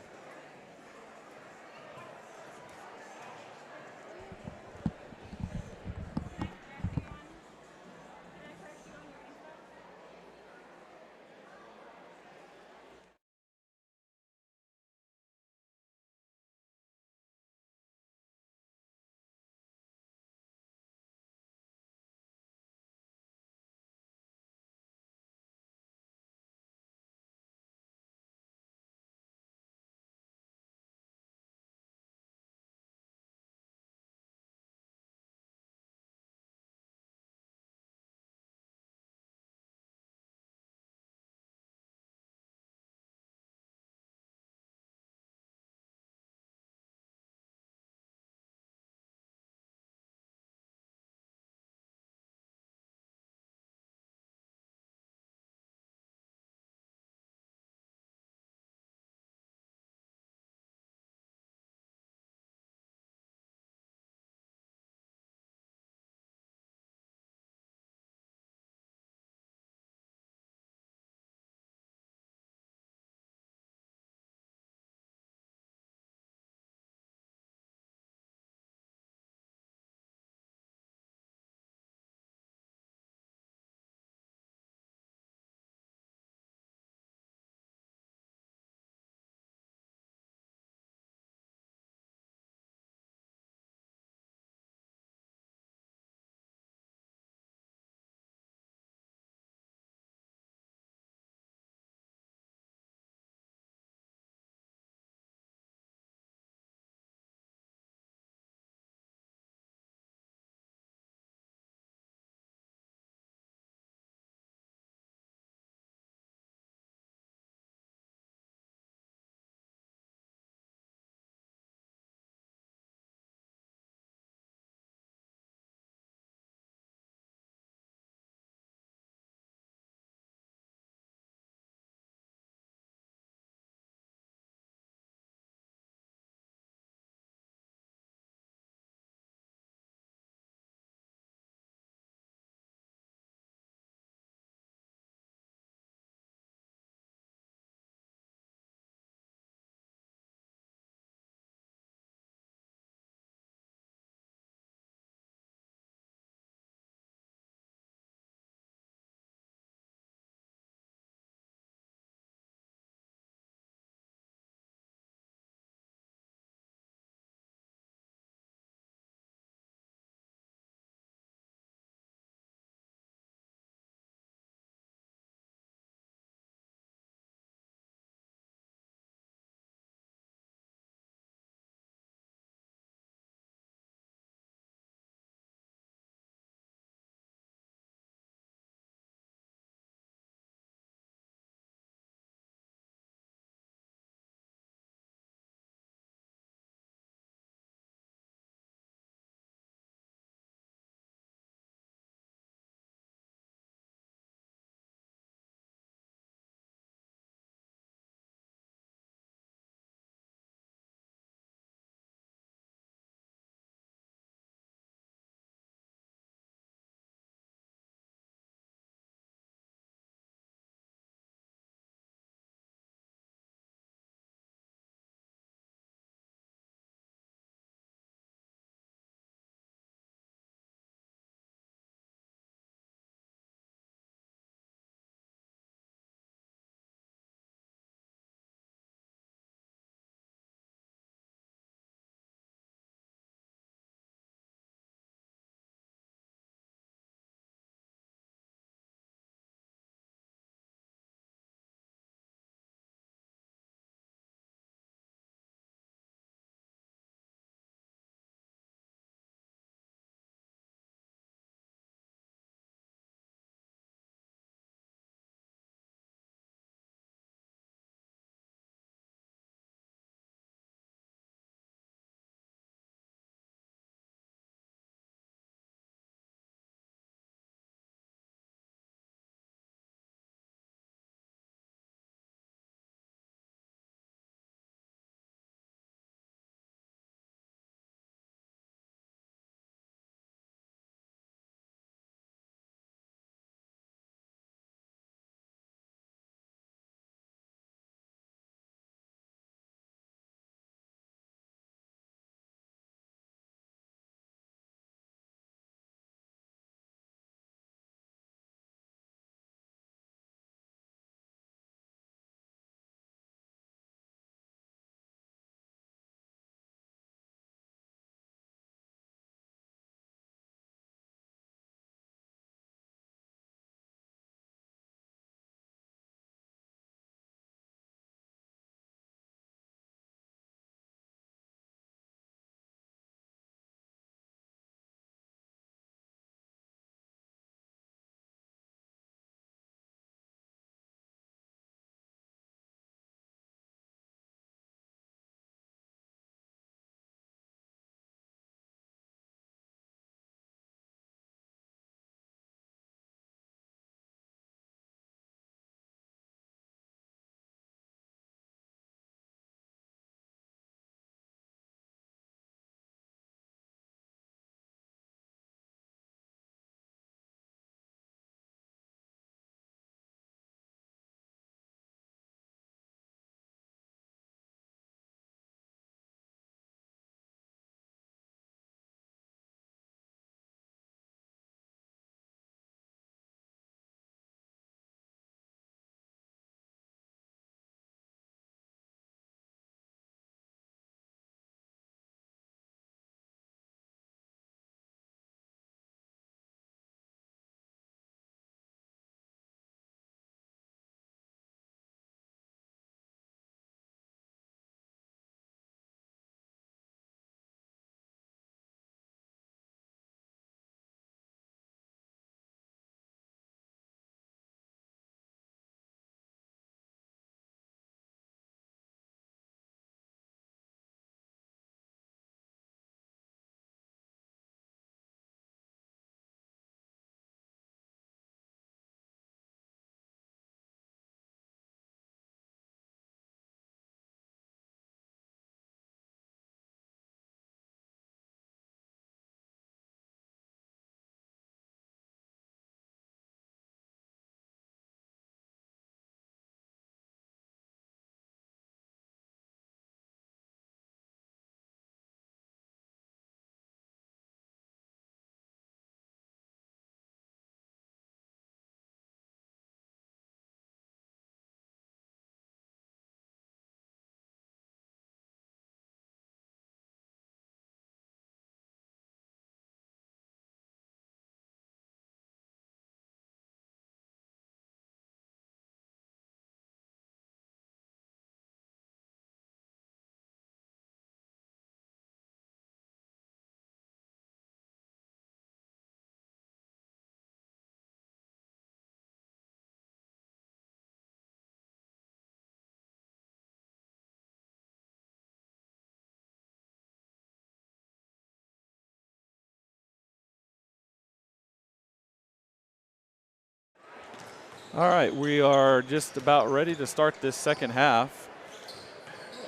All right, we are just about ready to start this second half.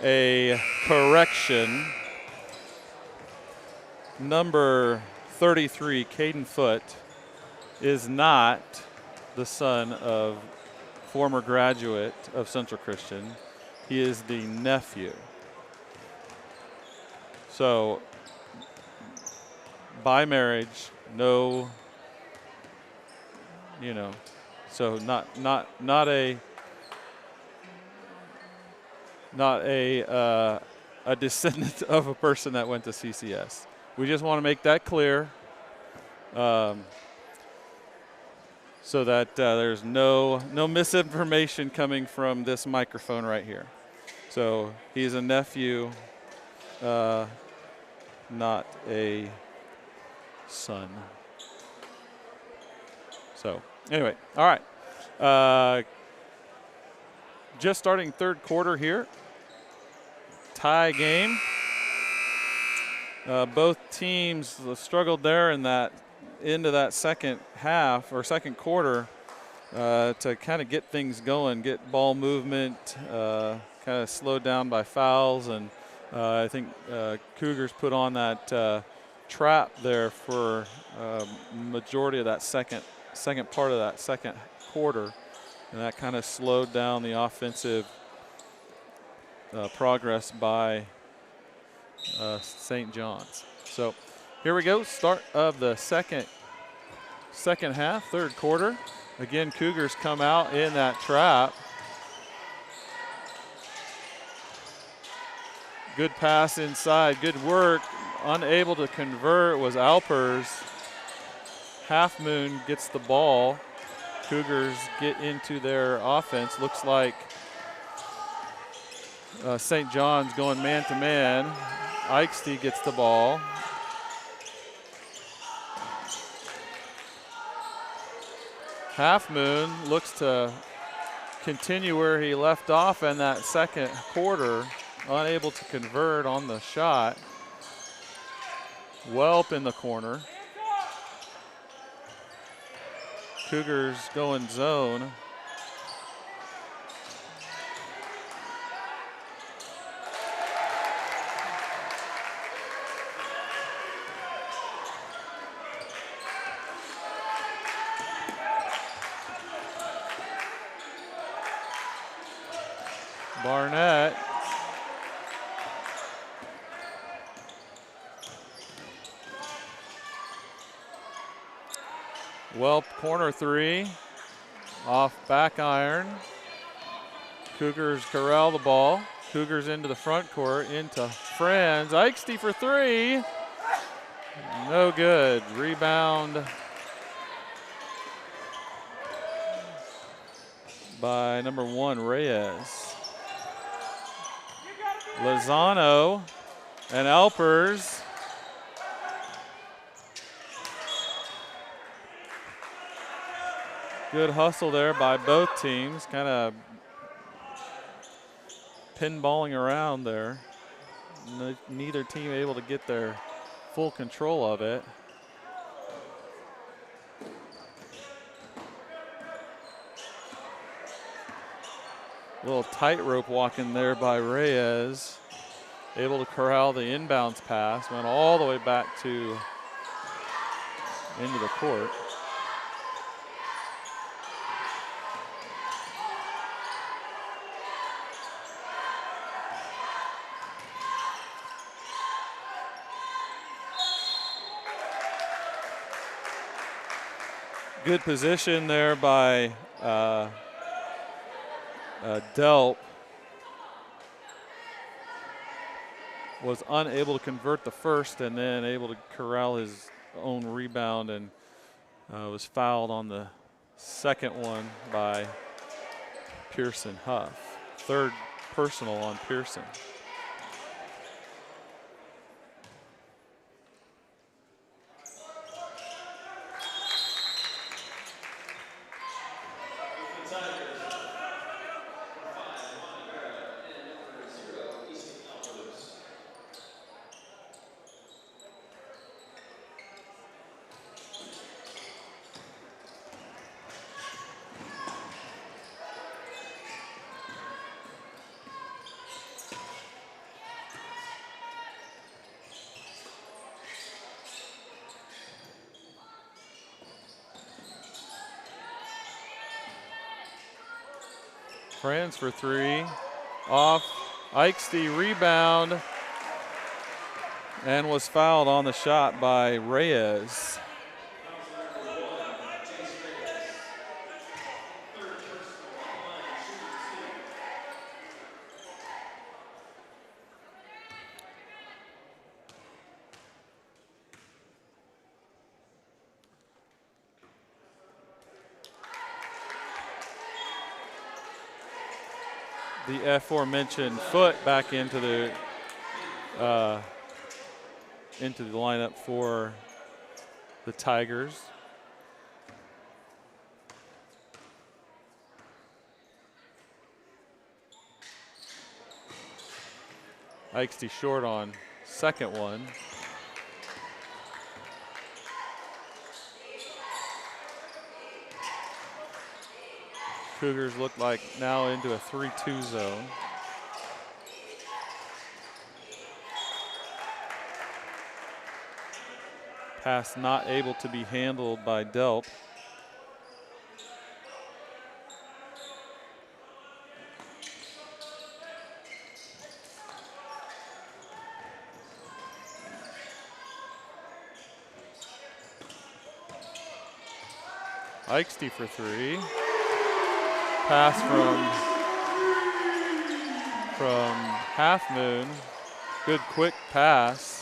A correction. Number 33, Caden Foote, is not the son of former graduate of Central Christian. He is the nephew. So, by marriage, no, so not a descendant of a person that went to CCS. We just want to make that clear, so that there's no misinformation coming from this microphone right here. So he's a nephew, not a son. So anyway, all right. Just starting third quarter here. Tie game. Both teams struggled there in that into that second half or second quarter to kind of get things going, get ball movement, kind of slowed down by fouls, and I think Cougars put on that trap there for majority of that second part of that second quarter, and that kind of slowed down the offensive progress by St. John's. So here we go, start of the second half, third quarter. Again, Cougars come out in that trap. Good pass inside, good work. Unable to convert was Alpers. Half Moon gets the ball. Cougars get into their offense. Looks like St. John's going man-to-man. Eichste gets the ball. Half Moon looks to continue where he left off in that second quarter. Unable to convert on the shot. Welp in the corner. Cougars going zone. Barnett. Welp corner three. Off back iron. Cougars corral the ball. Cougars into the front court, into Friends. Eichste for three. No good. Rebound by number 1, Reyes. Lozano and Alpers. Good hustle there by both teams, kind of pinballing around there. Neither team able to get their full control of it. A little tightrope walking there by Reyes. Able to corral the inbounds pass. Went all the way back to into the court. Good position there by Delp. Was unable to convert the first and then able to corral his own rebound and was fouled on the second one by Pearson Huff. Third personal on Pearson. Franz for three. Off. Eichste rebound. And was fouled on the shot by Reyes. The aforementioned foot back into the lineup for the Tigers. Eichste short on second one. Cougars look like now into a 3-2 zone. Pass not able to be handled by Delp. Eichste for three. Pass from Half Moon. Good quick pass.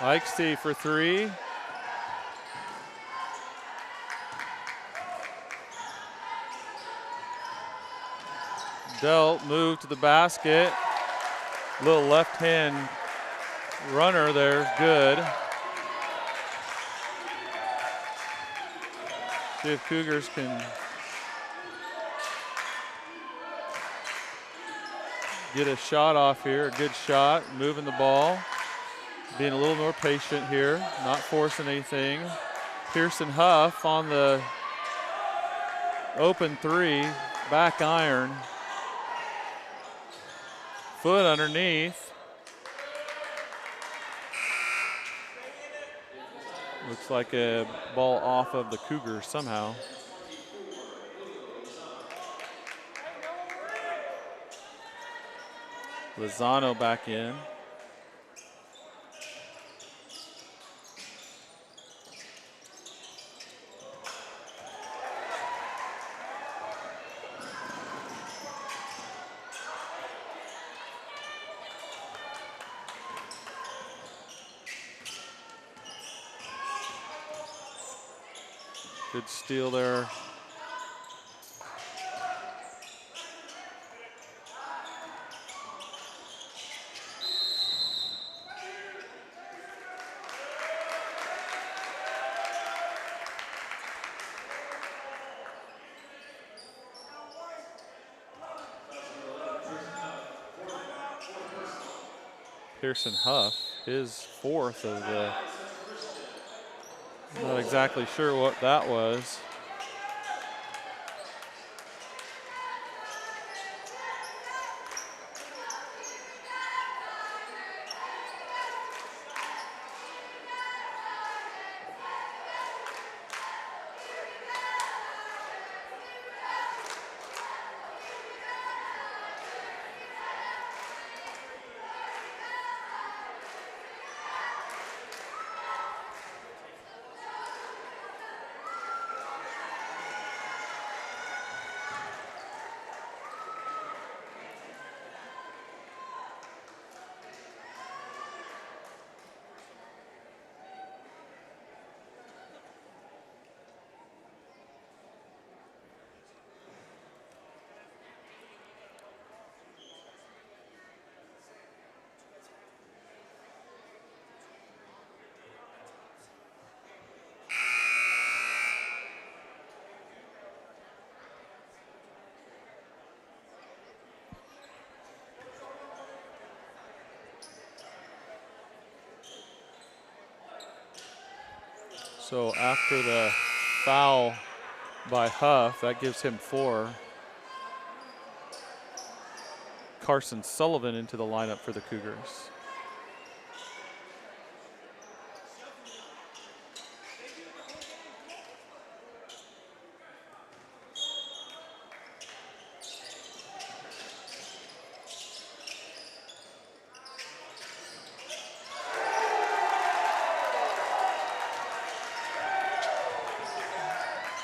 Eichste for three. Delt moved to the basket. Little left hand runner there, good. See if Cougars can get a shot off here, a good shot, moving the ball. Being a little more patient here, not forcing anything. Pearson Huff on the open three, back iron. Foot underneath. Looks like a ball off of the Cougars somehow. Lozano back in. Good steal there. Pearson Huff, his fourth of the, not exactly sure what that was. So after the foul by Huff, that gives him 4. Carson Sullivan into the lineup for the Cougars.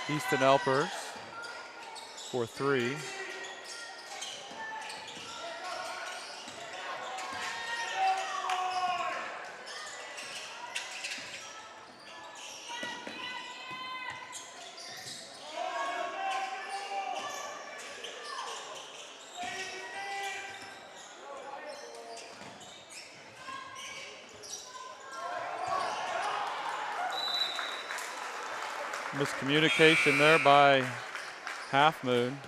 Easton Alpers for 3. Miscommunication there by Half Moon.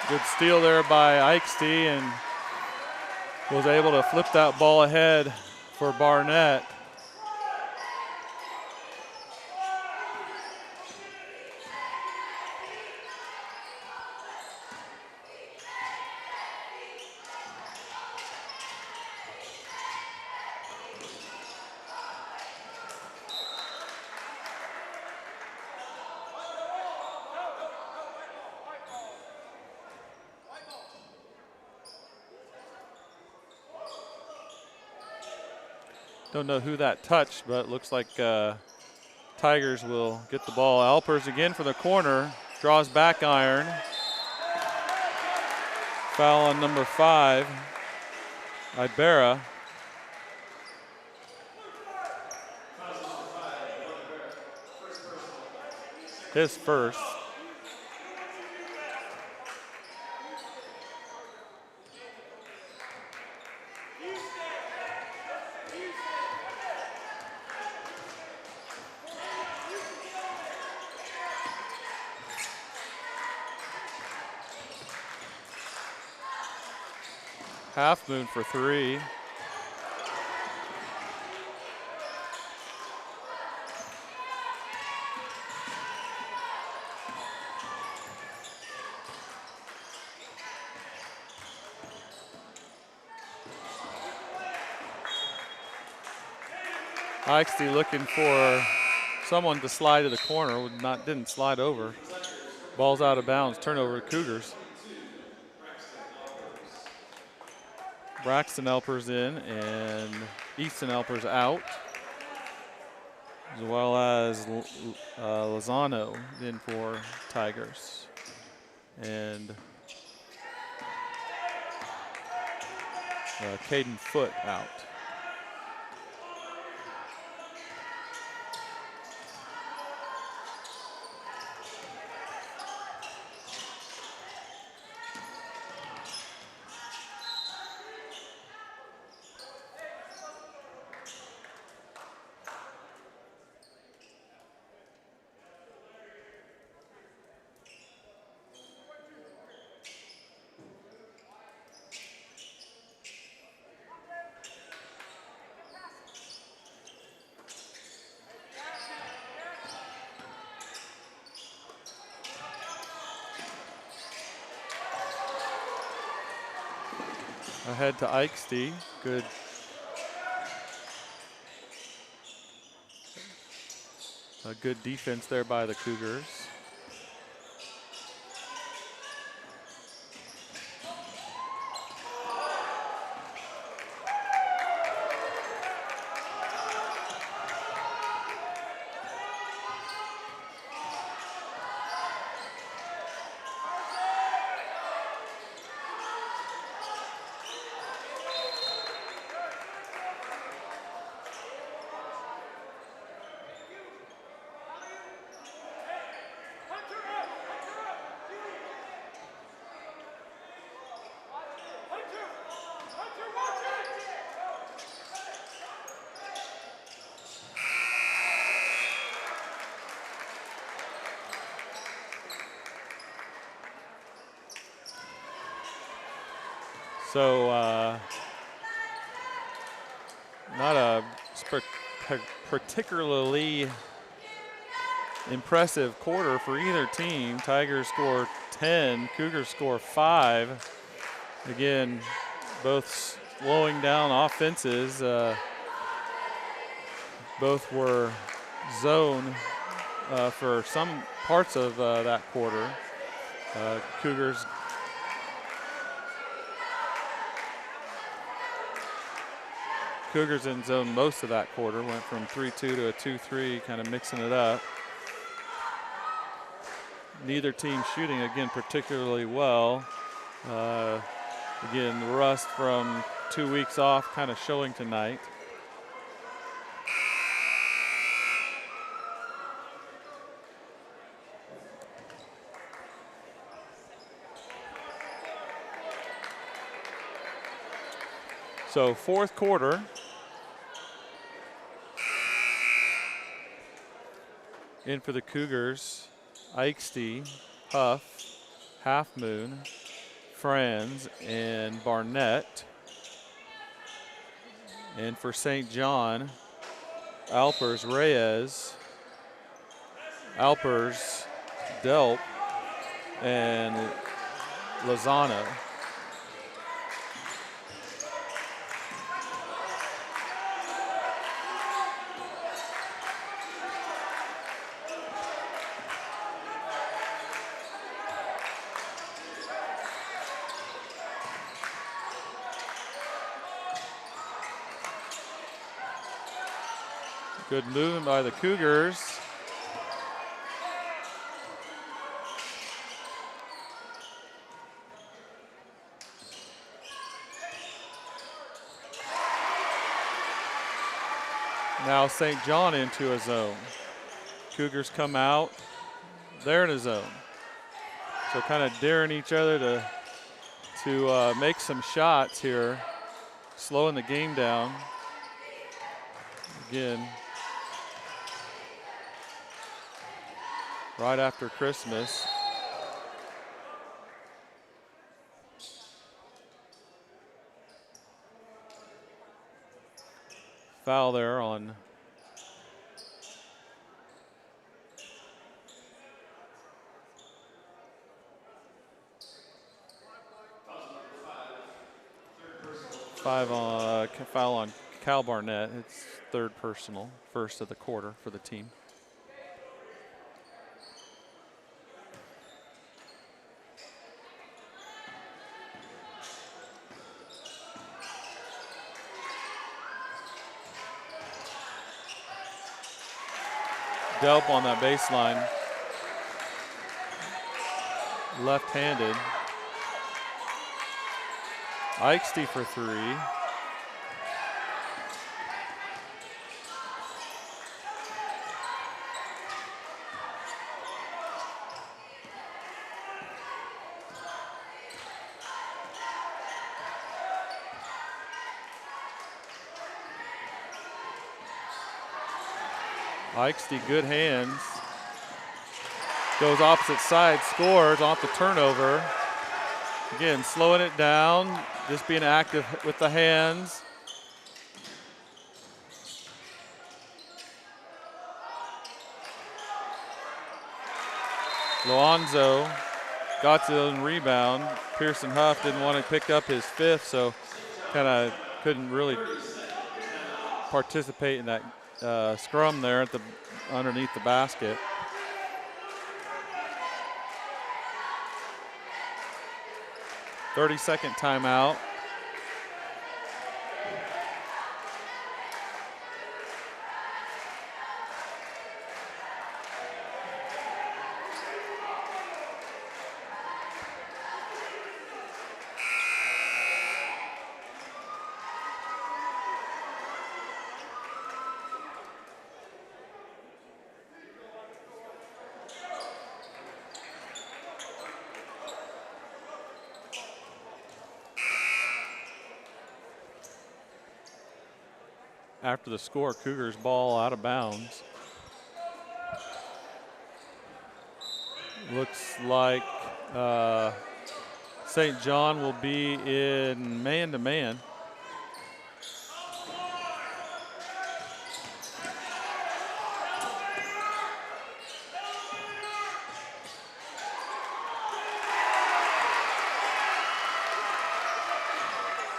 Good steal there by Eichste, and was able to flip that ball ahead for Barnett. Don't know who that touched, but it looks like Tigers will get the ball. Alpers again for the corner, draws back iron. Foul on number 5, Ibarra. His first. Half Moon for 3. Eichste looking for someone to slide to the corner, didn't slide over. Ball's out of bounds, turnover to Cougars. Braxton Elpers in and Easton Elpers out, as well as Lozano in for Tigers. And Caden Foote out. Ahead to Eichste. Good defense there by the Cougars. So not a particularly impressive quarter for either team. Tigers score 10, Cougars score 5. Again, both slowing down offenses. Both were zone for some parts of that quarter. Cougars in zone most of that quarter, went from 3-2 to a 2-3, kind of mixing it up. Neither team shooting, again, particularly well. Again, the rust from 2 weeks off kind of showing tonight. So fourth quarter. In for the Cougars, Eichste, Huff, Half Moon, Franz, and Barnett. And for St. John, Alpers, Reyes, Alpers, Delp, and Lozano. Good movement by the Cougars. Now St. John into a zone. Cougars come out. They're in a zone. So kind of daring each other to make some shots here, slowing the game down. Again, right after Christmas. Foul there on foul on Cal Barnett. It's third personal, first of the quarter for the team. Delp on that baseline, left-handed. Eichste for three. Eichste, good hands. Goes opposite side, scores off the turnover. Again, slowing it down, just being active with the hands. Loanzo got to the rebound. Pearson Huff didn't want to pick up his fifth, so kind of couldn't really participate in that scrum there at underneath the basket. "30-second timeout. After the score, Cougars ball out of bounds. Looks like St. John will be in man-to-man.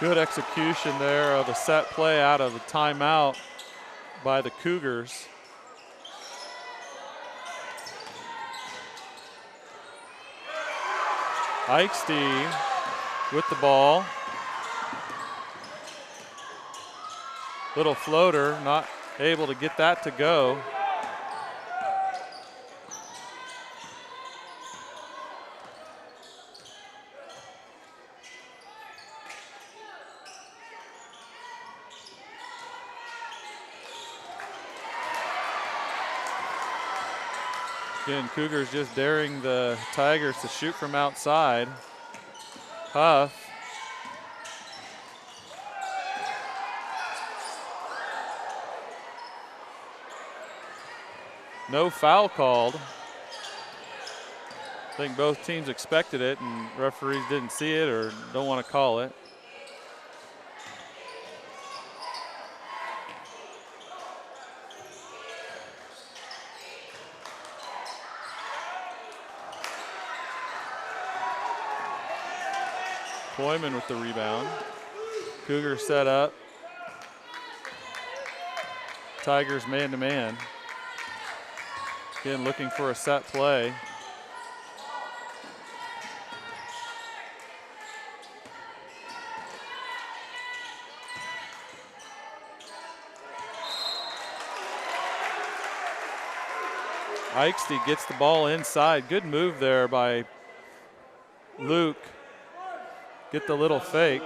Good execution there of a set play out of the timeout by the Cougars. Eichste with the ball. Little floater, not able to get that to go. Again, Cougars just daring the Tigers to shoot from outside. Huff. No foul called. I think both teams expected it and referees didn't see it or don't want to call it. Boyman with the rebound. Cougars set up. Tigers man-to-man. Again, looking for a set play. Eichste gets the ball inside. Good move there by Luke. Get the little fake.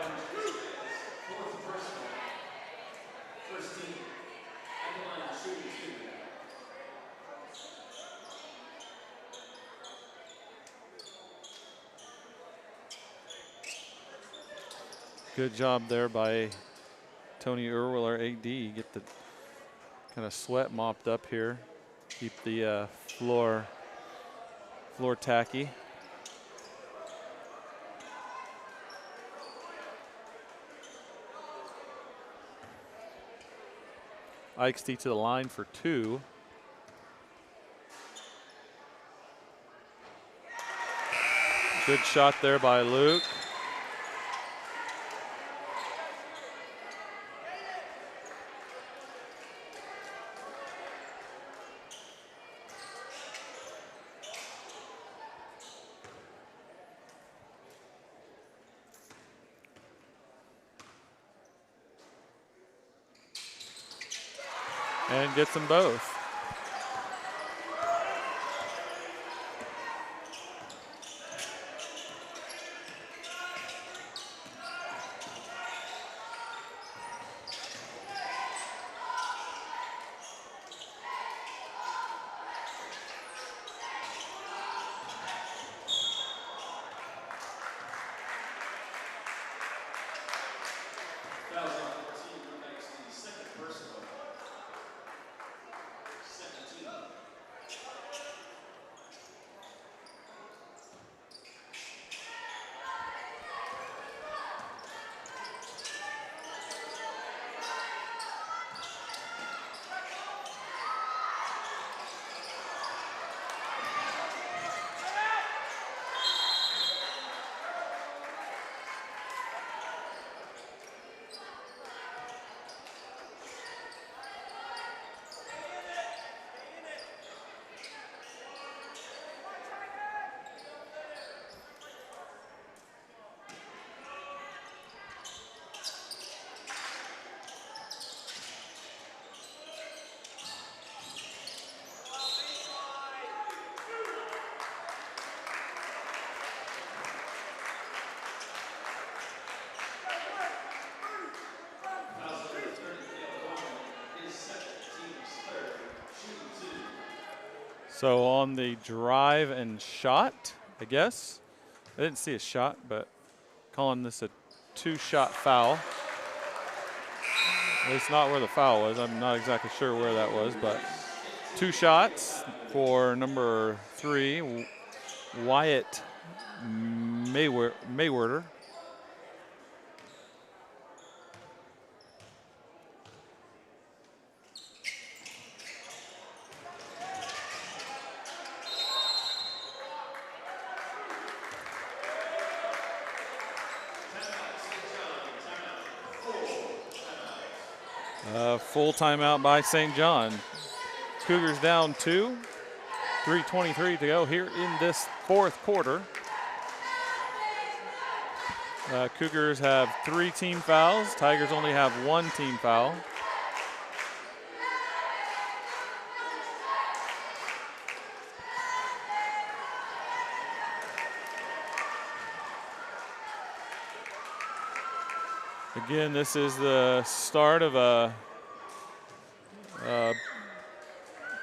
Good job there by Tony Erwiller, AD. Get the kind of sweat mopped up here. Keep the floor tacky. Eichste to the line for two. Good shot there by Luke. And gets them both. So on the drive and shot, I guess. I didn't see a shot, but calling this a two-shot foul. At least not where the foul was. I'm not exactly sure where that was, but two shots for number 3, Wyatt Maywerder. Full timeout by St. John. Cougars down 2. 3:23 to go here in this fourth quarter. Cougars have 3 team fouls. Tigers only have 1 team foul. Again, this is the start of a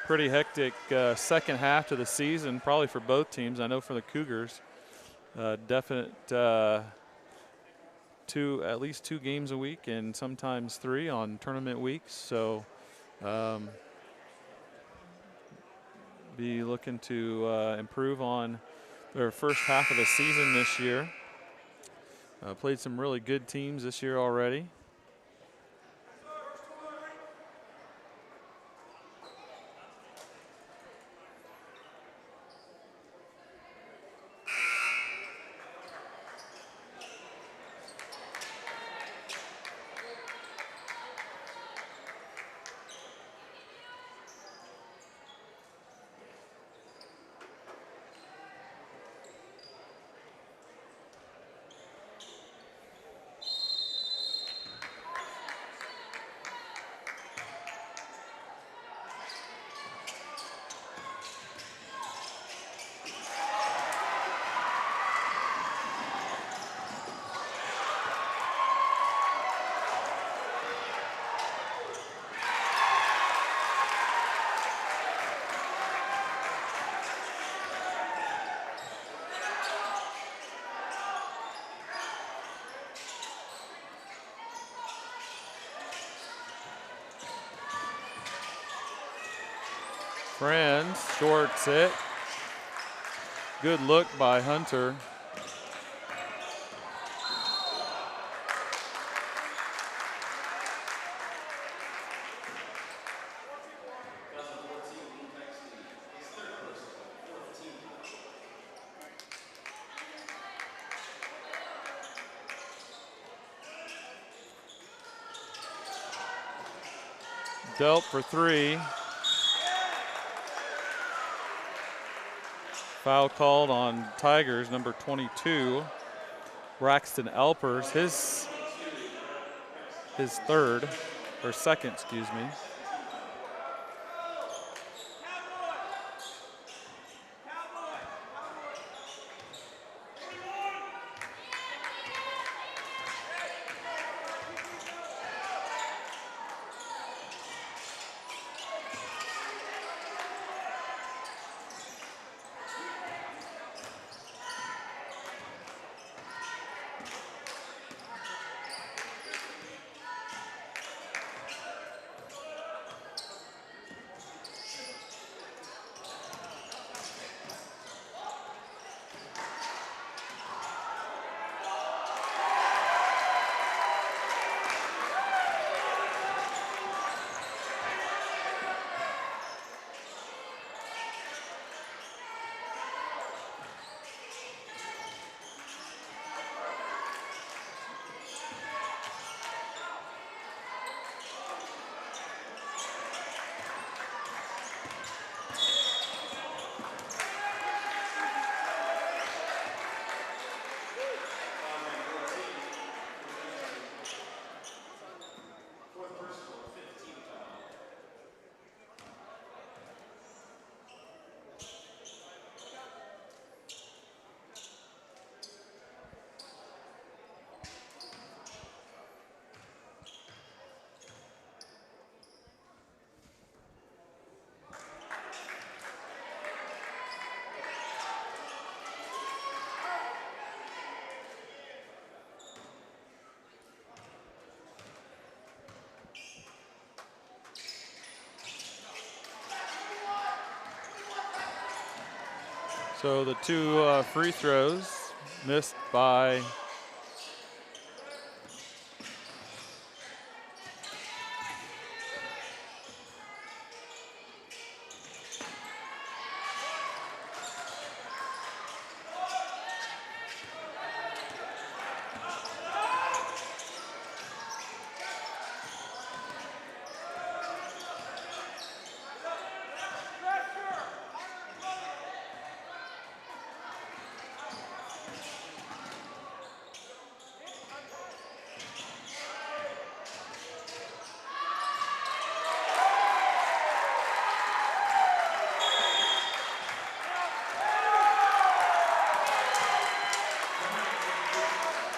pretty hectic second half to the season, probably for both teams. I know for the Cougars, definite at least 2 games a week and sometimes 3 on tournament weeks. So be looking to improve on their first half of the season this year. Played some really good teams this year already. Friends shorts it. Good look by Hunter. Dealt for 3. Foul called on Tigers, number 22, Braxton Alpers, his second, excuse me. So the two free throws missed by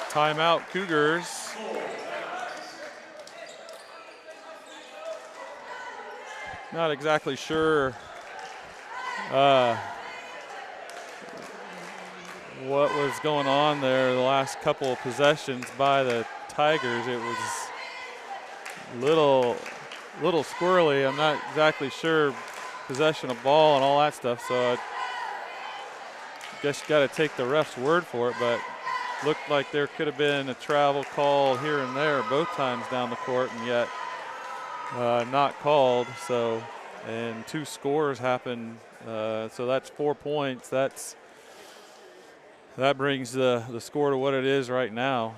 timeout Cougars. Not exactly sure what was going on there the last couple of possessions by the Tigers. It was little squirrely. I'm not exactly sure possession of ball and all that stuff, so I guess you got to take the ref's word for it, but looked like there could have been a travel call here and there both times down the court, and yet not called. So, and two scores happened, so that's 4 points. That brings the score to what it is right now.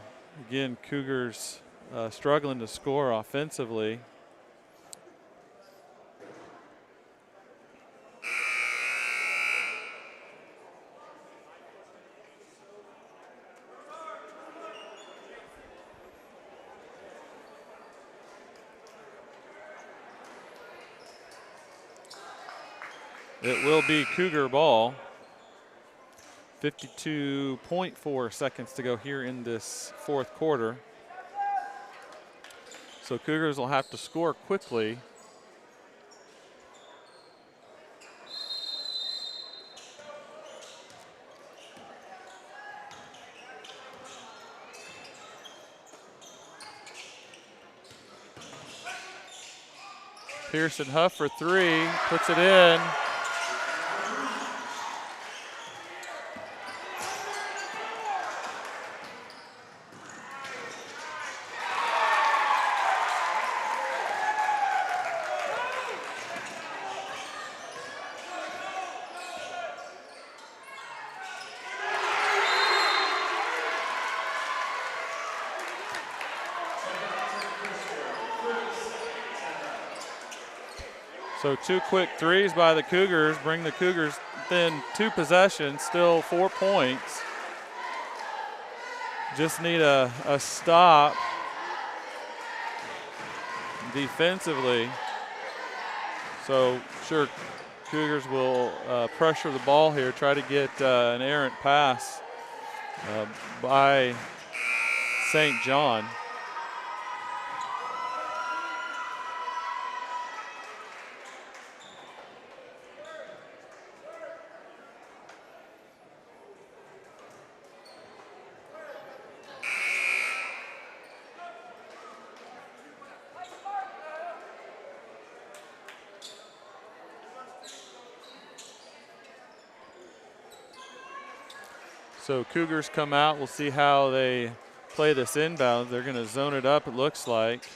Again, Cougars struggling to score offensively. It will be Cougar ball. 52.4 seconds to go here in this fourth quarter. So Cougars will have to score quickly. Pearson Huff for three, puts it in. So two quick threes by the Cougars bring the Cougars within two possessions, still 4 points. Just need a stop defensively. So sure, Cougars will pressure the ball here, try to get an errant pass by St. John. So Cougars come out. We'll see how they play this inbound. They're going to zone it up, it looks like.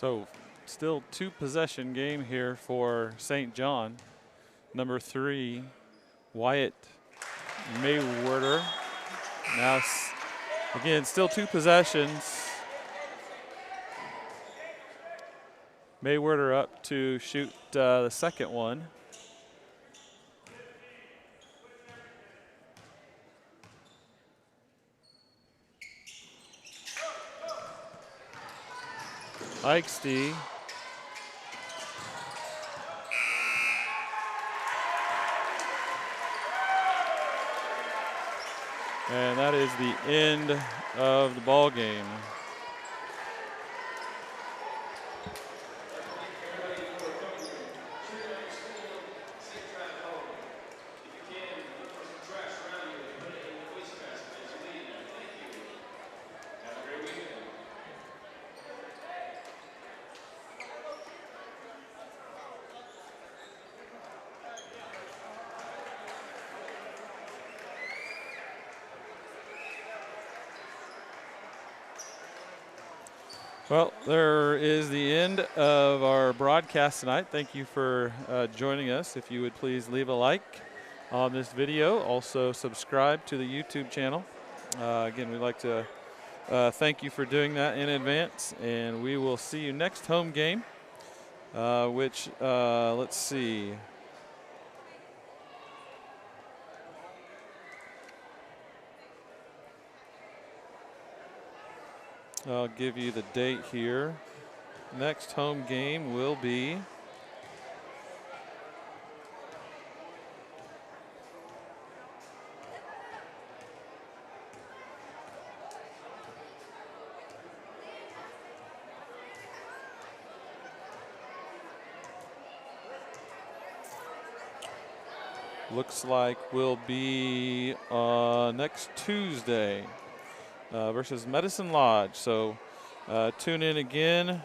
So still 2-possession game here for St. John. Number 3, Wyatt Maywerder. Now, again, still 2 possessions. Maywerder up to shoot the second one. Ikesty. And that is the end of the ball game. Well, there is the end of our broadcast tonight. Thank you for joining us. If you would please leave a like on this video. Also subscribe to the YouTube channel. Again, we'd like to thank you for doing that in advance. And we will see you next home game, which, let's see. I'll give you the date here. Next home game will be looks like will be next Tuesday versus Medicine Lodge. So tune in again.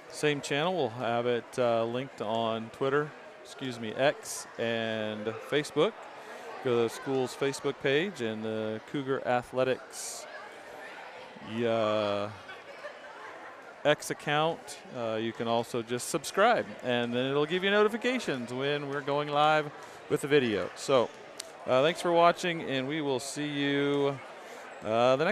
Same channel. We'll have it linked on X and Facebook. Go to the school's Facebook page and the Cougar Athletics X account. You can also just subscribe, and then it'll give you notifications when we're going live with the video. So thanks for watching, and we will see you the next